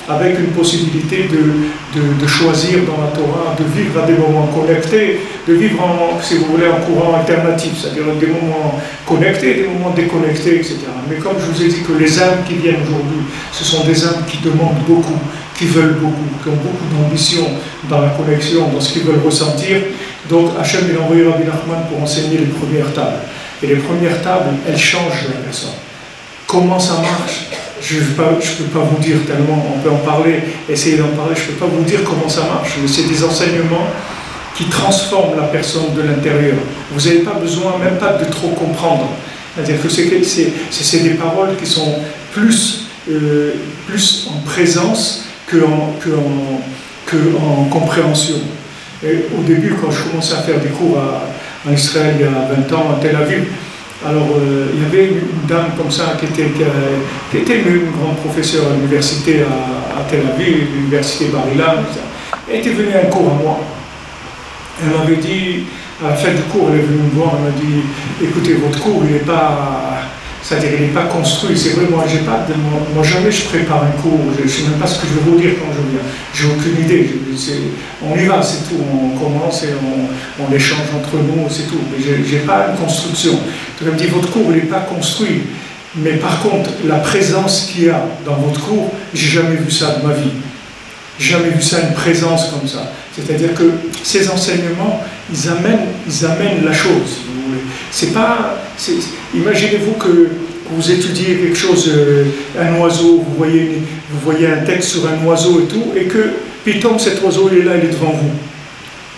avec une possibilité de choisir dans la Torah, de vivre à des moments connectés, de vivre, si vous voulez, en courant alternatif, c'est-à-dire des moments connectés, des moments déconnectés, etc. Mais comme je vous ai dit que les âmes qui viennent aujourd'hui, ce sont des âmes qui demandent beaucoup, qui veulent beaucoup, qui ont beaucoup d'ambition dans la connexion, dans ce qu'ils veulent ressentir. Donc Hachem, il a envoyé Rabbi Nachman pour enseigner les premières tables. Et les premières tables, elles changent la personne. Comment ça marche? Je ne peux pas vous dire tellement, on peut en parler, essayer d'en parler, je ne peux pas vous dire comment ça marche, mais c'est des enseignements qui transforment la personne de l'intérieur. Vous n'avez pas besoin, même pas de trop comprendre. C'est-à-dire que c'est des paroles qui sont plus en présence qu'en compréhension. Et au début, quand je commençais à faire des cours en Israël il y a 20 ans, à Tel Aviv, alors, il y avait une dame comme ça qui était une grande professeure à l'université à Tel Aviv, l'université Bar-Ilan. Elle était venue à un cours à moi. Elle m'avait dit, à la fin du cours, elle est venue me voir, elle m'a dit, écoutez, votre cours, il n'est pas, c'est-à-dire, il n'est pas construit. C'est vrai, moi, jamais je prépare un cours, je ne sais même pas ce que je vais vous dire quand je viens. J'ai aucune idée. On y va, c'est tout. On commence et on échange entre nous, c'est tout. Mais je n'ai pas une construction. Elle me dit, votre cours, il n'est pas construit. Mais par contre, la présence qu'il y a dans votre cours, j'ai jamais vu ça de ma vie. Jamais vu ça, une présence comme ça. C'est-à-dire que ces enseignements, ils amènent la chose, si vous voulez. C'est pas... Imaginez-vous que vous étudiez quelque chose, un oiseau, vous voyez un texte sur un oiseau et tout, et que, puis tombe, cet oiseau, il est là, il est devant vous.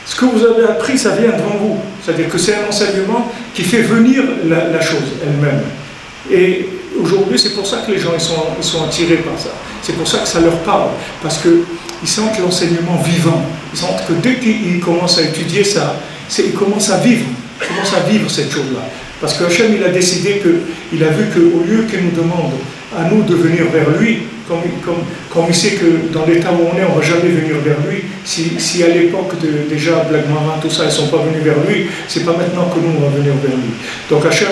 Ce que vous avez appris, ça vient devant vous. C'est-à-dire que c'est un enseignement qui fait venir la chose elle-même. Et aujourd'hui, c'est pour ça que les gens ils sont attirés par ça. C'est pour ça que ça leur parle. Parce qu'ils sentent l'enseignement vivant. Ils sentent que dès qu'ils commencent à étudier ça, ils commencent à vivre. Ils commencent à vivre cette chose-là. Parce que Hachem, il a décidé il a vu qu'au lieu qu'il nous demande à nous de venir vers lui, comme il sait que dans l'état où on est, on ne va jamais venir vers lui, si à l'époque, déjà, Black Marin, tout ça, ils ne sont pas venus vers lui, c'est pas maintenant que nous, on va venir vers lui. Donc Hachem,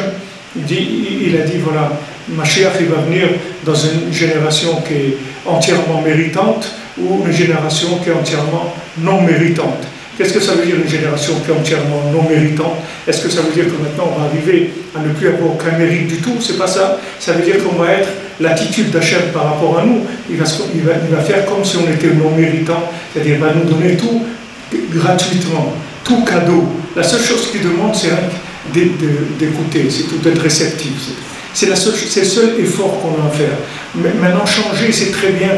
il a dit, voilà, Mashiach, il va venir dans une génération qui est entièrement méritante ou une génération qui est entièrement non méritante. Qu'est-ce que ça veut dire une génération qui est entièrement non méritante? Est-ce que ça veut dire que maintenant on va arriver à ne plus avoir aucun mérite du tout? C'est pas ça. Ça veut dire qu'on va être l'attitude d'Hachem par rapport à nous. Il va faire comme si on était non méritant, c'est-à-dire il va nous donner tout gratuitement, tout cadeau. La seule chose qu'il demande, c'est d'écouter, c'est tout d'être réceptif. C'est le seul effort qu'on a à faire. Mais maintenant, changer, c'est très bien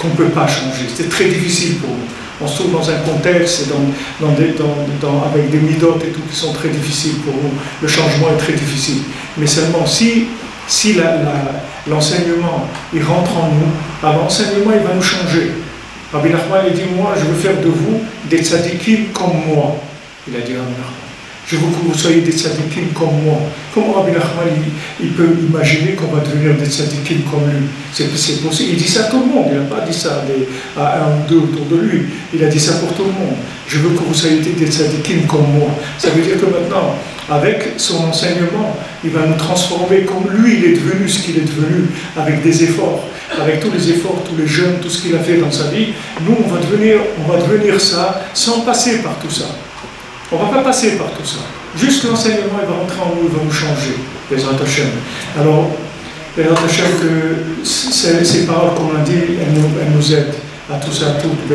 qu'on ne peut pas changer. C'est très difficile pour nous. On se trouve dans un contexte, avec des midotes et tout qui sont très difficiles pour nous. Le changement est très difficile. Mais seulement si l'enseignement, il rentre en nous, l'enseignement, il va nous changer. Rabbi Nachman, il dit, moi, je veux faire de vous des tzadikim comme moi. Il a dit Rabbi Nachman. Je veux que vous soyez des tzadikim comme moi. Comment Rabbi Nachman, il peut imaginer qu'on va devenir des tzadikim comme lui? C'est possible. Il dit ça à tout le monde. Il n'a pas dit ça à un ou deux autour de lui. Il a dit ça pour tout le monde. Je veux que vous soyez des tzadikim comme moi. Ça veut dire que maintenant, avec son enseignement, il va nous transformer comme lui, il est devenu ce qu'il est devenu, avec des efforts. Avec tous les efforts, tous les jeûnes, tout ce qu'il a fait dans sa vie. Nous, on va devenir ça sans passer par tout ça. On ne va pas passer par tout ça. Juste l'enseignement, il va rentrer en nous, il va nous changer, les Hachem. Alors, les Hachem, que ces paroles qu'on a dit, elles nous aident à tous et à toutes,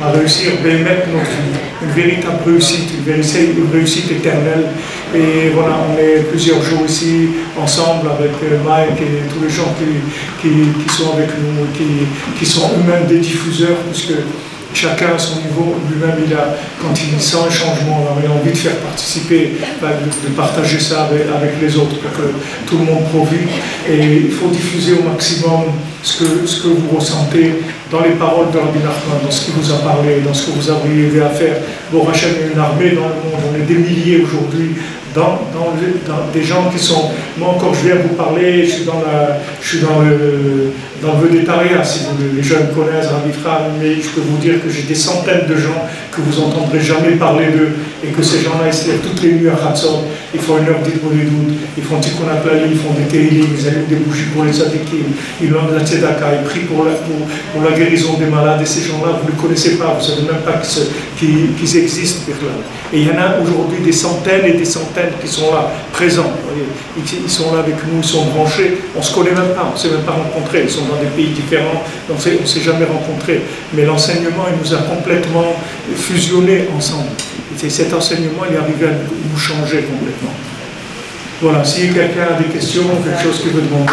à réussir, notre vie. Une véritable réussite, une réussite éternelle. Et voilà, on est plusieurs jours ici, ensemble, avec Mike et tous les gens qui sont avec nous, qui sont eux-mêmes des diffuseurs, puisque chacun à son niveau, lui-même, quand il sent un changement, il a envie de faire participer, de partager ça avec les autres pour que tout le monde profite. Et il faut diffuser au maximum ce que vous ressentez dans les paroles de Rabbi Nachman, dans ce qu'il vous a parlé, dans ce que vous arrivez à faire. Bon, Hachem est une armée dans le monde, on est des milliers aujourd'hui, dans des gens qui sont... Moi encore, je viens vous parler, je suis dans le Vedetaria, si les jeunes connaissent Rabbi Fra, mais je peux vous dire que j'ai des centaines de gens que vous n'entendrez jamais parler d'eux, et que ces gens-là, ils se lèvent toutes les nuits à Khatzor, ils font une heure d'Idbolédoud, ils font Tikkun HaKlali, ils font des Tehillim, ils allument des bougies pour les tzadikim, ils donnent la tzedaka, ils prient pour la guérison des malades, et ces gens-là, vous ne les connaissez pas, vous ne savez même pas qu'ils existent. Et il y en a aujourd'hui des centaines et des centaines qui sont là, présents. Ils sont là avec nous, ils sont branchés, on ne se connaît même pas, on ne s'est même pas rencontrés, ils sont dans des pays différents, on ne s'est jamais rencontrés. Mais l'enseignement, il nous a complètement fusionnés ensemble. Et cet enseignement, il est arrivé à nous changer complètement. Voilà, si quelqu'un a des questions, quelque chose qu'il veut demander,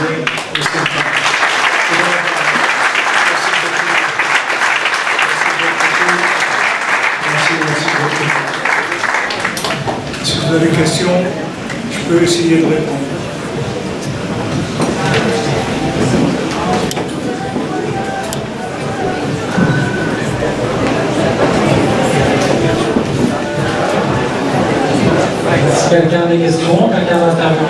si vous avez des questions, je peux essayer de répondre. Si quelqu'un a des questions, quelqu'un va intervenir.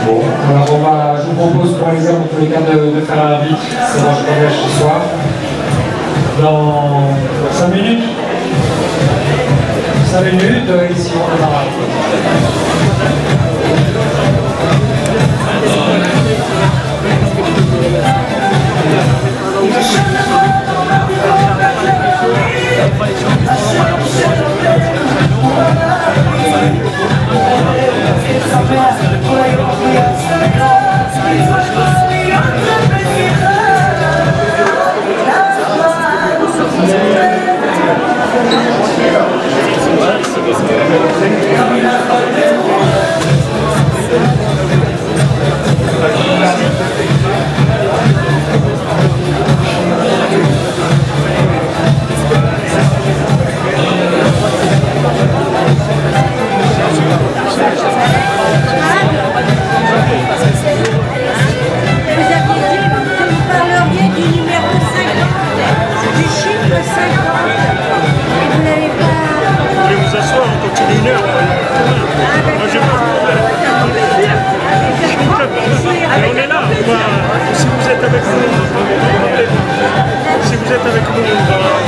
Bon, alors je vous propose pour l'exemple, en tous les cas, de faire un invite, c'est moi je engage ce soir. Dans 5 minutes. 5 minutes, ici on démarre. Thank you. êtes avec nous.